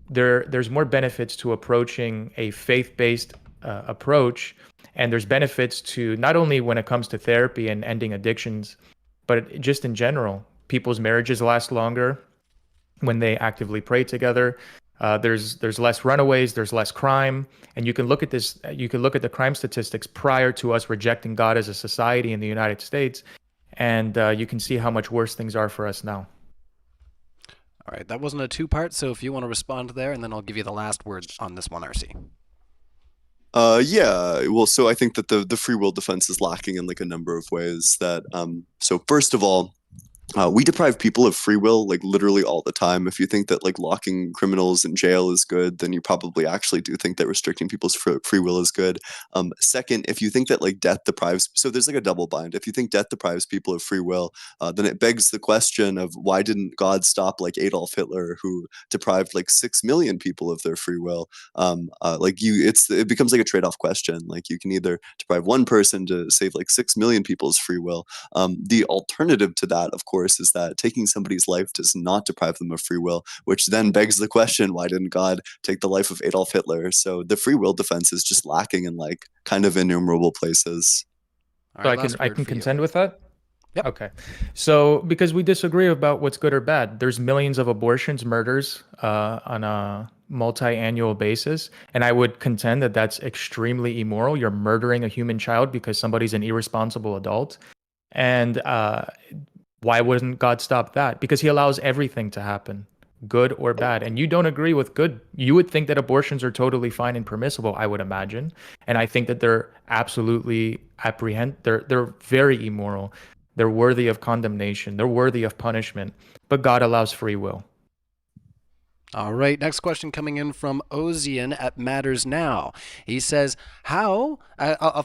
there's more benefits to approaching a faith-based approach, and there's benefits to not only when it comes to therapy and ending addictions, but just in general. People's marriages last longer when they actively pray together. There's less runaways, there's less crime, and you can look at this. You can look at the crime statistics prior to us rejecting God as a society in the United States, and you can see how much worse things are for us now. All right, that wasn't a two-part, so if you want to respond there, and then I'll give you the last word on this one, RC. Yeah, well, so I think that the free will defense is lacking in like a number of ways. That so first of all, we deprive people of free will like literally all the time. If you think that like locking criminals in jail is good, then you probably actually do think that restricting people's free will is good. Second, if you think that like death deprives, so there's like a double bind. If you think death deprives people of free will, then it begs the question of why didn't God stop like Adolf Hitler, who deprived like 6 million people of their free will? It becomes like a trade-off question. Like you can either deprive one person to save like 6 million people's free will. The alternative to that, of course, is that taking somebody's life does not deprive them of free will, which then begs the question, why didn't God take the life of Adolf Hitler? So the free will defense is just lacking in like kind of innumerable places. All So right, I can contend with that. Yep. Okay. So because we disagree about what's good or bad, there's millions of abortions, murders on a multi-annual basis, and I would contend that that's extremely immoral. You're murdering a human child because somebody's an irresponsible adult, and why wouldn't God stop that? Because he allows everything to happen, good or bad. And you don't agree with good. You would think that abortions are totally fine and permissible, I would imagine. And I think that they're absolutely they're very immoral. They're worthy of condemnation. They're worthy of punishment. But God allows free will. All right, next question coming in from Ozian at Matters Now. He says, "How?"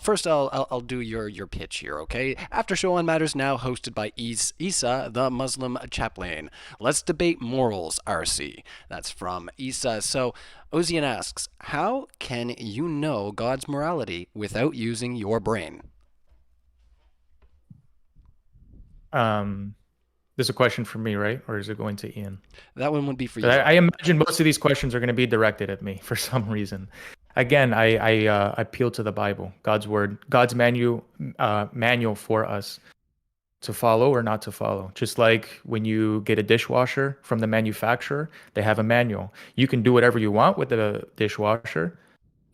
First, I'll do your pitch here, okay? After show on Matters Now, hosted by Isa, the Muslim chaplain. Let's debate morals, RC. That's from Isa. So Ozian asks, "How can you know God's morality without using your brain?" There's a question for me, right? Or is it going to Ian? That one would be for you. I imagine most of these questions are going to be directed at me for some reason. Again, I appeal to the Bible, God's word, God's manual for us to follow or not to follow. Just like when you get a dishwasher from the manufacturer, they have a manual. You can do whatever you want with the dishwasher.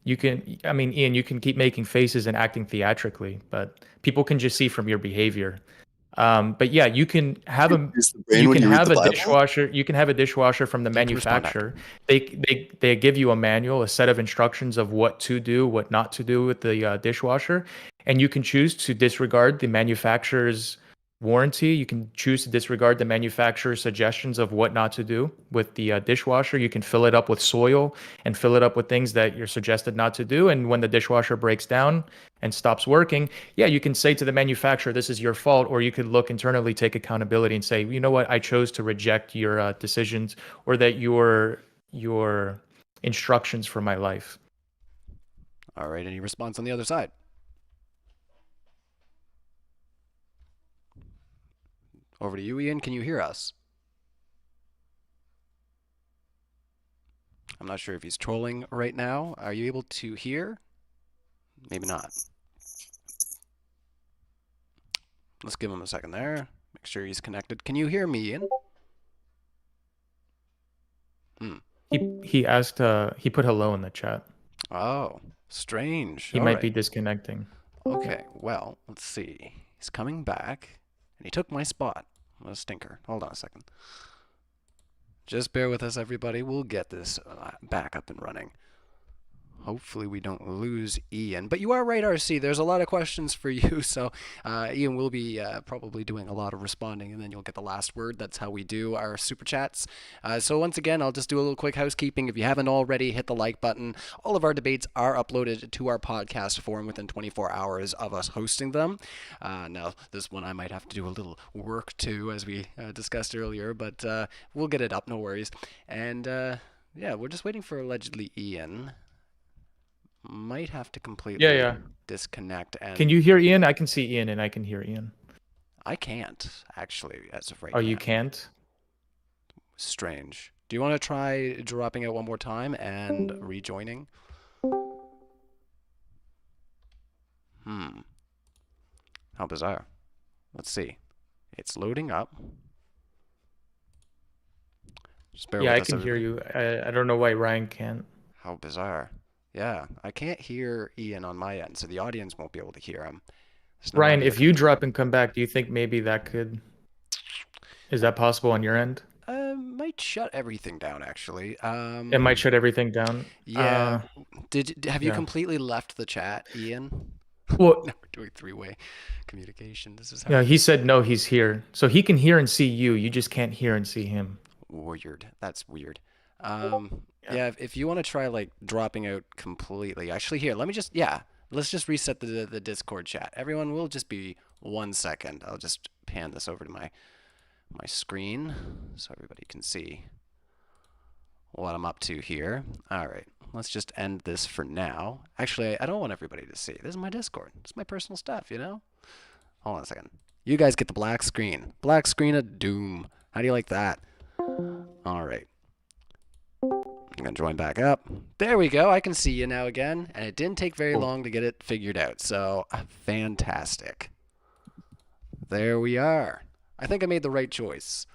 Ian, you can keep making faces and acting theatrically, but people can just see from your behavior. But yeah, you can have a dishwasher. You can have a dishwasher from the manufacturer. They give you a manual, a set of instructions of what to do, what not to do with the dishwasher, and you can choose to disregard the manufacturer's warranty. You can choose to disregard the manufacturer's suggestions of what not to do with the dishwasher. You can fill it up with soil and fill it up with things that you're suggested not to do. And when the dishwasher breaks down and stops working, yeah, you can say to the manufacturer, this is your fault. Or you could look internally, take accountability and say, you know what, I chose to reject your decisions or that your instructions for my life. All right, any response on the other side? Over to you, Ian. Can you hear us? I'm not sure if he's trolling right now. Are you able to hear? Maybe not. Let's give him a second there. Make sure he's connected. Can you hear me, Ian? He asked. He put hello in the chat. Oh, strange. He All might right. be disconnecting. Okay, well, let's see. He's coming back, and he took my spot. What a stinker. Hold on a second. Just bear with us, everybody. We'll get this back up and running. Hopefully we don't lose Ian. But you are right, RC. There's a lot of questions for you, so Ian will be probably doing a lot of responding, and then you'll get the last word. That's how we do our super chats. So once again, I'll just do a little quick housekeeping. If you haven't already, hit the like button. All of our debates are uploaded to our podcast forum within 24 hours of us hosting them. Now, this one I might have to do a little work to, as we discussed earlier, but we'll get it up, no worries. And yeah, we're just waiting for allegedly Ian. Might have to completely disconnect. And Can you hear Ian? I can see Ian and I can hear Ian. I can't, actually, as of right Oh, now. you can't? Strange. Do you want to try dropping out one more time and rejoining? How bizarre. Let's see. It's loading up. Just bear with us, I can hear you. I don't know why Ryan can't. How bizarre. Yeah, I can't hear Ian on my end, so the audience won't be able to hear him. No Ryan, if you drop and come back, do you think maybe that could... Is that possible on your end? Might shut everything down, actually. It might shut everything down. Yeah. Have you completely left the chat, Ian? Well, No, we're doing three-way communication. This is how... Yeah, he said no, he's here. So he can hear and see you. You just can't hear and see him. Weird. That's weird. Yeah, if you want to try like dropping out completely, actually here, let's just reset the Discord chat. Everyone will just be 1 second. I'll just pan this over to my screen so everybody can see what I'm up to here. All right, let's just end this for now. Actually, I don't want everybody to see. This is my Discord. It's my personal stuff, you know? Hold on a second. You guys get the black screen. Black screen of doom. How do you like that? All right. I'm going to join back up. There we go. I can see you now again. And it didn't take very long to get it figured out. So, fantastic. There we are. I think I made the right choice.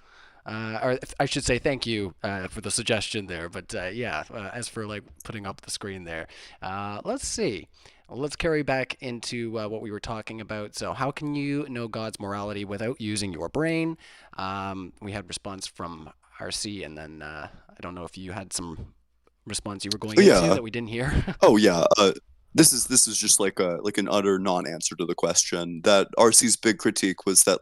Or I should say thank you for the suggestion there. But as for like putting up the screen there, let's see. Let's carry back into what we were talking about. So how can you know God's morality without using your brain? We had response from RC, and then I don't know if you had some response you were going into that we didn't hear. Oh yeah. This is just like an utter non-answer to the question. That RC's big critique was that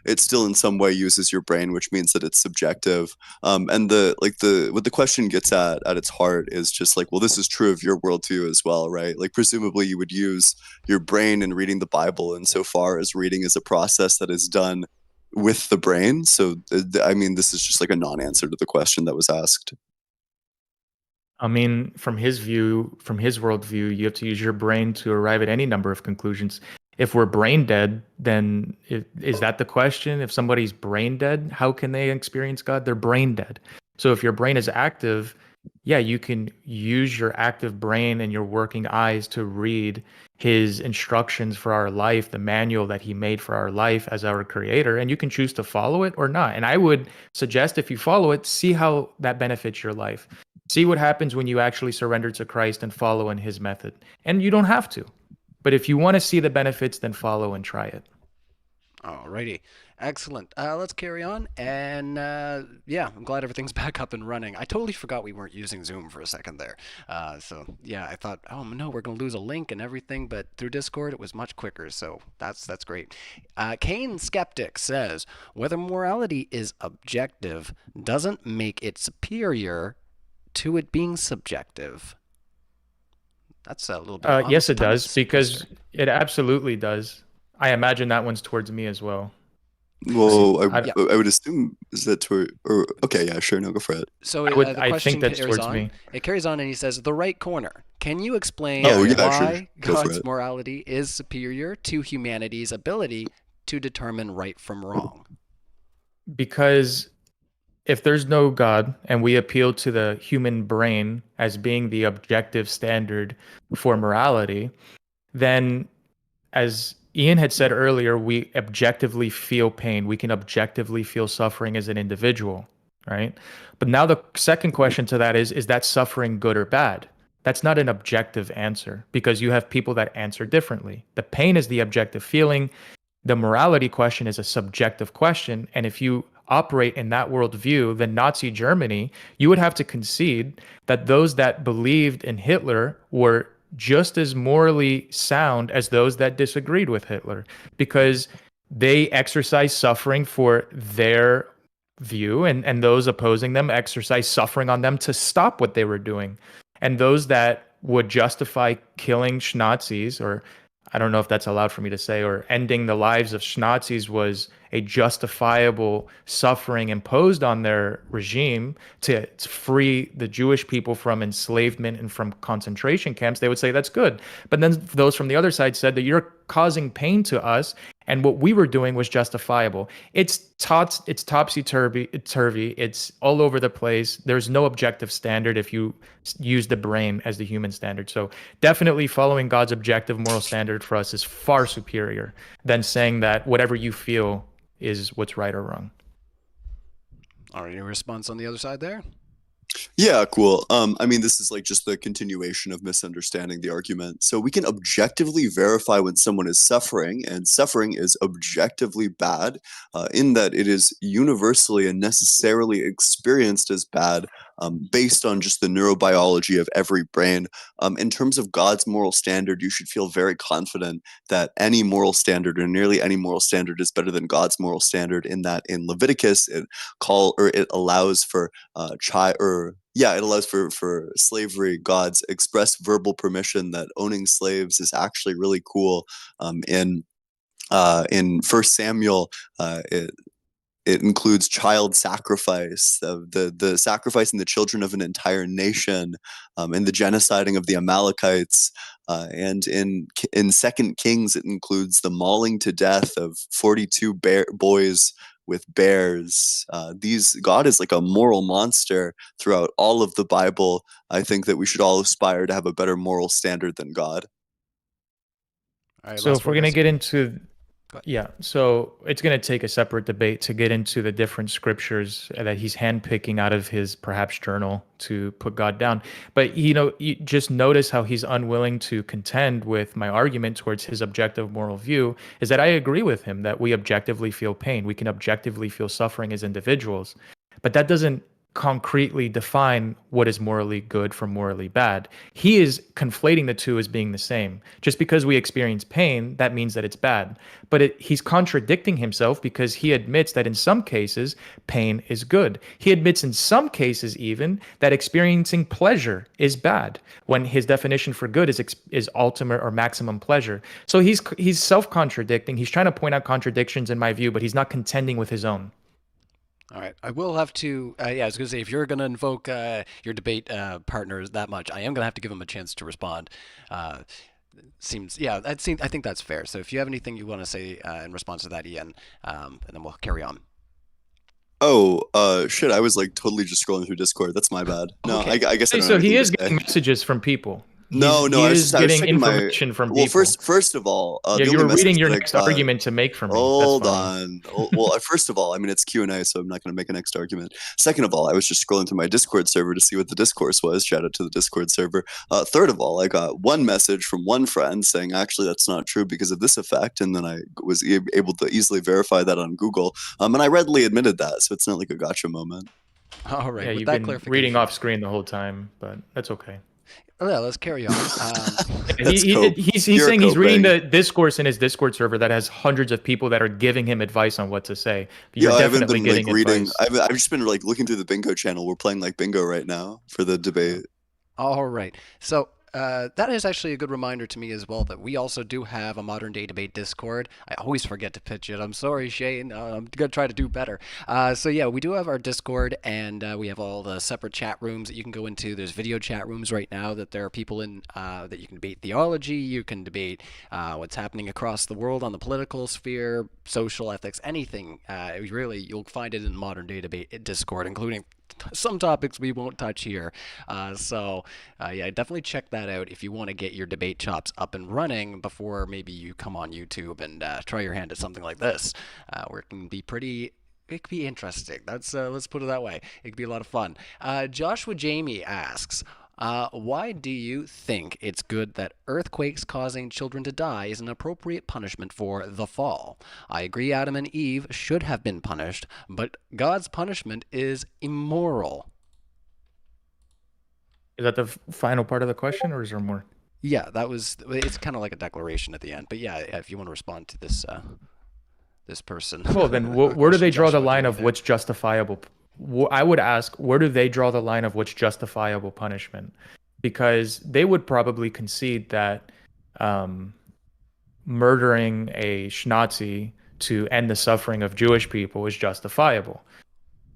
it still in some way uses your brain, which means that it's subjective. And what the question gets at its heart is just like, well, this is true of your worldview as well, right? Like presumably you would use your brain in reading the Bible, insofar as reading is a process that is done with the brain. So I mean, this is just like a non-answer to the question that was asked. I mean, from his view, from his worldview, you have to use your brain to arrive at any number of conclusions. If we're brain dead, then is that the question? If somebody's brain dead, how can they experience God? They're brain dead. So if your brain is active, yeah, you can use your active brain and your working eyes to read his instructions for our life, the manual that he made for our life as our creator, and you can choose to follow it or not. And I would suggest if you follow it, see how that benefits your life. See what happens when you actually surrender to Christ and follow in his method. And you don't have to. But if you want to see the benefits, then follow and try it. Alrighty. Excellent. Let's carry on. And I'm glad everything's back up and running. I totally forgot we weren't using Zoom for a second there. I thought, oh no, we're going to lose a link and everything. But through Discord, it was much quicker. So that's great. Kane Skeptic says, whether morality is objective doesn't make it superior to it being subjective. That's a little bit. Yes, it does, because it absolutely does. I imagine that one's towards me as well. Well, I would assume is that okay, yeah, sure, no, go for it. So I think that's towards me. It carries on, and he says, "The right corner. Can you explain why God's morality is superior to humanity's ability to determine right from wrong?" because if there's no God and we appeal to the human brain as being the objective standard for morality, then as Ian had said earlier, we objectively feel pain. We can objectively feel suffering as an individual, right? But now the second question to that is that suffering good or bad? That's not an objective answer because you have people that answer differently. The pain is the objective feeling. The morality question is a subjective question. And if you operate in that worldview, then Nazi Germany, you would have to concede that those that believed in Hitler were just as morally sound as those that disagreed with Hitler because they exercised suffering for their view, and those opposing them exercised suffering on them to stop what they were doing. And those that would justify killing Nazis, or I don't know if that's allowed for me to say, or ending the lives of Nazis was a justifiable suffering imposed on their regime to free the Jewish people from enslavement and from concentration camps, they would say that's good. But then those from the other side said that you're causing pain to us, and what we were doing was justifiable. It's topsy-turvy. It's all over the place. There's no objective standard if you use the brain as the human standard. So definitely following God's objective moral standard for us is far superior than saying that whatever you feel is what's right or wrong. All right, any response on the other side there? Yeah, cool. I mean, this is like just the continuation of misunderstanding the argument. So we can objectively verify when someone is suffering, and suffering is objectively bad, in that it is universally and necessarily experienced as bad, based on just the neurobiology of every brain. In terms of God's moral standard, you should feel very confident that any moral standard or nearly any moral standard is better than God's moral standard. In that, in Leviticus, it allows for it allows for slavery. God's express verbal permission that owning slaves is actually really cool. In First Samuel, it includes child sacrifice, the sacrificing the children of an entire nation, and the genociding of the Amalekites. And in Second Kings, it includes the mauling to death of 42 boys with bears. God is like a moral monster throughout all of the Bible. I think that we should all aspire to have a better moral standard than God. All right, So if we're going to get into Go ahead. Yeah, so it's going to take a separate debate to get into the different scriptures that he's handpicking out of his perhaps journal to put God down. But you just notice how he's unwilling to contend with my argument towards his objective moral view is that I agree with him that we objectively feel pain. We can objectively feel suffering as individuals. But that doesn't concretely define what is morally good from morally bad. He is conflating the two as being the same. Just because we experience pain, that means that it's bad. But he's contradicting himself because he admits that in some cases, pain is good. He admits in some cases even that experiencing pleasure is bad, when his definition for good is ultimate or maximum pleasure. So he's self-contradicting. He's trying to point out contradictions in my view, but he's not contending with his own. All right, I will have to. I was going to say, if you're going to invoke your debate partners that much, I am going to have to give him a chance to respond. I think that's fair. So if you have anything you want to say in response to that, Ian, and then we'll carry on. Oh, shit! I was like totally just scrolling through Discord. That's my bad. No, Okay. I guess I don't So have he anything is to say. getting messages from people. No, He I was is just getting checking information from Well, people. first of all, Yeah, the you only were reading message your that I next got- argument to make for me. Hold That's fine. on. Well, first of all, I mean, it's Q&A, so I'm not going to make a next argument. Second of all, I was just scrolling through my Discord server to see what the discourse was. Shout out to the Discord server. Third of all, I got one message from one friend saying, actually, that's not true because of this effect. And then I was able to easily verify that on Google. And I readily admitted that, so it's not like a gotcha moment. All right, Yeah, with you've that been clarification, reading off screen the whole time, but that's okay. Oh, yeah, let's carry on. That's He's Pure saying he's reading coping. the discourse in his Discord server that has hundreds of people that are giving him advice on what to say. You're Yeah, I haven't definitely been getting like reading. advice. I've just been like looking through the bingo channel. We're playing like bingo right now for the debate. All right. So That is actually a good reminder to me as well that we also do have a modern day debate Discord. I always forget to pitch it. I'm sorry, Shane. I'm gonna try to do better. So yeah, we do have our Discord, and we have all the separate chat rooms that you can go into. There's video chat rooms right now that there are people in that you can debate theology. You can debate what's happening across the world on the political sphere, social ethics, anything. Really, you'll find it in modern day debate Discord, including some topics we won't touch here. Yeah, definitely check that out if you want to get your debate chops up and running before maybe you come on YouTube and try your hand at something like this, where it can be pretty. It could be interesting. Let's put it that way. It could be a lot of fun. Joshua Jamie asks, why do you think it's good that earthquakes causing children to die is an appropriate punishment for the fall? I agree Adam and Eve should have been punished, but God's punishment is immoral. Is that the final part of the question, or is there more? Yeah, it's kind of like a declaration at the end. But yeah, if you want to respond to this person. Well, then where do they draw the line of what's justifiable? I would ask, where do they draw the line of what's justifiable punishment? Because they would probably concede that murdering a Schnazi to end the suffering of Jewish people is justifiable.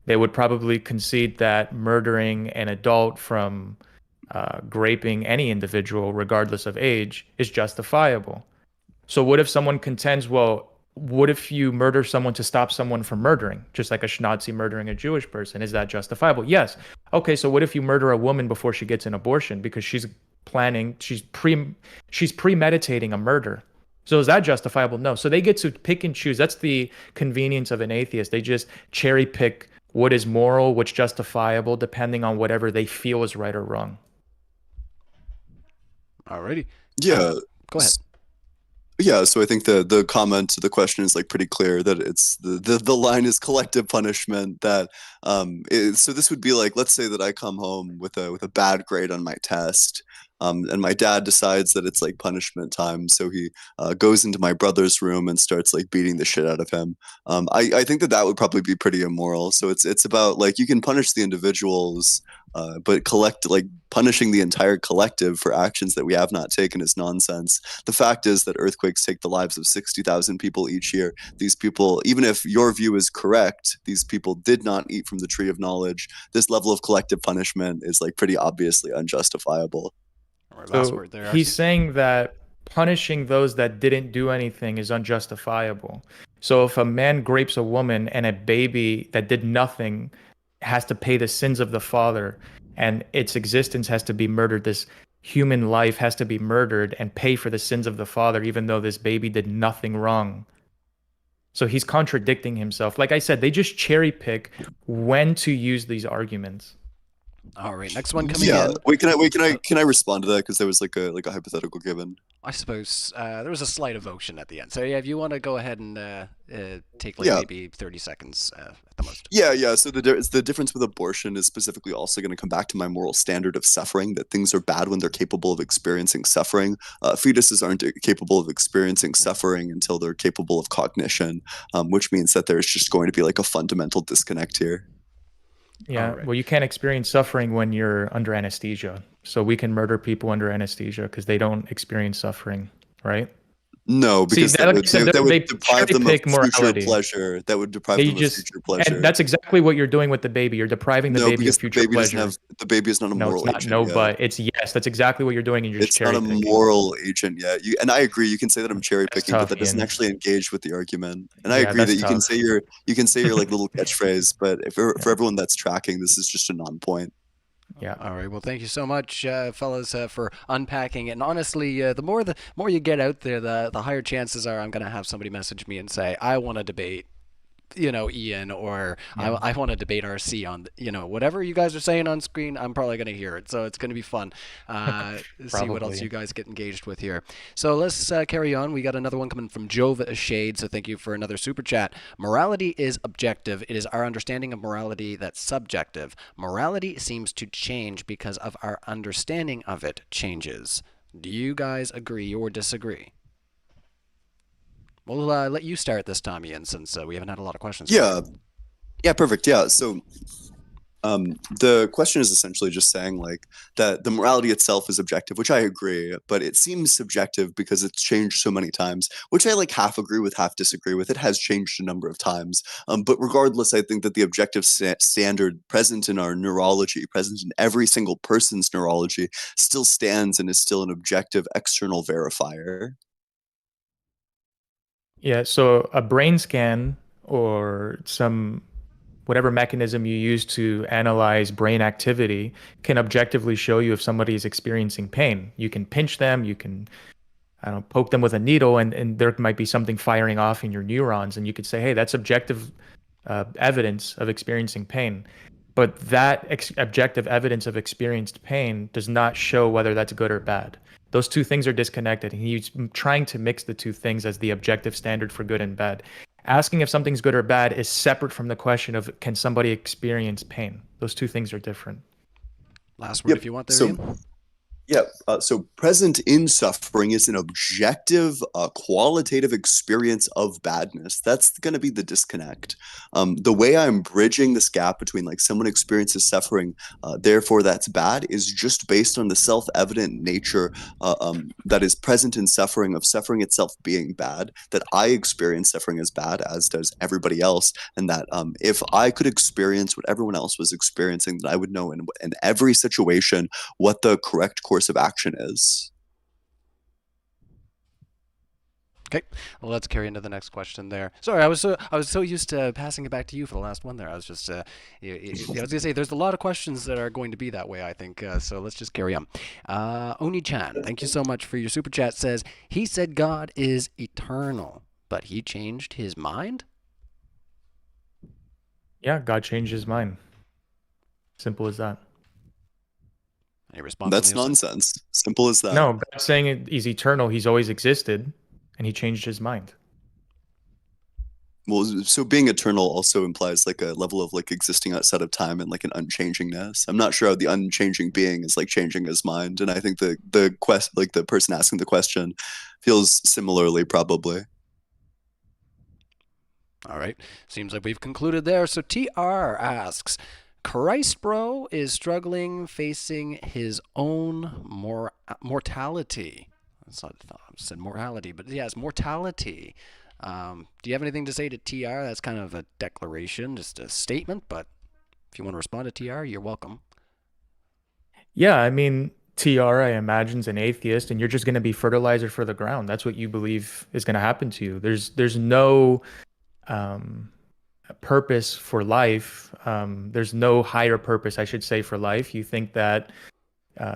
They would probably concede that murdering an adult from graping any individual, regardless of age, is justifiable. So what if someone contends, well, what if you murder someone to stop someone from murdering, just like a Schnazi murdering a Jewish person? Is that justifiable? Yes. Okay, so what if you murder a woman before she gets an abortion because she's premeditating a murder? So is that justifiable? No. So they get to pick and choose. That's the convenience of an atheist. They just cherry pick what is moral, what's justifiable, depending on whatever they feel is right or wrong. Alrighty. Yeah. Go ahead. Yeah, so I think the comment to the question is like pretty clear that it's the line is collective punishment. That so this would be like, let's say that I come home with a bad grade on my test, and my dad decides that it's like punishment time, so he goes into my brother's room and starts like beating the shit out of him. I think that would probably be pretty immoral. So it's about like you can punish the individuals, but punishing the entire collective for actions that we have not taken is nonsense. The fact is that earthquakes take the lives of 60,000 people each year. These people, even if your view is correct, these people did not eat from the tree of knowledge. This level of collective punishment is like pretty obviously unjustifiable. So he's saying that punishing those that didn't do anything is unjustifiable. So if a man grapes a woman and a baby that did nothing has to pay the sins of the father and its existence has to be murdered, this human life has to be murdered and pay for the sins of the father, even though this baby did nothing wrong. So he's contradicting himself. Like I said, they just cherry pick when to use these arguments. All right, next one coming Yeah. in. Wait, can I respond to that? Because there was like a hypothetical given. I suppose there was a slight evocation at the end. So yeah, if you want to go ahead and take Yeah. maybe 30 seconds at the most. Yeah. So the difference with abortion is specifically also going to come back to my moral standard of suffering, that things are bad when they're capable of experiencing suffering. Fetuses aren't capable of experiencing suffering until they're capable of cognition, which means that there's just going to be like a fundamental disconnect here. Yeah, Right. well, you can't experience suffering when you're under anesthesia. So we can murder people under anesthesia because they don't experience suffering, right? No, because See, like I said, that would they deprive them of cherry-pick future morality. pleasure. That would deprive They them of just, future pleasure. and that's exactly what you're doing with the baby. You're depriving the No, baby of because the future baby doesn't pleasure. have the baby is not a No, moral it's not. agent No, yet. but it's yes. That's exactly what you're doing, and you're just It's not cherry a picking. moral agent yet. And I agree. You can say that I'm cherry That's picking, but tough, that doesn't Ian. actually engage with the argument. And I Yeah, agree that's that you can tough. say your like little catchphrase, but for everyone that's tracking, this is just a non-point. Yeah. All right. Well, thank you so much, fellas, for unpacking it. And honestly, the more you get out there, the higher chances are I'm going to have somebody message me and say, I want to debate, Ian, or I want to debate RC on, whatever you guys are saying on screen. I'm probably going to hear it. So it's going to be fun. See what else Probably. you guys get engaged with here. So let's carry on. We got another one coming from Jova Shade. So thank you for another super chat. Morality is objective. It is our understanding of morality that's subjective. Morality seems to change because of our understanding of it changes. Do you guys agree or disagree? We'll let you start this time, Ian, since we haven't had a lot of questions. Yeah, perfect. Yeah, so The question is essentially just saying like that the morality itself is objective, which I agree, but it seems subjective because it's changed so many times, which I like half agree with, half disagree with. It has changed a number of times. But regardless, I think that the objective standard present in our neurology, present in every single person's neurology, still stands and is still an objective external verifier. Yeah, so a brain scan or some whatever mechanism you use to analyze brain activity can objectively show you if somebody is experiencing pain. You can pinch them, you can, I don't know, poke them with a needle, and there might be something firing off in your neurons, and you could say, hey, that's objective evidence of experiencing pain. But that objective evidence of experienced pain does not show whether that's good or bad. Those two things are disconnected. And he's trying to mix the two things as the objective standard for good and bad. Asking if something's good or bad is separate from the question of can somebody experience pain. Those two things are different. Last word if you want there, Ian. Yeah, so present in suffering is an objective, qualitative experience of badness. That's going to be the disconnect. The way I'm bridging this gap between like someone experiences suffering, therefore that's bad, is just based on the self-evident nature that is present in suffering, of suffering itself being bad, that I experience suffering as bad, as does everybody else, and that if I could experience what everyone else was experiencing, that I would know in every situation what the correct course of action is. Okay, well, let's carry into the next question there. Sorry, I was so used to passing it back to you for the last one there. I was just I was gonna say there's a lot of questions that are going to be that way, I think. So let's just carry on. Oni-chan, thank you so much for your super chat. Says he said God is eternal, but he changed his mind. Yeah, God changed his mind. Simple as that. Any response? That's nonsense. Simple as that. No, God's saying he's eternal. He's always existed, and he changed his mind. Well, so being eternal also implies like a level of like existing outside of time and like an unchangingness. I'm not sure how the unchanging being is like changing his mind, and I think the like the person asking the question feels similarly, probably. All right, seems like we've concluded there. So TR asks, Christ bro is struggling facing his own mortality. That's not I said morality, but yes, mortality. Do you have anything to say to TR? That's kind of a declaration, just a statement, but if you want to respond to TR, you're welcome. Yeah, I mean, TR, I imagine, is an atheist, and you're just going to be fertilizer for the ground. That's what you believe is going to happen to you. There's no purpose for life. There's no higher purpose, I should say, for life. You think that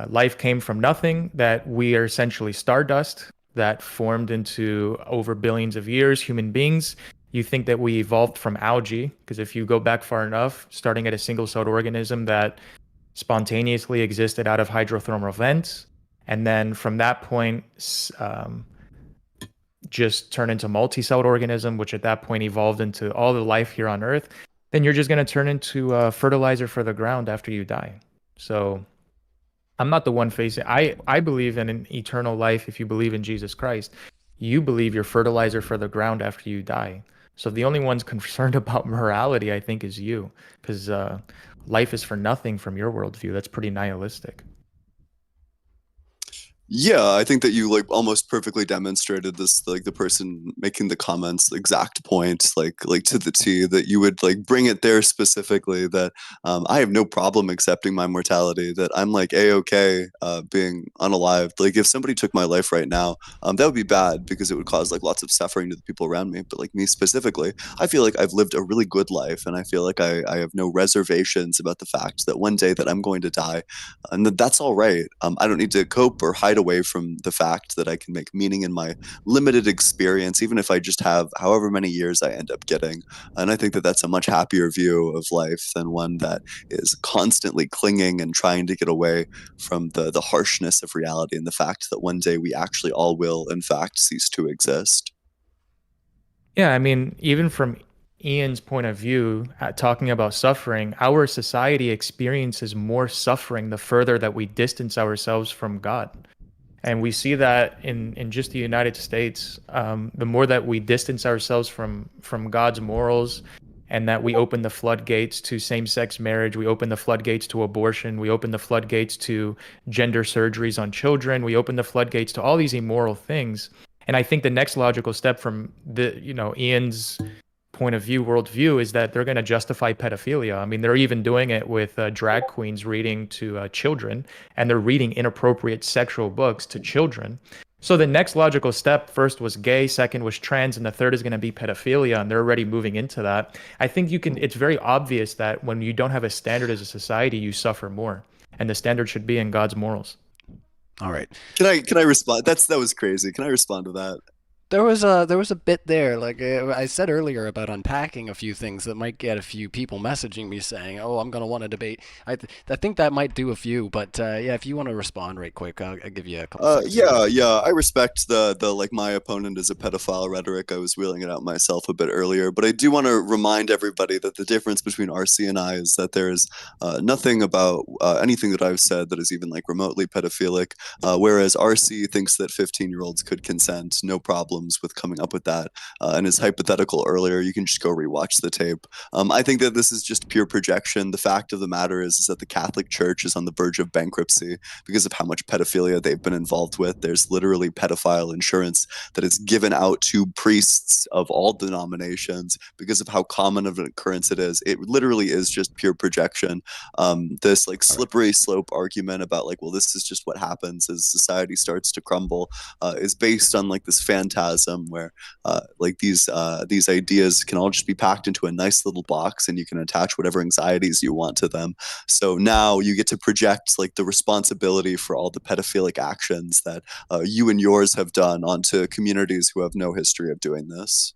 life came from nothing, that we are essentially stardust that formed into over billions of years, human beings. You think that we evolved from algae, because if you go back far enough, starting at a single-celled organism that spontaneously existed out of hydrothermal vents, and then from that point just turn into multi-celled organism, which at that point evolved into all the life here on Earth, then you're just going to turn into fertilizer for the ground after you die. So I'm not the one facing. I believe in an eternal life. If you believe in Jesus Christ, you believe you're fertilizer for the ground after you die. So the only ones concerned about morality, I think, is you, because life is for nothing from your worldview. That's pretty nihilistic. Yeah, I think that you like almost perfectly demonstrated this, like the person making the comments exact point, like to the T, that you would like bring it there specifically, that I have no problem accepting my mortality, that I'm like a-okay being unalived. Like if somebody took my life right now, that would be bad because it would cause like lots of suffering to the people around me. But like me specifically, I feel like I've lived a really good life, and I feel like I have no reservations about the fact that one day that I'm going to die, and that's all right. I don't need to cope or hide away from the fact that I can make meaning in my limited experience, even if I just have however many years I end up getting. And I think that that's a much happier view of life than one that is constantly clinging and trying to get away from the harshness of reality and the fact that one day we actually all will, in fact, cease to exist. Yeah, I mean, even from Ian's point of view, talking about suffering, our society experiences more suffering the further that we distance ourselves from God. And we see that in just the United States, the more that we distance ourselves from God's morals and that we open the floodgates to same-sex marriage, we open the floodgates to abortion, we open the floodgates to gender surgeries on children, we open the floodgates to all these immoral things. And I think the next logical step from Ian's point of view, worldview, is that they're going to justify pedophilia. I mean, they're even doing it with drag queens reading to children, and they're reading inappropriate sexual books to children. So the next logical step, first was gay, second was trans, and the third is going to be pedophilia, and they're already moving into that. I think it's very obvious that when you don't have a standard as a society, you suffer more, and the standard should be in God's morals. All right. Can I respond? That was crazy. Can I respond to that? There was a bit there, like I said earlier, about unpacking a few things that might get a few people messaging me saying, "Oh, I'm gonna want to debate." I think that might do a few, but yeah, if you want to respond right quick, I'll give you a couple. Seconds. Yeah. I respect the like my opponent is a pedophile rhetoric. I was wheeling it out myself a bit earlier, but I do want to remind everybody that the difference between RC and I is that there is nothing about anything that I've said that is even like remotely pedophilic. Whereas RC thinks that 15-year-olds could consent, no problem with coming up with that. And his hypothetical earlier, you can just go rewatch the tape. I think that this is just pure projection. The fact of the matter is that the Catholic Church is on the verge of bankruptcy because of how much pedophilia they've been involved with. There's literally pedophile insurance that is given out to priests of all denominations because of how common of an occurrence it is. It literally is just pure projection. This like slippery slope argument about like, well, this is just what happens as society starts to crumble is based on like this phantasm where like these ideas can all just be packed into a nice little box and you can attach whatever anxieties you want to them. So now you get to project like the responsibility for all the pedophilic actions that you and yours have done onto communities who have no history of doing this.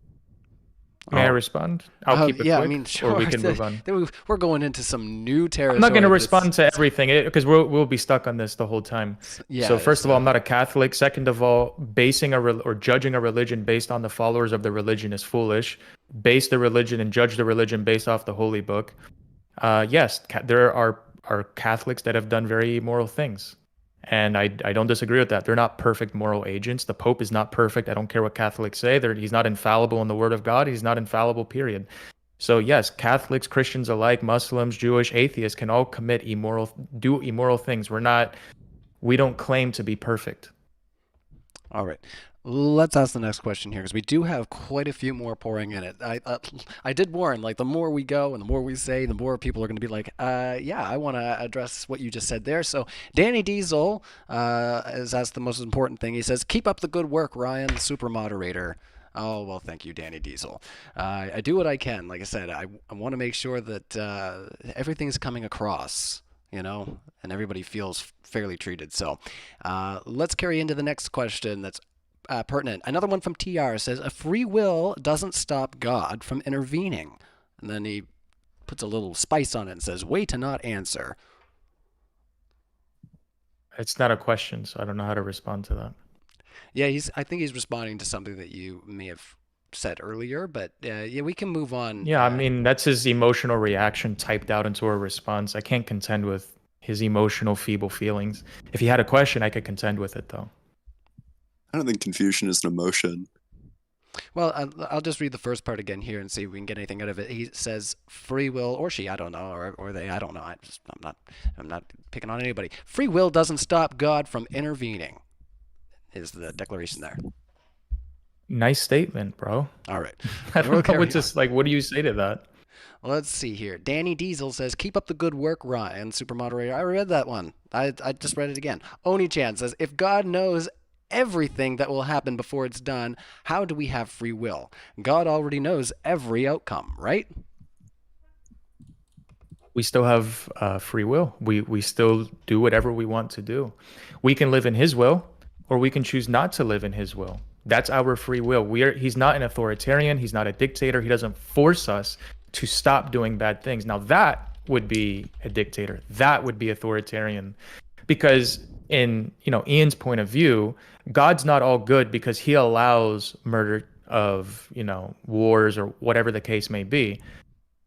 May I respond? I'll keep it yeah, quick, I mean, sure. or we can move on. We're going into some new territory. I'm not going to respond to everything because we'll be stuck on this the whole time. Yeah, so first of all, I'm not a Catholic. Second of all, basing or judging a religion based on the followers of the religion is foolish. Base the religion and judge the religion based off the holy book. Yes, there are Catholics that have done very immoral things. And I don't disagree with that. They're not perfect moral agents. The Pope is not perfect. I don't care what Catholics say. He's not infallible in the Word of God. He's not infallible, period. So yes, Catholics, Christians alike, Muslims, Jewish, atheists can all do immoral things. We don't claim to be perfect. All right. Let's ask the next question here, because we do have quite a few more pouring in it. I did warn, like, the more we go and the more we say, the more people are going to be like, yeah, I want to address what you just said there. So Danny Diesel has asked the most important thing. He says, keep up the good work, Ryan, super moderator. Oh, well, thank you, Danny Diesel. I do what I can. Like I said, I want to make sure that everything's coming across, you know, and everybody feels fairly treated. So let's carry into the next question that's pertinent. Another one from TR says, a free will doesn't stop God from intervening. And then he puts a little spice on it and says, way to not answer. It's not a question, so I don't know how to respond to that. Yeah, I think he's responding to something that you may have said earlier, but yeah, we can move on. Yeah, I mean, that's his emotional reaction typed out into a response. I can't contend with his emotional, feeble feelings. If he had a question, I could contend with it, though. I don't think confusion is an emotion. Well, I'll just read the first part again here and see if we can get anything out of it. He says, free will, or she, I don't know, or they, I don't know. I'm not picking on anybody. Free will doesn't stop God from intervening, is the declaration there. Nice statement, bro. All right. I don't know what do you say to that? Let's see here. Danny Diesel says, keep up the good work, Ryan, super moderator. I read that one. I just read it again. Oni-chan says, if God knows everything that will happen before it's done, how do we have free will? God already knows every outcome, right? We still have free will. We still do whatever we want to do. We can live in his will, or we can choose not to live in his will. That's our free will. He's not an authoritarian. He's not a dictator. He doesn't force us to stop doing bad things. Now that would be a dictator. That would be authoritarian. Because in Ian's point of view, God's not all good because he allows murder of wars or whatever the case may be.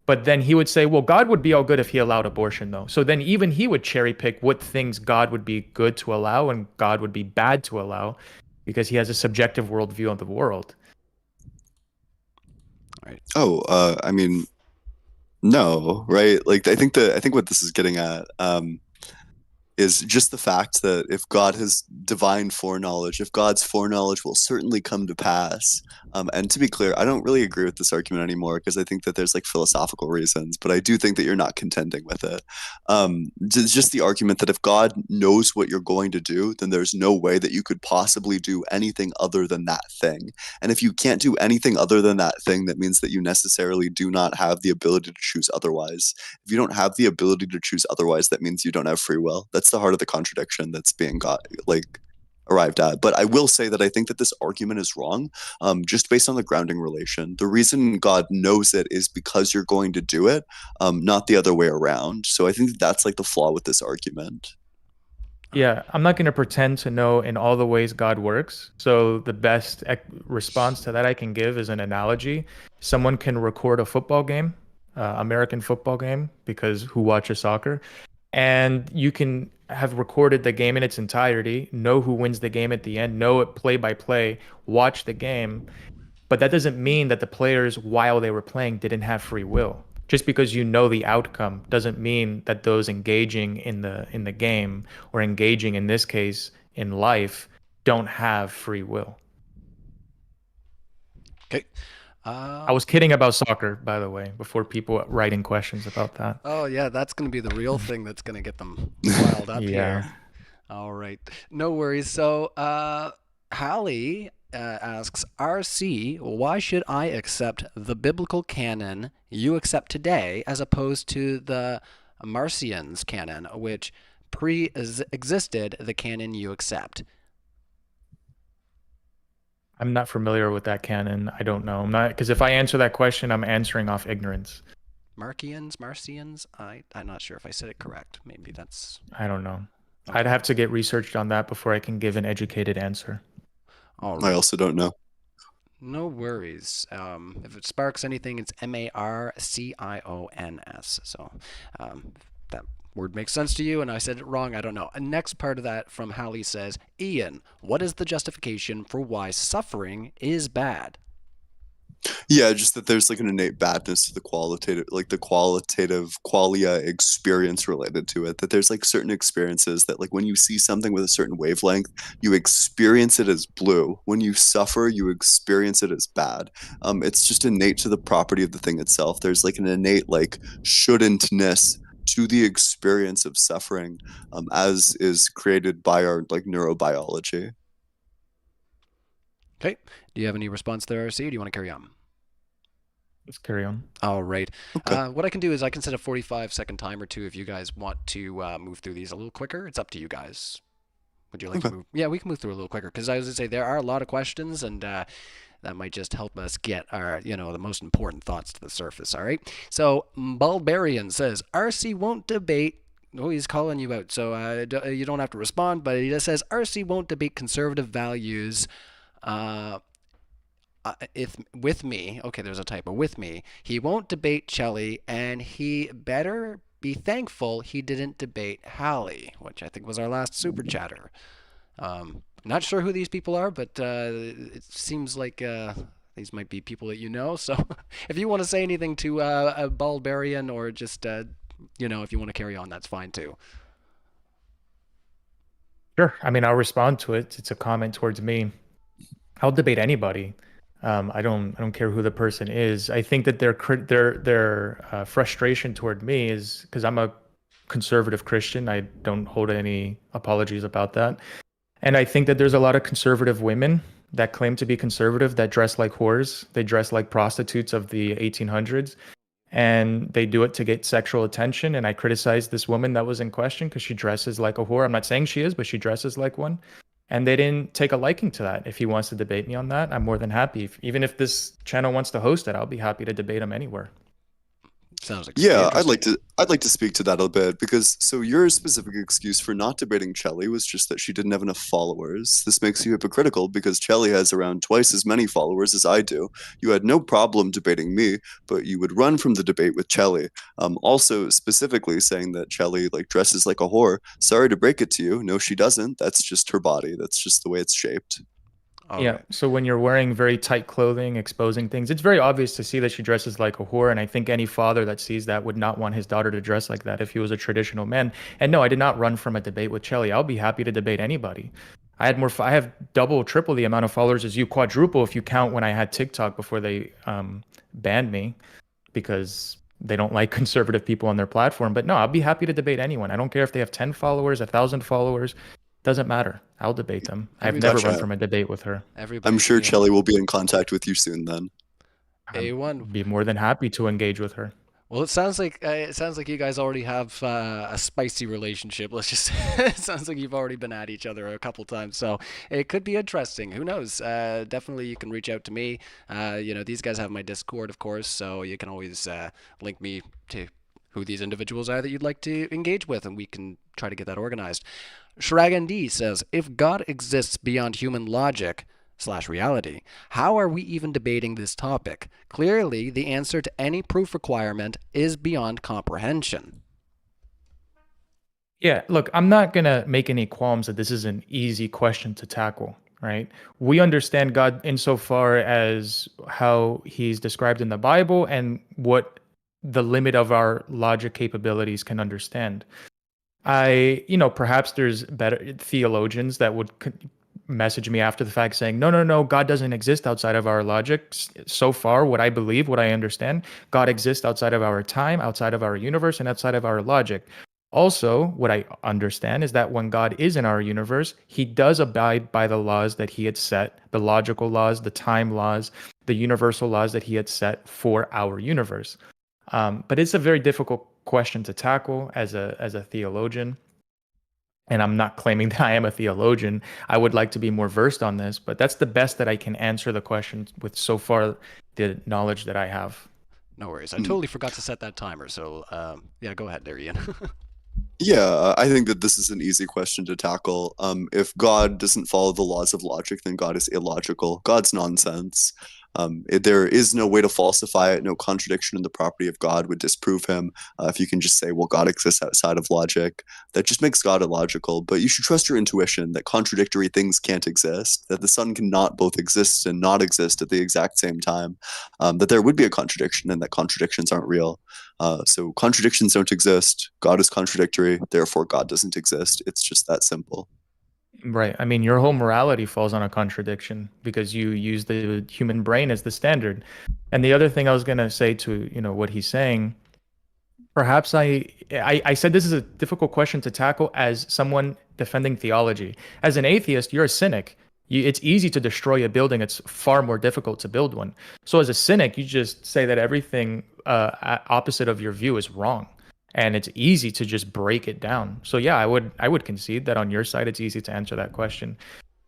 But then he would say, well, God would be all good if he allowed abortion, though. So then even he would cherry pick what things God would be good to allow and God would be bad to allow, because he has a subjective worldview of the world. All right. I mean, No, right? Like I think what this is getting at is just the fact that if God has divine foreknowledge, if God's foreknowledge will certainly come to pass. And to be clear, I don't really agree with this argument anymore because I think that there's like philosophical reasons, but I do think that you're not contending with it. Just the argument that if God knows what you're going to do, then there's no way that you could possibly do anything other than that thing. And if you can't do anything other than that thing, that means that you necessarily do not have the ability to choose otherwise. If you don't have the ability to choose otherwise, that means you don't have free will. That's the heart of the contradiction that's being got like arrived at. But I will say that I think that this argument is wrong, just based on the grounding relation. The reason God knows it is because you're going to do it, not the other way around. So I think that that's like the flaw with this argument. Yeah, I'm not going to pretend to know in all the ways God works. So the best response to that I can give is an analogy. Someone can record a football game, American football game, because who watches soccer? And you can have recorded the game in its entirety, know who wins the game at the end, know it play by play, watch the game. But that doesn't mean that the players, while they were playing, didn't have free will. Just because you know the outcome doesn't mean that those engaging in the game, or engaging in this case in life, don't have free will. Okay. I was kidding about soccer, by the way, before people writing questions about that. Oh yeah, that's going to be the real thing that's going to get them riled up Yeah. here. All right, no worries. So, Hallie asks, RC, why should I accept the biblical canon you accept today as opposed to the Marcion's canon, which pre-existed the canon you accept? I'm not familiar with that canon. I don't know. I'm not, because if I answer that question, I'm answering off ignorance. Marcions? I'm not sure if I said it correct. Maybe that's... I don't know. Okay. I'd have to get researched on that before I can give an educated answer. All I right. also don't know. No worries. If it sparks anything, it's Marcions. So that word makes sense to you, and I said it wrong. I don't know. Next part of that from Hallie says, Ian, what is the justification for why suffering is bad? Yeah, just that there's like an innate badness to the qualitative, like the qualitative qualia experience related to it. That there's like certain experiences that, like, when you see something with a certain wavelength, you experience it as blue. When you suffer, you experience it as bad. It's just innate to the property of the thing itself. There's like an innate like shouldn'tness to the experience of suffering, as is created by our like neurobiology. Okay. Do you have any response there, RC? Or do you want to carry on? Let's carry on. All right. Okay. What I can do is I can set a 45-second timer too if you guys want to move through these a little quicker. It's up to you guys. Would you like to Okay. move? Yeah, we can move through a little quicker because I was going to say there are a lot of questions and that might just help us get our, the most important thoughts to the surface. All right. So Bulbarian says RC won't debate. Oh, he's calling you out. So you don't have to respond, but he just says RC won't debate conservative values. If with me, okay, there's a typo. With me, he won't debate Chelly, and he better be thankful he didn't debate Hallie, which I think was our last super chatter. Not sure who these people are, but it seems like these might be people that you know. So if you want to say anything to a Bulbarian, or just if you want to carry on, that's fine too. Sure. I mean, I'll respond to it. It's a comment towards me. I'll debate anybody. I don't care who the person is. I think that their frustration toward me is because I'm a conservative Christian. I don't hold any apologies about that. And I think that there's a lot of conservative women that claim to be conservative that dress like whores. They dress like prostitutes of the 1800s, and they do it to get sexual attention. And I criticize this woman that was in question because she dresses like a whore. I'm not saying she is, but she dresses like one. And they didn't take a liking to that. If he wants to debate me on that, I'm more than happy. Even if this channel wants to host it, I'll be happy to debate him anywhere. Sounds like Yeah, I'd like to speak to that a bit because so your specific excuse for not debating Chelly was just that she didn't have enough followers. This makes you hypocritical because Chelly has around twice as many followers as I do. You had no problem debating me, but you would run from the debate with Chelly. Also specifically saying that Chelly like dresses like a whore. Sorry to break it to you. No, she doesn't. That's just her body. That's just the way it's shaped. All Yeah. right. So when you're wearing very tight clothing, exposing things, it's very obvious to see that she dresses like a whore. And I think any father that sees that would not want his daughter to dress like that if he was a traditional man. And no, I did not run from a debate with Chelly. I'll be happy to debate anybody. I have double, triple the amount of followers as you, quadruple if you count when I had TikTok before they banned me because they don't like conservative people on their platform. But no, I'll be happy to debate anyone. I don't care if they have 10 followers, 1,000 followers. Doesn't matter. I'll debate them. I've never Everybody, run Gotcha. from a debate with her. everybody I'm can sure be on Chelly will be in contact with you soon then. A1. Be more than happy to engage with her. Well, it sounds like you guys already have a spicy relationship. Let's just it sounds like you've already been at each other a couple times, so it could be interesting. Who knows? Definitely, you can reach out to me. These guys have my Discord, of course, so you can always link me to who these individuals are that you'd like to engage with, and we can try to get that organized. Shragan D says, if God exists beyond human logic / reality, how are we even debating this topic? Clearly, the answer to any proof requirement is beyond comprehension. Yeah, look, I'm not going to make any qualms that this is an easy question to tackle, right? We understand God insofar as how he's described in the Bible and what the limit of our logic capabilities can understand. Perhaps there's better theologians that would message me after the fact saying, no, no, no, God doesn't exist outside of our logic. So far, what I believe, what I understand, God exists outside of our time, outside of our universe, and outside of our logic. Also, what I understand is that when God is in our universe, he does abide by the laws that he had set, the logical laws, the time laws, the universal laws that he had set for our universe. But it's a very difficult question to tackle as a theologian. And I'm not claiming that I am a theologian. I would like to be more versed on this, but that's the best that I can answer the question with so far the knowledge that I have. No worries. I totally forgot to set that timer, so yeah, go ahead there, Ian. Yeah, I think that this is an easy question to tackle. If God doesn't follow the laws of logic, then God is illogical. God's nonsense. There is no way to falsify it. No contradiction in the property of God would disprove him. If you can just say, well, God exists outside of logic, that just makes God illogical. But you should trust your intuition that contradictory things can't exist, that the sun cannot both exist and not exist at the exact same time, that there would be a contradiction and that contradictions aren't real. So contradictions don't exist. God is contradictory. Therefore, God doesn't exist. It's just that simple. Right. I mean, your whole morality falls on a contradiction because you use the human brain as the standard. And the other thing I was going to say to, what he's saying, perhaps I said this is a difficult question to tackle as someone defending theology. As an atheist, you're a cynic. It's easy to destroy a building. It's far more difficult to build one. So as a cynic, you just say that everything opposite of your view is wrong. And it's easy to just break it down. So yeah, I would concede that on your side, it's easy to answer that question.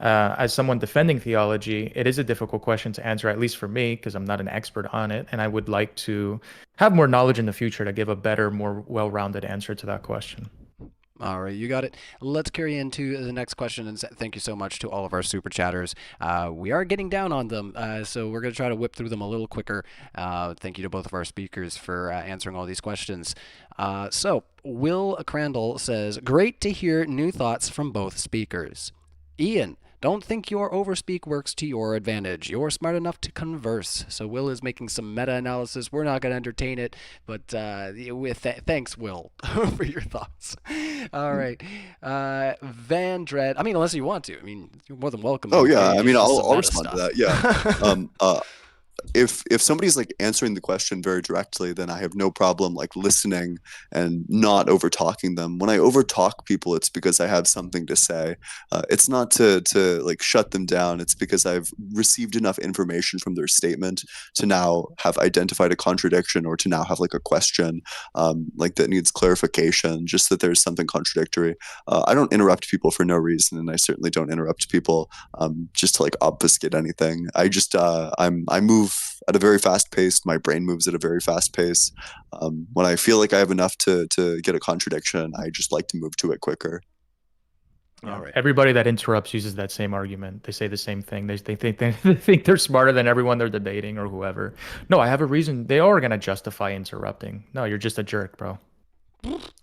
As someone defending theology, it is a difficult question to answer, at least for me, because I'm not an expert on it. And I would like to have more knowledge in the future to give a better, more well-rounded answer to that question. All right, you got it. Let's carry into the next question, and thank you so much to all of our super chatters. We are getting down on them, so we're going to try to whip through them a little quicker. Thank you to both of our speakers for answering all these questions. So, Will Crandall says, great to hear new thoughts from both speakers. Ian, don't think your overspeak works to your advantage. You're smart enough to converse. So Will is making some meta-analysis. We're not going to entertain it, but thanks, Will, for your thoughts. All right. Van Dread, I mean, unless you want to. I mean, you're more than welcome. Oh yeah, I mean, It's just some I'll meta respond to stuff. that. Yeah. If somebody's like answering the question very directly, then I have no problem like listening and not over talking them. When I over talk people, it's because I have something to say. It's not to like shut them down. It's because I've received enough information from their statement to now have identified a contradiction or to now have like a question like that needs clarification, just that there's something contradictory. I don't interrupt people for no reason, and I certainly don't interrupt people just to like obfuscate anything. I move at a very fast pace. My brain moves at a very fast pace. When I feel like I have enough to get a contradiction, I just like to move to it quicker. Yeah. All right. Everybody that interrupts uses that same argument. They say the same thing. They think they're smarter than everyone they're debating or whoever. No, I have a reason. They are going to justify interrupting. No, you're just a jerk, bro.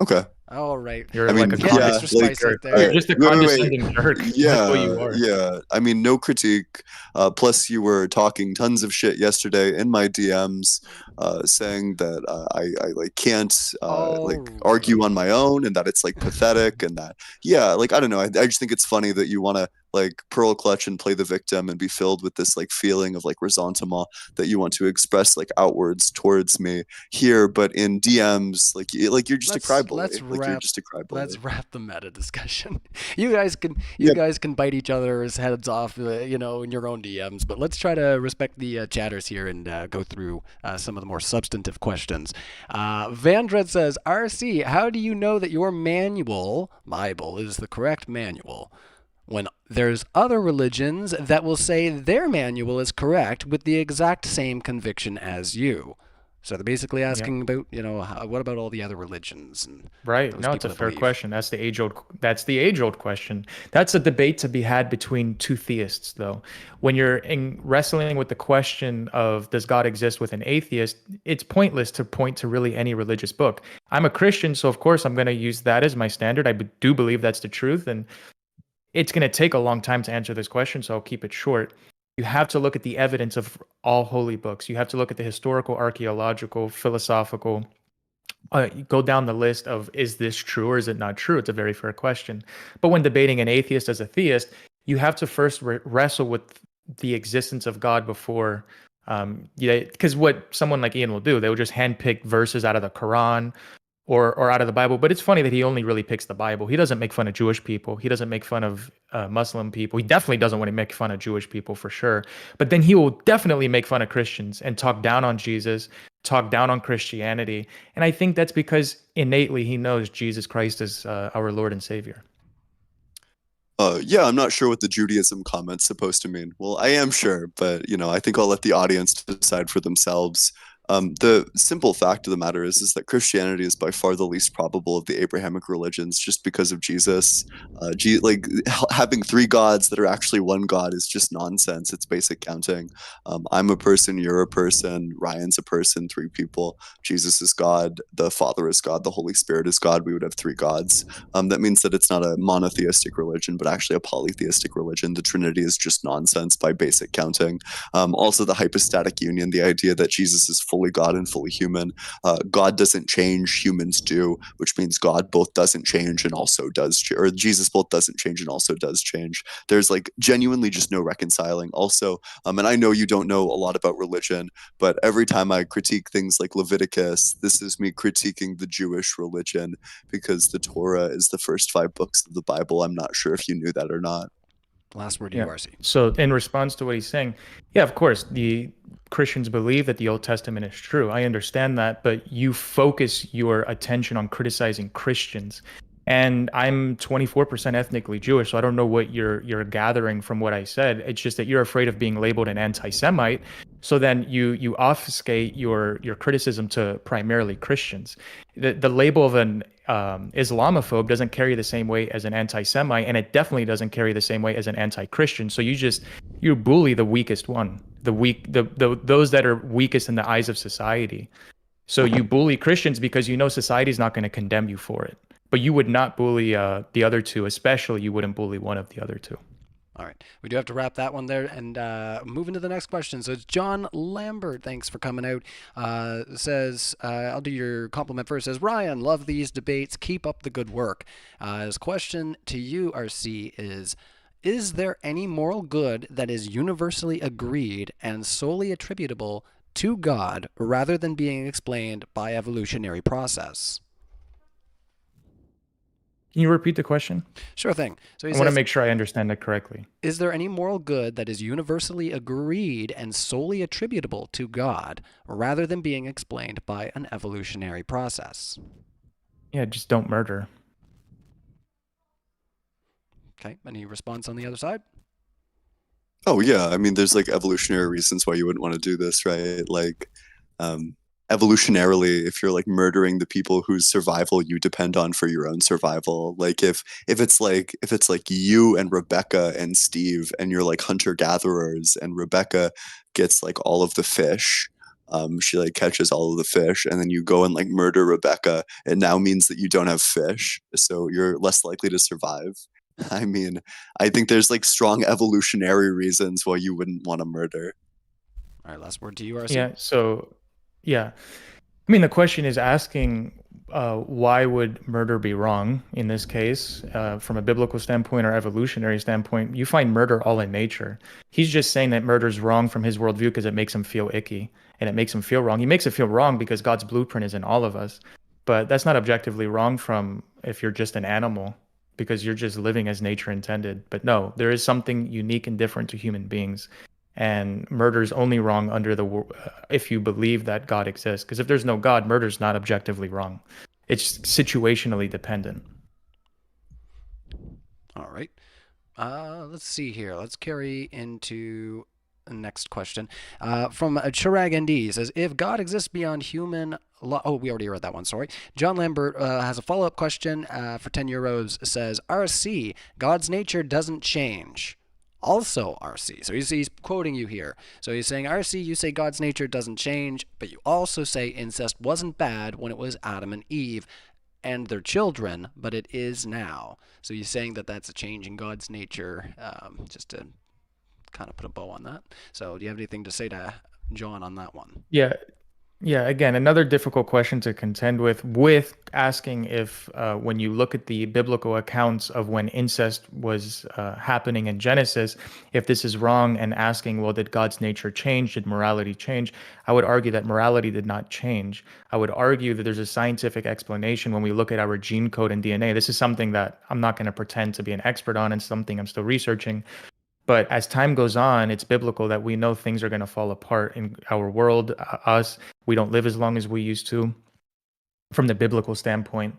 Okay. All right. You're I like mean, a Getting yeah, extra condescending spice jerk. right all You're there. right. just a Wait, wait, wait. condescending jerk. That's what Yeah, you are. yeah. I mean, no critique. Plus, you were talking tons of shit yesterday in my DMs, saying that I like can't All like argue right. on my own, and that it's like pathetic, and that yeah, like I don't know. I just think it's funny that you want to like pearl clutch and play the victim and be filled with this like feeling of like ressentiment that you want to express like outwards towards me here, but in DMs, like like you're just a Let's cryboy. Like you're just a let's cryboy. wrap the meta discussion. You Yeah. guys can bite each other's heads off, in your own DMs. But let's try to respect the chatters here and go through some of the more substantive questions. Vandred says, "RC, how do you know that your manual Bible is the correct manual when there's other religions that will say their manual is correct with the exact same conviction as you?" So they're basically Yeah. asking about, what about all the other religions and Right. those No, it's people a that fair believe? question. That's the age-old question. That's a debate to be had between two theists, though. When you're wrestling with the question of does God exist with an atheist, it's pointless to point to really any religious book. I'm a Christian, so of course I'm going to use that as my standard. Do believe that's the truth, and it's going to take a long time to answer this question, so I'll keep it short. You have to look at the evidence of all holy books. You have to look at the historical, archaeological, philosophical. You go down the list of is this true or is it not true? It's a very fair question. But when debating an atheist as a theist, you have to first wrestle with the existence of God before. Yeah, because what someone like Ian will do, they will just handpick verses out of the Quran or out of the Bible. But it's funny that he only really picks the Bible. He doesn't make fun of Jewish people. He doesn't make fun of Muslim people. He definitely doesn't want to make fun of Jewish people for sure. But then he will definitely make fun of Christians and talk down on Jesus, talk down on Christianity. And I think that's because innately he knows Jesus Christ is our Lord and Savior. Yeah, I'm not sure what the Judaism comment's supposed to mean. Well, I am sure, but I think I'll let the audience decide for themselves. The simple fact of the matter is that Christianity is by far the least probable of the Abrahamic religions, just because of Jesus. Having three gods that are actually one God is just nonsense. It's basic counting. I'm a person, you're a person, Ryan's a person, three people. Jesus is God, the Father is God, the Holy Spirit is God. We would have three gods. That means that it's not a monotheistic religion, but actually a polytheistic religion. The Trinity is just nonsense by basic counting. Also, the hypostatic union, the idea that Jesus is fully God and fully human. God doesn't change, humans do, which means God both doesn't change and also does, or Jesus both doesn't change and also does change. There's like genuinely just no reconciling. Also, and I know you don't know a lot about religion, but every time I critique things like Leviticus, this is me critiquing the Jewish religion because the Torah is the first 5 books of the Bible. I'm not sure if you knew that or not. Last word to Yeah. you, RC. So in response to what he's saying, yeah, of course, the Christians believe that the Old Testament is true. I understand that, but you focus your attention on criticizing Christians. And I'm 24% ethnically Jewish, so I don't know what you're gathering from what I said. It's just that you're afraid of being labeled an anti-Semite. So then you obfuscate your criticism to primarily Christians. The label of an Islamophobe doesn't carry the same weight as an anti-Semite, and it definitely doesn't carry the same weight as an anti-Christian. So you bully the weakest one, those that are weakest in the eyes of society. So you bully Christians because you know society's not going to condemn you for it. But you would not bully the other two, especially you wouldn't bully one of the other two. All right. We do have to wrap that one there and move into the next question. So it's John Lambert. Thanks for coming out. Says, I'll do your compliment first. Says, Ryan, love these debates. Keep up the good work. His question to you, RC, is there any moral good that is universally agreed and solely attributable to God rather than being explained by evolutionary process? Can you repeat the question? Sure thing. So he I want to says, make sure I understand it correctly. is there any moral good that is universally agreed and solely attributable to God rather than being explained by an evolutionary process? Yeah, just don't murder. Okay. Any response on the other side? Oh yeah, I mean, there's like evolutionary reasons why you wouldn't want to do this, right? Like, evolutionarily, if you're like murdering the people whose survival you depend on for your own survival, like if it's like you and Rebecca and Steve and you're like hunter gatherers and Rebecca gets like all of the fish, she like catches all of the fish, and then you go and like murder Rebecca. It now means that you don't have fish, so you're less likely to survive. I mean, I think there's like strong evolutionary reasons why you wouldn't want to murder. All right, last word to you, RC. Yeah. So, yeah. I mean, the question is asking why would murder be wrong in this case, from a biblical standpoint or evolutionary standpoint? You find murder all in nature. He's just saying that murder is wrong from his worldview because it makes him feel icky and it makes him feel wrong. He makes it feel wrong because God's blueprint is in all of us. But that's not objectively wrong from if you're just an animal because you're just living as nature intended. But no, there is something unique and different to human beings. And murder is only wrong under if you believe that God exists. Because if there's no God, murder is not objectively wrong. It's situationally dependent. All right. Let's see here. Let's carry into the next question. From Chirag ND says, if God exists beyond human law... Oh, we already read that one, sorry. John Lambert has a follow-up question for 10 euros. Says, RC, God's nature doesn't change. Also, RC. So he's quoting you here. So he's saying, RC, you say God's nature doesn't change, but you also say incest wasn't bad when it was Adam and Eve and their children, but it is now. So he's saying that that's a change in God's nature, just to kind of put a bow on that. So do you have anything to say to John on that one? Yeah. Yeah, again, another difficult question to contend with asking if when you look at the biblical accounts of when incest was happening in Genesis, if this is wrong, and asking, well, did God's nature change? Did morality change? I would argue that morality did not change. I would argue that there's a scientific explanation when we look at our gene code and DNA. This is something that I'm not going to pretend to be an expert on and something I'm still researching. But as time goes on, it's biblical that we know things are going to fall apart in our world, we don't live as long as we used to from the biblical standpoint.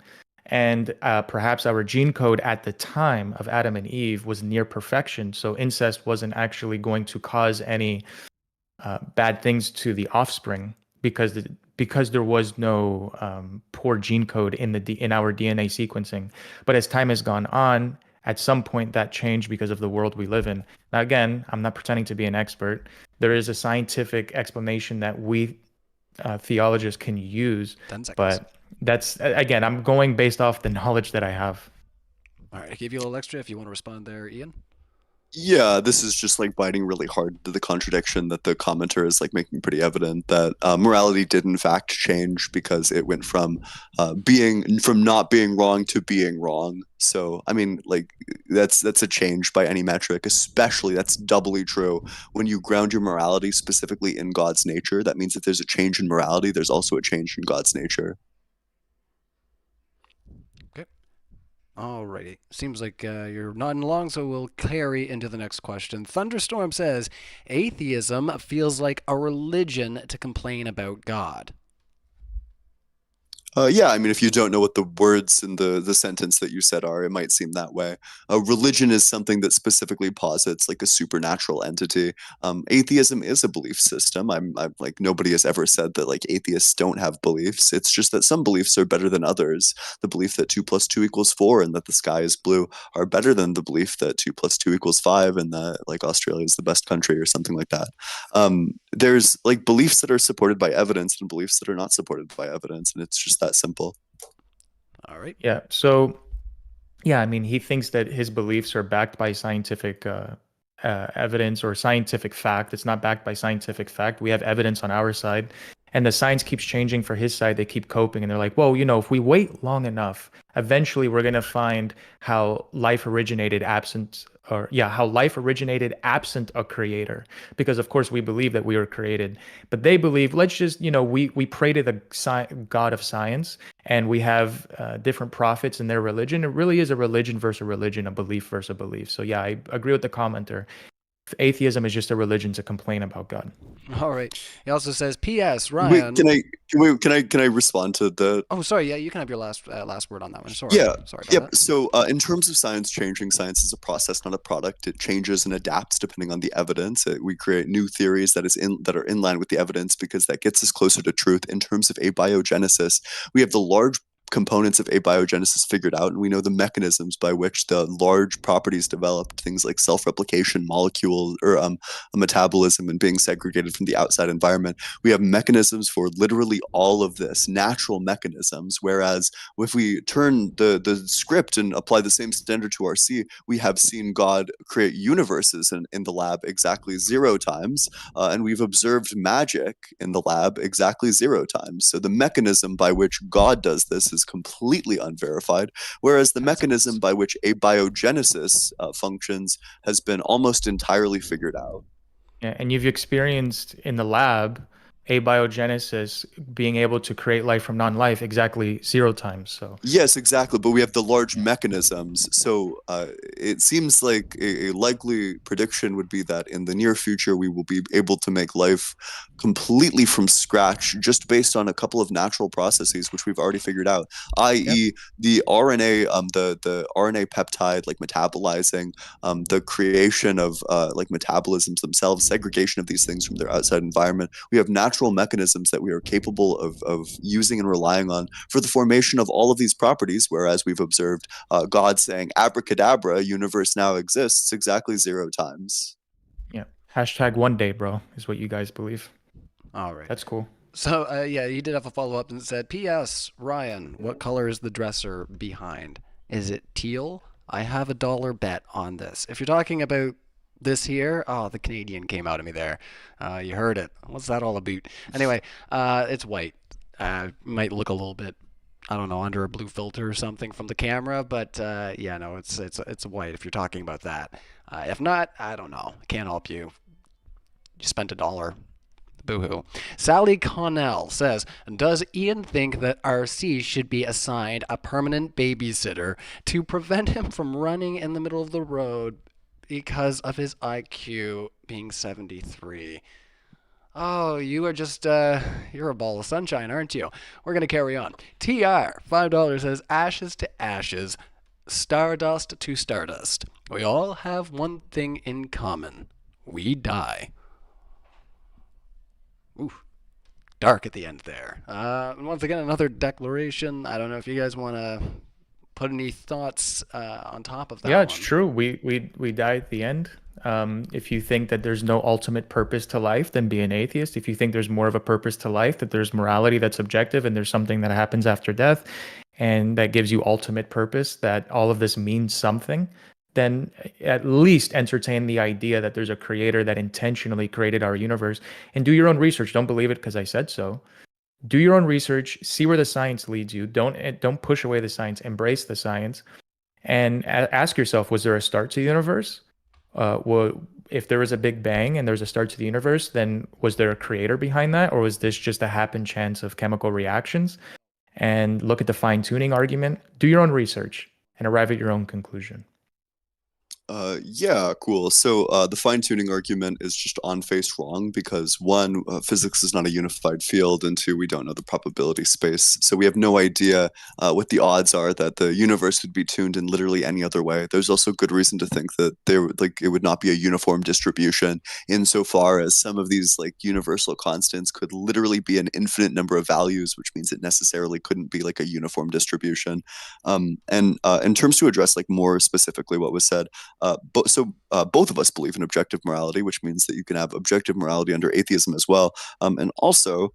And perhaps our gene code at the time of Adam and Eve was near perfection. So incest wasn't actually going to cause any bad things to the offspring because there was no poor gene code in our DNA sequencing. But as time has gone on, at some point that changed because of the world we live in. Now, again, I'm not pretending to be an expert. There is a scientific explanation that we theologists can use, but that's, again, I'm going based off the knowledge that I have. All right, I gave you a little extra if you want to respond there, Ian. Yeah, this is just like biting really hard to the contradiction that the commenter is like making pretty evident that morality did in fact change because it went from not being wrong to being wrong. So I mean, like that's a change by any metric. Especially that's doubly true when you ground your morality specifically in God's nature. That means if there's a change in morality, there's also a change in God's nature. Alrighty. Seems like you're nodding along, so we'll carry into the next question. Thunderstorm says, atheism feels like a religion to complain about God. Yeah, I mean, if you don't know what the words in the sentence that you said are, it might seem that way. Religion is something that specifically posits like a supernatural entity. Atheism is a belief system. I'm like, nobody has ever said that like atheists don't have beliefs. It's just that some beliefs are better than others. The belief that 2 + 2 = 4 and that the sky is blue are better than the belief that 2 + 2 = 5 and that like Australia is the best country or something like that. There's like beliefs that are supported by evidence and beliefs that are not supported by evidence, and it's just that simple. All right. Yeah. So, yeah, I mean, he thinks that his beliefs are backed by scientific evidence or scientific fact. It's not backed by scientific fact. We have evidence on our side, and the science keeps changing for his side. They keep coping, and they're like, well, if we wait long enough, eventually we're going to find how life originated absent a creator, because of course we believe that we were created, but they believe, let's just, we pray to the God of science, and we have different prophets in their religion. It really is a religion versus a religion, a belief versus a belief. So yeah, I agree with the commenter. Atheism is just a religion to complain about God. All right. He also says, P.S. Ryan. Wait, can I respond to the? Oh, sorry. Yeah, you can have your last word on that one. Sorry. Yeah. Sorry about Yep. that. So, in terms of science changing, science is a process, not a product. It changes and adapts depending on the evidence. We create new theories that are in line with the evidence because that gets us closer to truth. In terms of abiogenesis, we have the large components of abiogenesis figured out, and we know the mechanisms by which the large properties developed, things like self-replication, molecule or metabolism, and being segregated from the outside environment. We have mechanisms for literally all of this, natural mechanisms. Whereas if we turn the script and apply the same standard to RC, we have seen God create universes in the lab exactly 0 times, and we've observed magic in the lab exactly 0 times. So the mechanism by which God does this is completely unverified, whereas the mechanism by which abiogenesis functions has been almost entirely figured out. Yeah, and you've experienced in the lab abiogenesis being able to create life from non-life exactly 0 times. So Yes, exactly. But we have the large mechanisms. So it seems like a likely prediction would be that in the near future, we will be able to make life completely from scratch just based on a couple of natural processes, which we've already figured out, i.e. the RNA, the RNA peptide, like metabolizing, the creation of like metabolisms themselves, segregation of these things from their outside environment. We have natural mechanisms that we are capable of using and relying on for the formation of all of these properties, whereas we've observed God saying abracadabra, universe now exists exactly 0 times. yeah, hashtag one day, bro, is what you guys believe. All right. That's cool. So, yeah, he did have a follow-up and said, P.S. Ryan, what color is the dresser behind? Is it teal? I have $1 bet on this. If you're talking about this here, oh, the Canadian came out of me there. You heard it. What's that all about? Anyway, it's white. Might look a little bit, I don't know, under a blue filter or something from the camera, but yeah, no, it's white if you're talking about that. If not, I don't know. Can't help you. You spent $1. Boo-hoo. Sally Connell says, does Ian think that RC should be assigned a permanent babysitter to prevent him from running in the middle of the road because of his IQ being 73? Oh, you are just, you're a ball of sunshine, aren't you? We're going to carry on. TR, $5 says, ashes to ashes, stardust to stardust. We all have one thing in common. We die. Ooh, dark at the end there. Once again, another declaration. I don't know if you guys want to put any thoughts on top of that. Yeah, it's true. We die at the end. If you think that there's no ultimate purpose to life, then be an atheist. If you think there's more of a purpose to life, that there's morality that's objective and there's something that happens after death and that gives you ultimate purpose, that all of this means something, then at least entertain the idea that there's a creator that intentionally created our universe, and do your own research. Don't believe it because I said so. Do your own research, see where the science leads you. Don't push away the science, embrace the science, and ask yourself, was there a start to the universe? Well, if there was a big bang and there's a start to the universe, then was there a creator behind that, or was this just a happen chance of chemical reactions? And look at the fine-tuning argument. Do your own research and arrive at your own conclusion. Yeah, cool. So the fine-tuning argument is just on-face wrong because 1, physics is not a unified field, and 2, we don't know the probability space. So we have no idea what the odds are that the universe would be tuned in literally any other way. There's also good reason to think that it would not be a uniform distribution insofar as some of these like universal constants could literally be an infinite number of values, which means it necessarily couldn't be like a uniform distribution. And in terms to address like more specifically what was said, both of us believe in objective morality, which means that you can have objective morality under atheism as well. And also,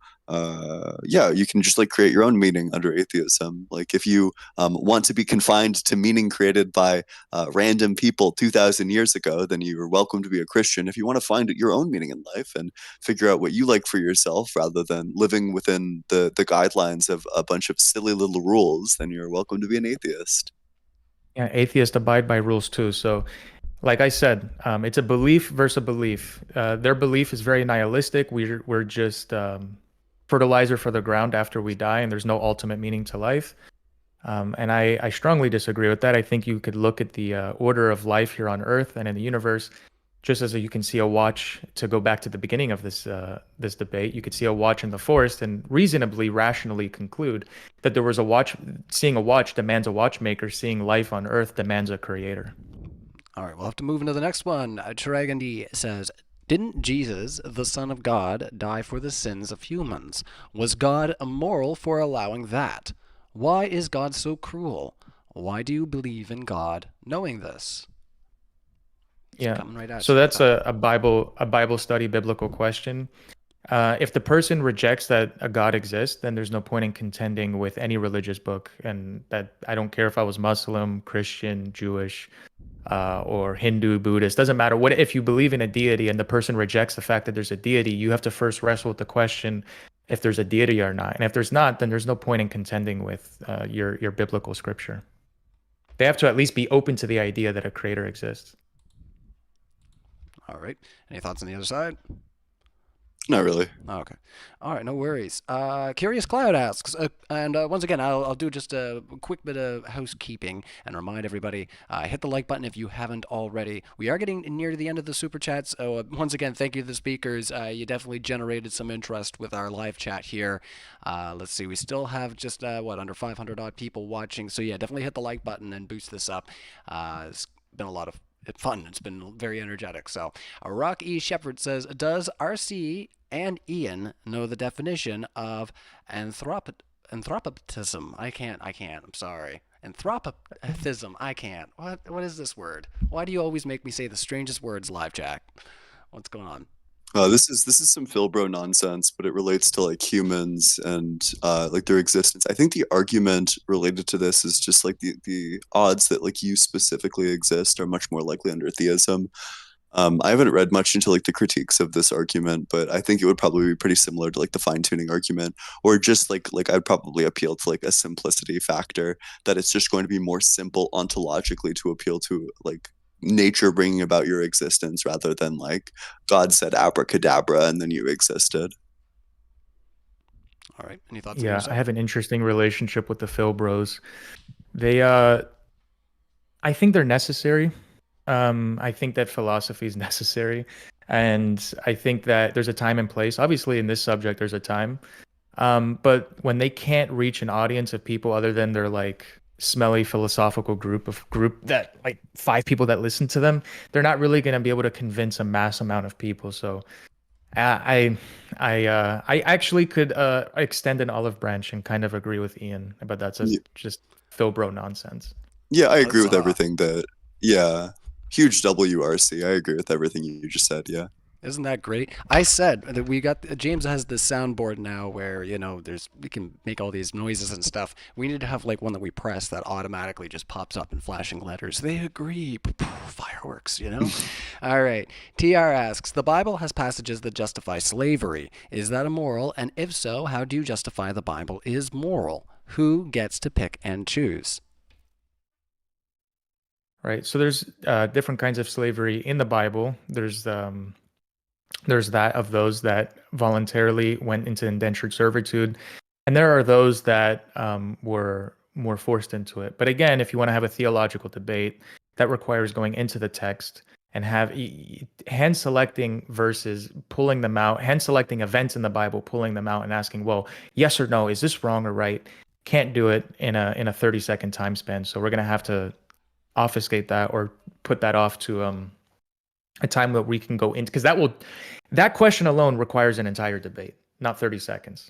yeah, you can just like create your own meaning under atheism. Like if you want to be confined to meaning created by random people 2,000 years ago, then you're welcome to be a Christian. If you want to find your own meaning in life and figure out what you like for yourself rather than living within the guidelines of a bunch of silly little rules, then you're welcome to be an atheist. Yeah, atheists abide by rules too. So, like I said, it's a belief versus a belief. Their belief is very nihilistic. We're just fertilizer for the ground after we die, and there's no ultimate meaning to life. And I strongly disagree with that. I think you could look at the order of life here on Earth and in the universe, just as you can see a watch. To go back to the beginning of this this debate, you could see a watch in the forest and reasonably, rationally conclude that there was a watch. Seeing a watch demands a watchmaker. Seeing life on Earth demands a creator. All right, we'll have to move into the next one. Chiragandi says, didn't Jesus, the Son of God, die for the sins of humans? Was God immoral for allowing that? Why is God so cruel? Why do you believe in God knowing this? It's Yeah. coming right at So you like that's that. a Bible study biblical question. If the person rejects that a God exists, then there's no point in contending with any religious book. And that I don't care if I was Muslim, Christian, Jewish, or Hindu, Buddhist. Doesn't matter. What if you believe in a deity and the person rejects the fact that there's a deity? You have to first wrestle with the question if there's a deity or not. And if there's not, then there's no point in contending with your biblical scripture. They have to at least be open to the idea that a creator exists. All right. Any thoughts on the other side? Not really. Oh, okay. All right, no worries. Curious Cloud asks, and once again, I'll do just a quick bit of housekeeping and remind everybody, hit the like button if you haven't already. We are getting near the end of the super chats, so once again, thank you to the speakers. You definitely generated some interest with our live chat here. Let's see, we still have just, under 500 odd people watching, so yeah, definitely hit the like button and boost this up. It's been a lot of fun. It's been very energetic. So, Rock E. Shepherd says, does RC and Ian know the definition of anthropism? I can't. I'm sorry. Anthropism. I can't. What is this word? Why do you always make me say the strangest words live, Jack? What's going on? This is some Philbro nonsense, but it relates to like humans and like their existence. I think the argument related to this is just like the odds that like you specifically exist are much more likely under theism. I haven't read much into like the critiques of this argument, but I think it would probably be pretty similar to like the fine tuning argument, or just like I'd probably appeal to like a simplicity factor, that it's just going to be more simple ontologically to appeal to like nature bringing about your existence rather than like God said abracadabra and then you existed. All right. Any thoughts on Yeah, your I side? have an interesting relationship with the Phil Bros. They, I think they're necessary. I think that philosophy is necessary, and I think that there's a time and place. Obviously, in this subject, there's a time. But when they can't reach an audience of people other than their like smelly philosophical group that like 5 people that listen to them, they're not really going to be able to convince a mass amount of people. So I actually could extend an olive branch and kind of agree with Ian, but that's just Phil Bro nonsense. Yeah, I agree with Huzzah. everything that. Yeah, huge WRC. I agree with everything you just said. Yeah. Isn't that great? I said that we got James has this soundboard now where we can make all these noises and stuff. We need to have like one that we press that automatically just pops up in flashing letters. They agree. Fireworks. All right. TR asks, the Bible has passages that justify slavery. Is that immoral? And if so, how do you justify the Bible is moral? Who gets to pick and choose? Right. So there's different kinds of slavery in the Bible. There's that of those that voluntarily went into indentured servitude, and there are those that were more forced into it. But again, if you want to have a theological debate, that requires going into the text and hand selecting verses, pulling them out, hand selecting events in the Bible, pulling them out, and asking, well, yes or no, is this wrong or right? Can't do it in a 30-second time span. So we're gonna have to obfuscate that or put that off to a time that we can go into, because that question alone requires an entire debate, not 30 seconds.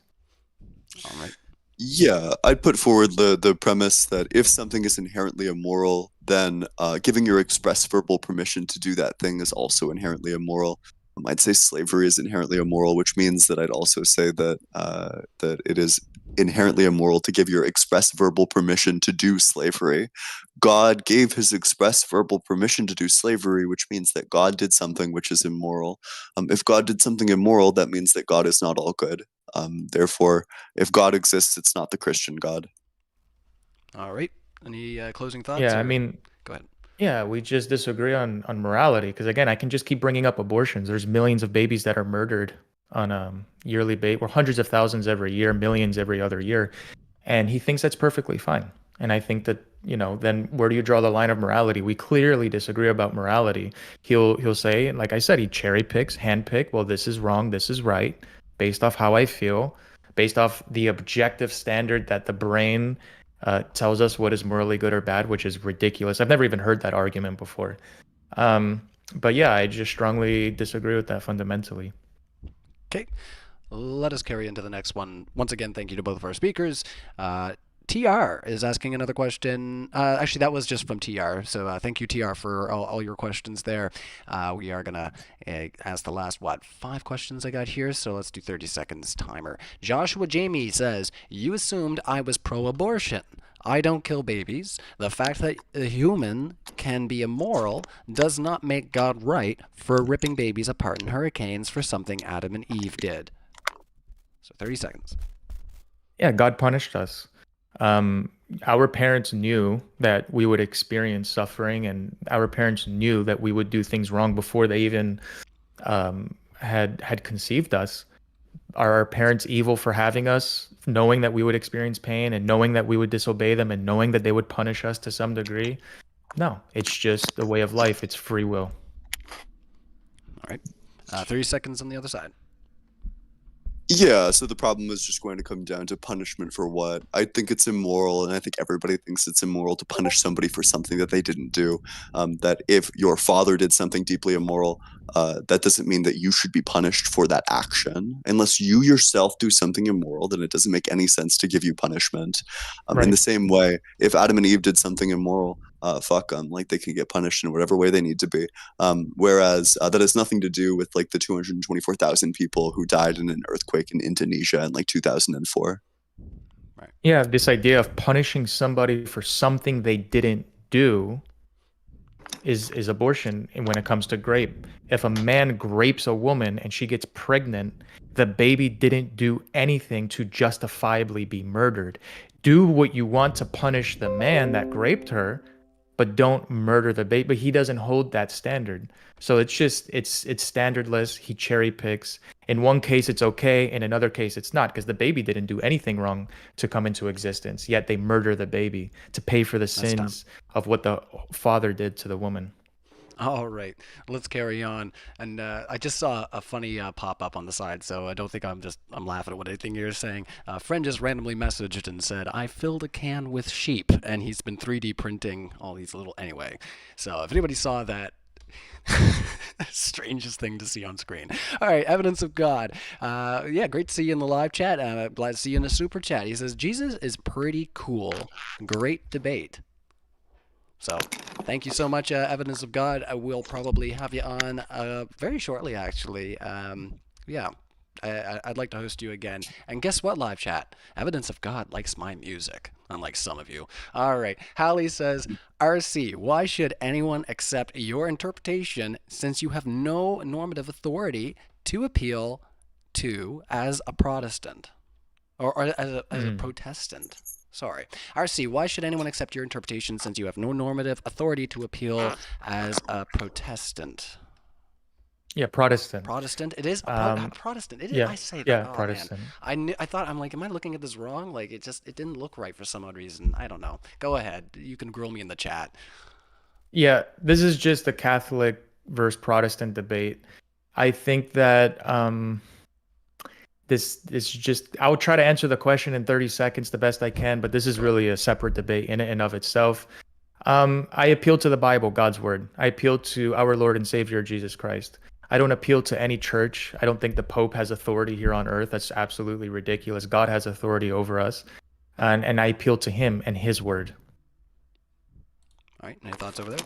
All right. Yeah, I'd put forward the premise that if something is inherently immoral, then giving your express verbal permission to do that thing is also inherently immoral. I'd say slavery is inherently immoral, which means that I'd also say that that it is inherently immoral to give your express verbal permission to do slavery. God gave his express verbal permission to do slavery, which means that God did something which is immoral. If God did something immoral, that means that God is not all good. Therefore, if God exists, it's not the Christian God. All right. Any closing thoughts? Yeah, I or- mean, Go ahead. yeah, we just disagree on morality. Because again, I can just keep bringing up abortions. There's millions of babies that are murdered on a yearly basis, or hundreds of thousands every year, millions every other year, and he thinks that's perfectly fine. And I think that, then where do you draw the line of morality? We clearly disagree about morality. He'll say, like I said, he cherry picks, hand pick. Well, this is wrong, this is right, based off how I feel, based off the objective standard that the brain tells us what is morally good or bad, which is ridiculous. I've never even heard that argument before. But yeah, I just strongly disagree with that fundamentally. Okay. Let us carry into the next one. Once again, thank you to both of our speakers. TR is asking another question. Actually, that was just from TR. So thank you, TR, for all your questions there. We are going to ask the last, 5 questions I got here. So let's do 30 seconds timer. Joshua Jamie says, you assumed I was pro-abortion. I don't kill babies. The fact that a human can be immoral does not make God right for ripping babies apart in hurricanes for something Adam and Eve did. So 30 seconds. Yeah, God punished us. Our parents knew that we would experience suffering, and our parents knew that we would do things wrong before they even had conceived us. Are our parents evil for having us, knowing that we would experience pain and knowing that we would disobey them and knowing that they would punish us to some degree? No, it's just a way of life. It's free will. All right. 30 seconds on the other side. Yeah, so the problem is just going to come down to punishment for what? I think it's immoral, and I think everybody thinks it's immoral to punish somebody for something that they didn't do. That if your father did something deeply immoral, that doesn't mean that you should be punished for that action. Unless you yourself do something immoral, then it doesn't make any sense to give you punishment. In the same way, if Adam and Eve did something immoral, fuck them, like they can get punished in whatever way they need to be. Whereas that has nothing to do with like the 224,000 people who died in an earthquake in Indonesia in like 2004. Right. Yeah, this idea of punishing somebody for something they didn't do is abortion when it comes to grape. If a man grapes a woman and she gets pregnant, the baby didn't do anything to justifiably be murdered. Do what you want to punish the man that graped her, but don't murder the baby. But he doesn't hold that standard. So it's standardless. He cherry picks. In one case, it's okay. In another case, it's not, because the baby didn't do anything wrong to come into existence. Yet they murder the baby to pay for the sins of what the father did to the woman. All right, let's carry on. And I just saw a funny pop-up on the side, so I don't think I'm laughing at what anything you're saying. A friend just randomly messaged and said, I filled a can with sheep, and he's been 3D printing all these little... Anyway, so if anybody saw that, strangest thing to see on screen. All right, evidence of God. Yeah, great to see you in the live chat. Glad to see you in the super chat. He says, Jesus is pretty cool. Great debate. So thank you so much, Evidence of God. I will probably have you on very shortly, actually. Yeah, I'd like to host you again. And guess what, live chat? Evidence of God likes my music, unlike some of you. All right. Hallie says, RC, why should anyone accept your interpretation since you have no normative authority to appeal to as a Protestant? Or as a Protestant? Sorry. RC, why should anyone accept your interpretation since you have no normative authority to appeal as a Protestant? Yeah, Protestant. Protestant? It is Protestant. It is. Yeah, I say that. yeah, Oh, Protestant. Man. I thought, I'm like, am I looking at this wrong? Like, it didn't look right for some odd reason. I don't know. Go ahead. You can grill me in the chat. Yeah, this is just the Catholic versus Protestant debate. I think that this is just, I will try to answer the question in 30 seconds the best I can, but this is really a separate debate in and of itself. I appeal to the Bible, God's word. I appeal to our Lord and Savior, Jesus Christ. I don't appeal to any church. I don't think the Pope has authority here on earth. That's absolutely ridiculous. God has authority over us. And I appeal to him and his word. All right, any thoughts over there?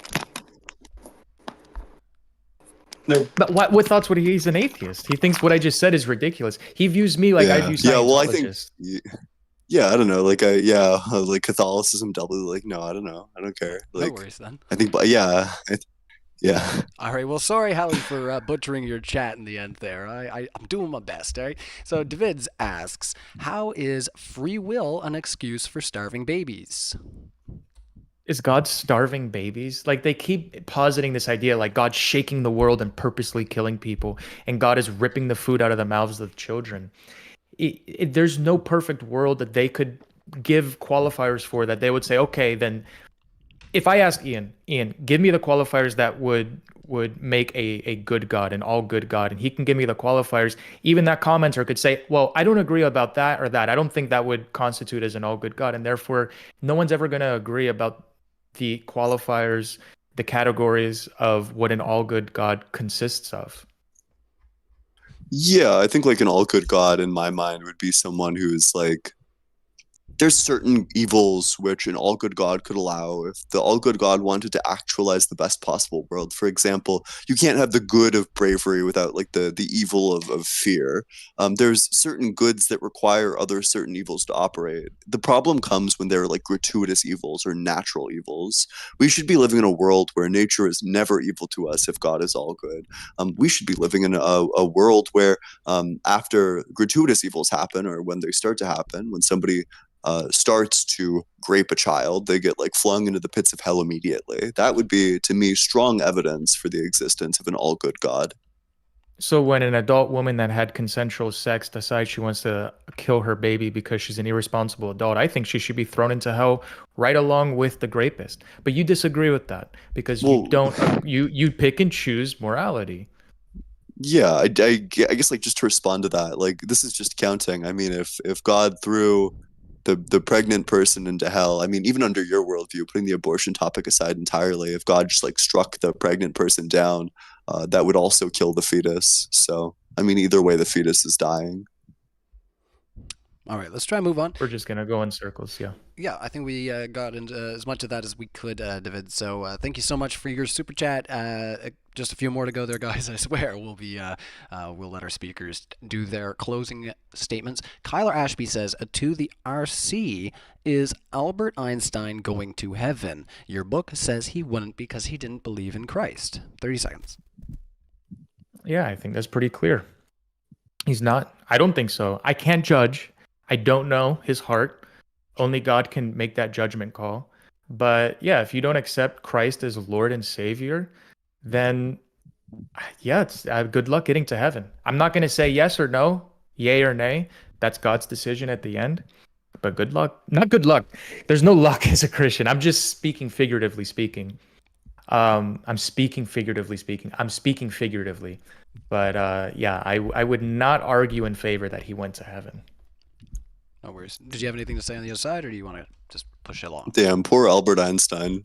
No. But what thoughts would he? He's an atheist. He thinks what I just said is ridiculous. He views me like I view Scientologists. Yeah, well, I think... Yeah, I don't know. Like, like Catholicism doubly. Like, no, I don't know. I don't care. Like, no worries then. I think, but yeah. Yeah. All right. Well, sorry, Hallie, for butchering your chat in the end there. I'm doing my best. All right. So Davids asks, how is free will an excuse for starving babies? Is God starving babies? Like, they keep positing this idea like God's shaking the world and purposely killing people, and God is ripping the food out of the mouths of children. There's no perfect world that they could give qualifiers for that they would say, okay, then if I ask Ian, give me the qualifiers that would make a good God, an all good God, and he can give me the qualifiers, even that commenter could say, well, I don't agree about that or that. I don't think that would constitute as an all good God. And therefore, no one's ever going to agree about the qualifiers, the categories of what an all good God consists of. Yeah, I think like an all good God in my mind would be someone who's like there's certain evils which an all good God could allow if the all good God wanted to actualize the best possible world. For example, you can't have the good of bravery without like the evil of fear. There's certain goods that require other certain evils to operate. The problem comes when they're like gratuitous evils or natural evils. We should be living in a world where nature is never evil to us if God is all good. We should be living in a world where after gratuitous evils happen, or when they start to happen, when somebody starts to grape a child, they get like flung into the pits of hell immediately. That would be, to me, strong evidence for the existence of an all good God. So when an adult woman that had consensual sex decides she wants to kill her baby because she's an irresponsible adult, I think she should be thrown into hell right along with the rapist. But you disagree with that because you Well, don't you pick and choose morality. yeah, I guess like just to respond to that, like this is just counting. I mean, if God threw the pregnant person into hell, I mean, even under your worldview, putting the abortion topic aside entirely, if God just like struck the pregnant person down, that would also kill the fetus. So, I mean, either way, the fetus is dying. All right, let's try and move on. We're just gonna go in circles, yeah. Yeah, I think we got into as much of that as we could, David. So thank you so much for your super chat. Just a few more to go there, guys. I swear we'll let our speakers do their closing statements. Kyler Ashby says, to the RC, is Albert Einstein going to heaven? Your book says he wouldn't because he didn't believe in Christ. 30 seconds. Yeah, I think that's pretty clear. He's not. I don't think so. I can't judge. I don't know his heart. Only God can make that judgment call. But yeah, if you don't accept Christ as Lord and Savior, then yeah, it's good luck getting to heaven. I'm not going to say yes or no, yay or nay. That's God's decision at the end. But good luck. Not good luck. There's no luck as a Christian. I'm just speaking figuratively speaking. I'm speaking figuratively. But yeah, I would not argue in favor that he went to heaven. No worries. Did you have anything to say on the other side, or do you want to just push it along? Damn, poor Albert Einstein.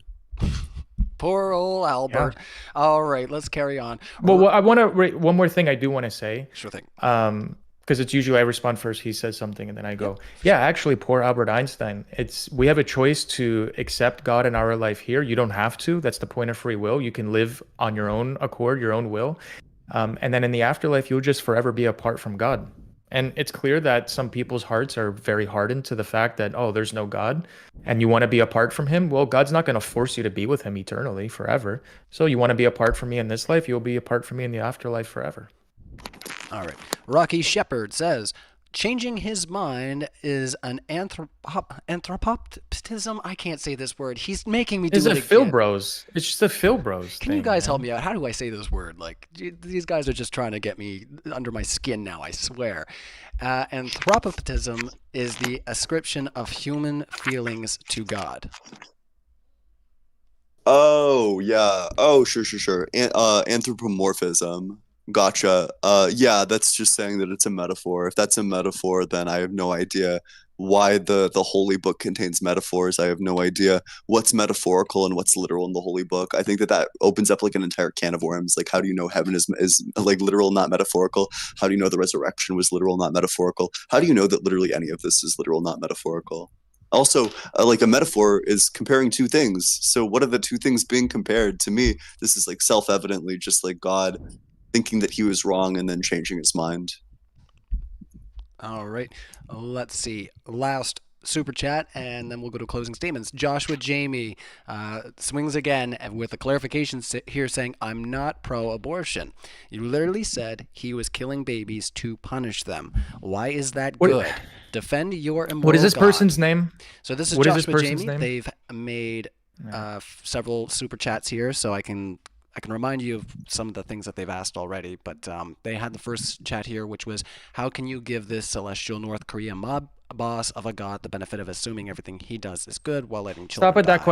Poor old Albert. Yeah. All right, let's carry on. Well, I want to one more thing I do want to say. Sure thing. Because it's usually I respond first, he says something, and then I go, yeah, actually, poor Albert Einstein. We have a choice to accept God in our life here. You don't have to. That's the point of free will. You can live on your own accord, your own will. And then in the afterlife, you'll just forever be apart from God. And it's clear that some people's hearts are very hardened to the fact that, oh, there's no God, and you want to be apart from him. Well, God's not going to force you to be with him eternally, forever. So you want to be apart from me in this life, you'll be apart from me in the afterlife forever. All right. Rocky Shepard says, changing his mind is an anthropoptism. I can't say this word. He's making me do it again. It's a Phil Bros. It's just a Phil Bros thing. Can you guys help me out? How do I say this word? Like, these guys are just trying to get me under my skin now, I swear. Anthropoptism is the ascription of human feelings to God. Oh, yeah. Oh, sure. Anthropomorphism. Gotcha. Yeah, that's just saying that it's a metaphor. If that's a metaphor, then I have no idea why the Holy Book contains metaphors. I have no idea what's metaphorical and what's literal in the Holy Book. I think that opens up like an entire can of worms. Like, how do you know heaven is like literal, not metaphorical? How do you know the resurrection was literal, not metaphorical? How do you know that literally any of this is literal, not metaphorical? Also, like a metaphor is comparing two things. So what are the two things being compared? To me, this is like self-evidently just like God thinking that he was wrong and then changing his mind. All right. Let's see. Last super chat, and then we'll go to closing statements. Joshua Jamie swings again with a clarification here saying, I'm not pro-abortion. You literally said he was killing babies to punish them. Why is that good? Defend your immoral What is this God. Person's name? So this is Joshua Jamie. Name? They've made several super chats here, so I can remind you of some of the things that they've asked already, but they had the first chat here, which was, how can you give this celestial North Korea mob boss of a god the benefit of assuming everything he does is good while letting children Stop at die? that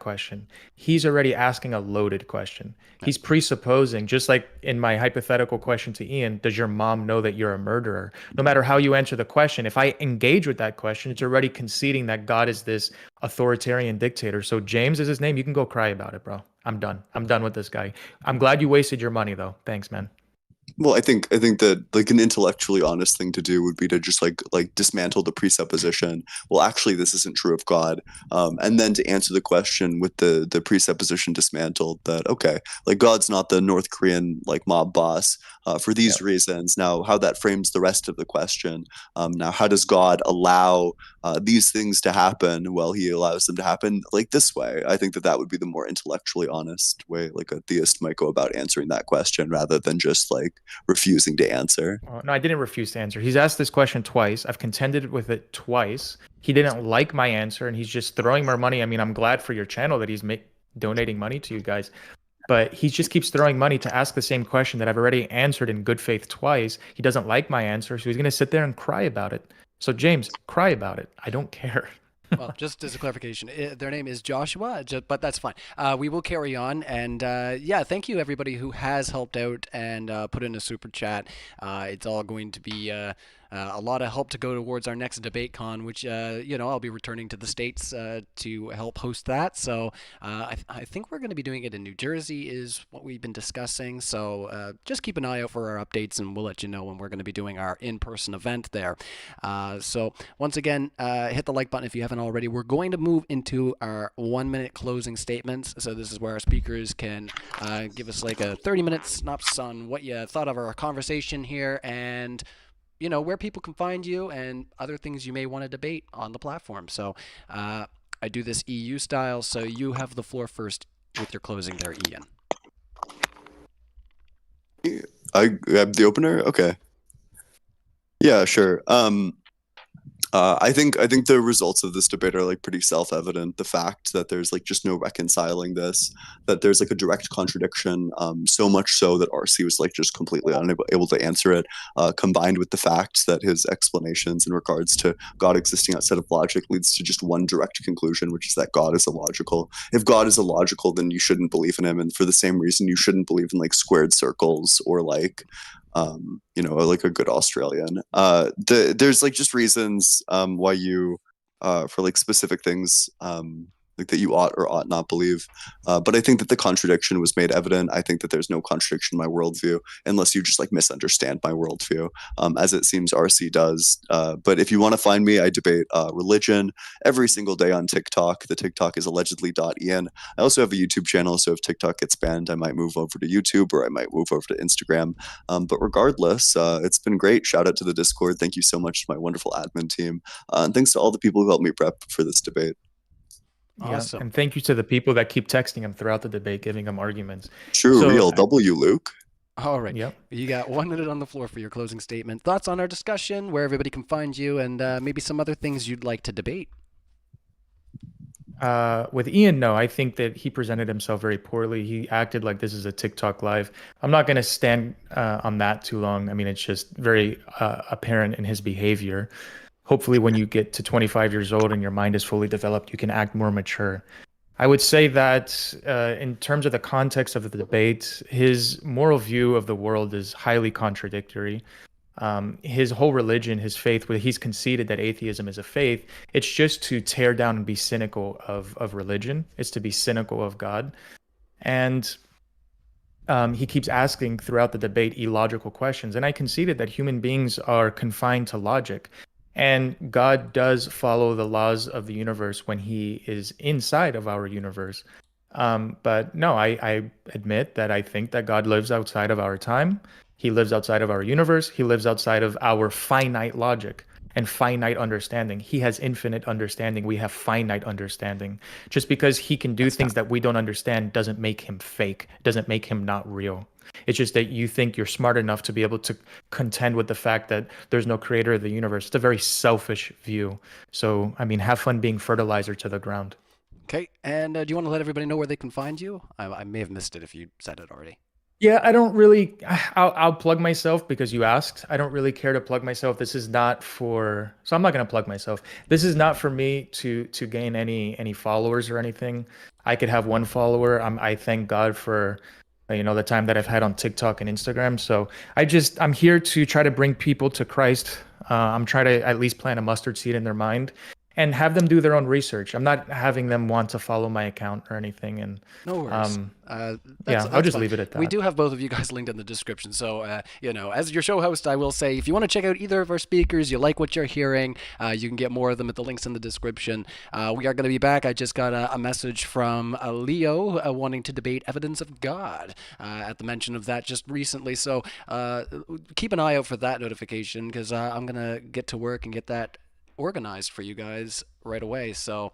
question. He's already asking a loaded question. He's presupposing, just like in my hypothetical question to Ian, does your mom know that you're a murderer? No matter how you answer the question, if I engage with that question, it's already conceding that God is this authoritarian dictator. So James is his name. You can go cry about it, bro. I'm done with this guy. I'm glad you wasted your money, though. Thanks, man. Well, I think that like an intellectually honest thing to do would be to just like dismantle the presupposition. Well, actually, this isn't true of God, and then to answer the question with the presupposition dismantled. That okay, like God's not the North Korean like mob boss for these reasons. Now, how that frames the rest of the question. Now, how does God allow these things to happen? Well, He allows them to happen like this way. I think that that would be the more intellectually honest way, like a theist might go about answering that question, rather than just like refusing to answer. No, I didn't refuse to answer. He's asked this question twice. I've contended with it twice. He didn't like my answer, and he's just throwing more money. I mean, I'm glad for your channel that he's donating money to you guys, but he just keeps throwing money to ask the same question that I've already answered in good faith twice. He doesn't like my answer, so he's going to sit there and cry about it. So James, cry about it. I don't care. Well, just as a clarification, their name is Joshua, but that's fine. We will carry on, and yeah, thank you everybody who has helped out and put in a super chat. It's all going to be a lot of help to go towards our next debate con, which I'll be returning to the States to help host that. So I think we're going to be doing it in New Jersey, is what we've been discussing. So just keep an eye out for our updates, and we'll let you know when we're going to be doing our in-person event there. So once again, hit the like button if you haven't already. We're going to move into our 1-minute closing statements. So this is where our speakers can give us like a 30-minute synopsis on what you thought of our conversation here, and where people can find you and other things you may want to debate on the platform. So I do this EU style, so you have the floor first with your closing there, Ian. I'm the opener. Okay. Yeah, sure. I think the results of this debate are like pretty self-evident. The fact that there's like just no reconciling this, that there's like a direct contradiction, so much so that RC was like just completely unable to answer it, combined with the fact that his explanations in regards to God existing outside of logic leads to just one direct conclusion, which is that God is illogical. If God is illogical, then you shouldn't believe in him, and for the same reason, you shouldn't believe in like squared circles or like like a good Australian. There's like just reasons why you for like specific things like that you ought or ought not believe. But I think that the contradiction was made evident. I think that there's no contradiction in my worldview unless you just like misunderstand my worldview, as it seems RC does. But if you want to find me, I debate religion every single day on TikTok. The TikTok is allegedly.ian. I also have a YouTube channel, so if TikTok gets banned, I might move over to YouTube or I might move over to Instagram. But regardless, it's been great. Shout out to the Discord. Thank you so much to my wonderful admin team. And thanks to all the people who helped me prep for this debate. Awesome. Yeah, and thank you to the people that keep texting him throughout the debate, giving him arguments. True, real. W, Luke. All right. Yep. You got 1 minute on the floor for your closing statement. Thoughts on our discussion, where everybody can find you, and maybe some other things you'd like to debate. With Ian, no, I think that he presented himself very poorly. He acted like this is a TikTok live. I'm not going to stand on that too long. I mean, it's just very apparent in his behavior. Hopefully, when you get to 25 years old and your mind is fully developed, you can act more mature. I would say that in terms of the context of the debate, his moral view of the world is highly contradictory. His whole religion, his faith, where he's conceded that atheism is a faith, it's just to tear down and be cynical of religion. It's to be cynical of God. And he keeps asking throughout the debate illogical questions. And I conceded that human beings are confined to logic. And God does follow the laws of the universe when he is inside of our universe. But no, I admit that I think that God lives outside of our time. He lives outside of our universe. He lives outside of our finite logic and finite understanding. He has infinite understanding. We have finite understanding. Just because he can do things that we don't understand doesn't make him fake, doesn't make him not real. It's just that you think you're smart enough to be able to contend with the fact that there's no creator of the universe. It's a very selfish view. So, I mean, have fun being fertilizer to the ground. Okay, and do you want to let everybody know where they can find you? I may have missed it if you said it already. Yeah, I don't really, I'll plug myself because you asked. I don't really care to plug myself. This is not for, so I'm not going to plug myself. This is not for me to gain any followers or anything. I could have one follower. I thank God for, the time that I've had on TikTok and Instagram. So I'm here to try to bring people to Christ. I'm trying to at least plant a mustard seed in their mind. and have them do their own research. I'm not having them want to follow my account or anything. And no worries. I'll just leave it at that. We do have both of you guys linked in the description. So, as your show host, I will say, if you want to check out either of our speakers, you like what you're hearing, you can get more of them at the links in the description. We are going to be back. I just got a message from Leo wanting to debate evidence of God at the mention of that just recently. So keep an eye out for that notification, because I'm going to get to work and get that organized for you guys right away. So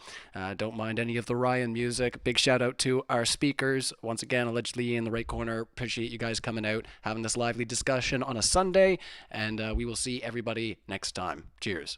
don't mind any of the Ryan music. Big shout out to our speakers. Once again, allegedly in the right corner. Appreciate you guys coming out, having this lively discussion on a Sunday, and we will see everybody next time. Cheers.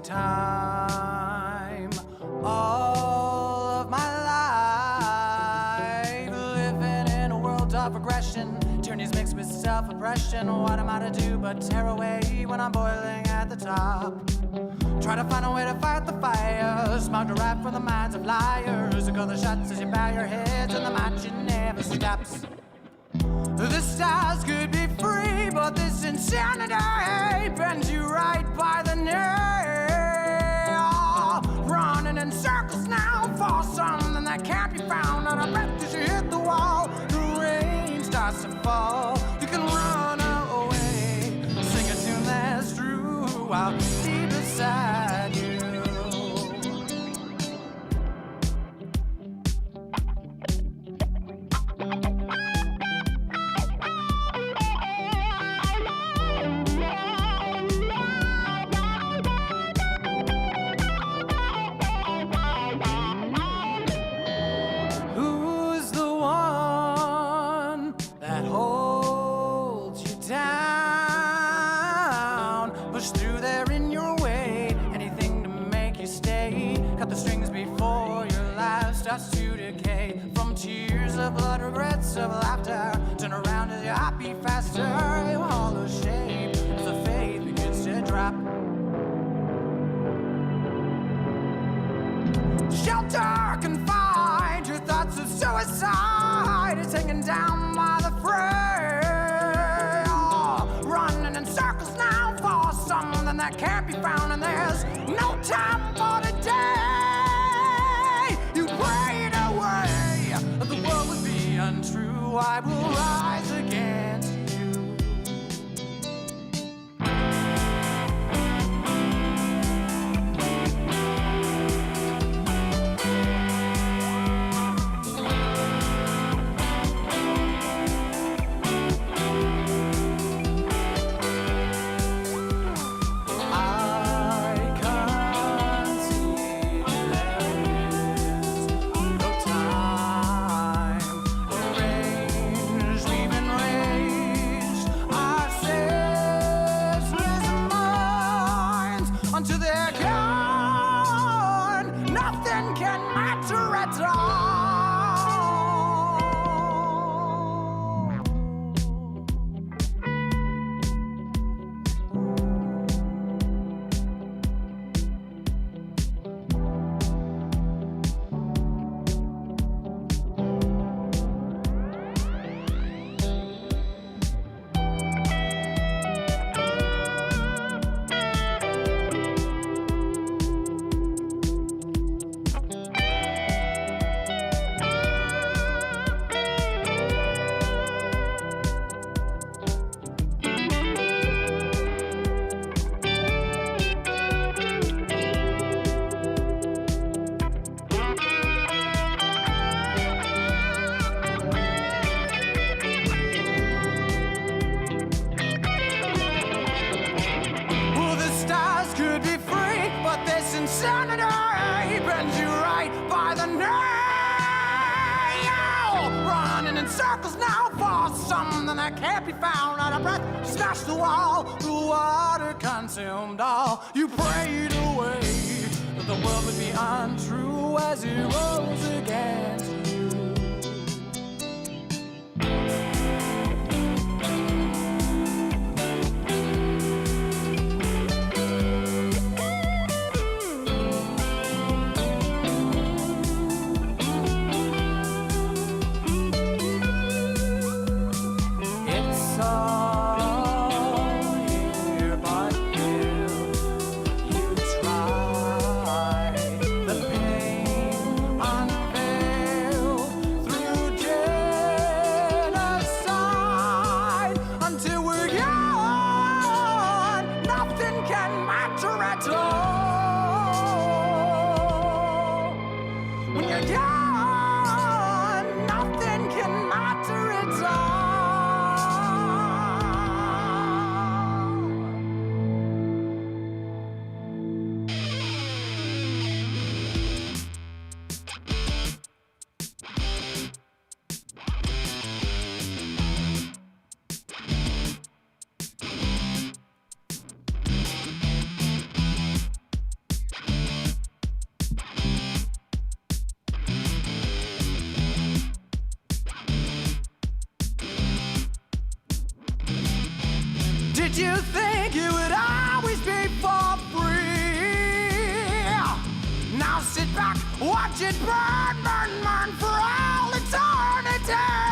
Time, all of my life, living in a world of aggression, tyrannies mixed with self-oppression. What am I to do but tear away when I'm boiling at the top? Try to find a way to fight the fire, smart to rap from the minds of liars. Call the shots as you bow your heads, and the march never stops. The stars could be free, but this insanity bends you right by the knee. Running in circles now for something that can't be found. And I bet as you hit the wall, the rain starts to fall. You can run away, sing a tune that's true. I'll be beside you. Blood, regrets of laughter. Turn around as your heart beat faster. You hollow shape as the faith begins to drop. Shelter can find your thoughts of suicide. It's hanging down by the fray. Oh, running in circles now for something that can't be found. And there's no time for today. You prayed away. The world would be untrue. I will rise against you. I in circles now for something that can't be found. Out of breath, smash the wall, the water consumed all. You prayed away that the world would be untrue as it rose against you. Did you think it would always be for free? Now sit back, watch it burn, burn, burn for all eternity.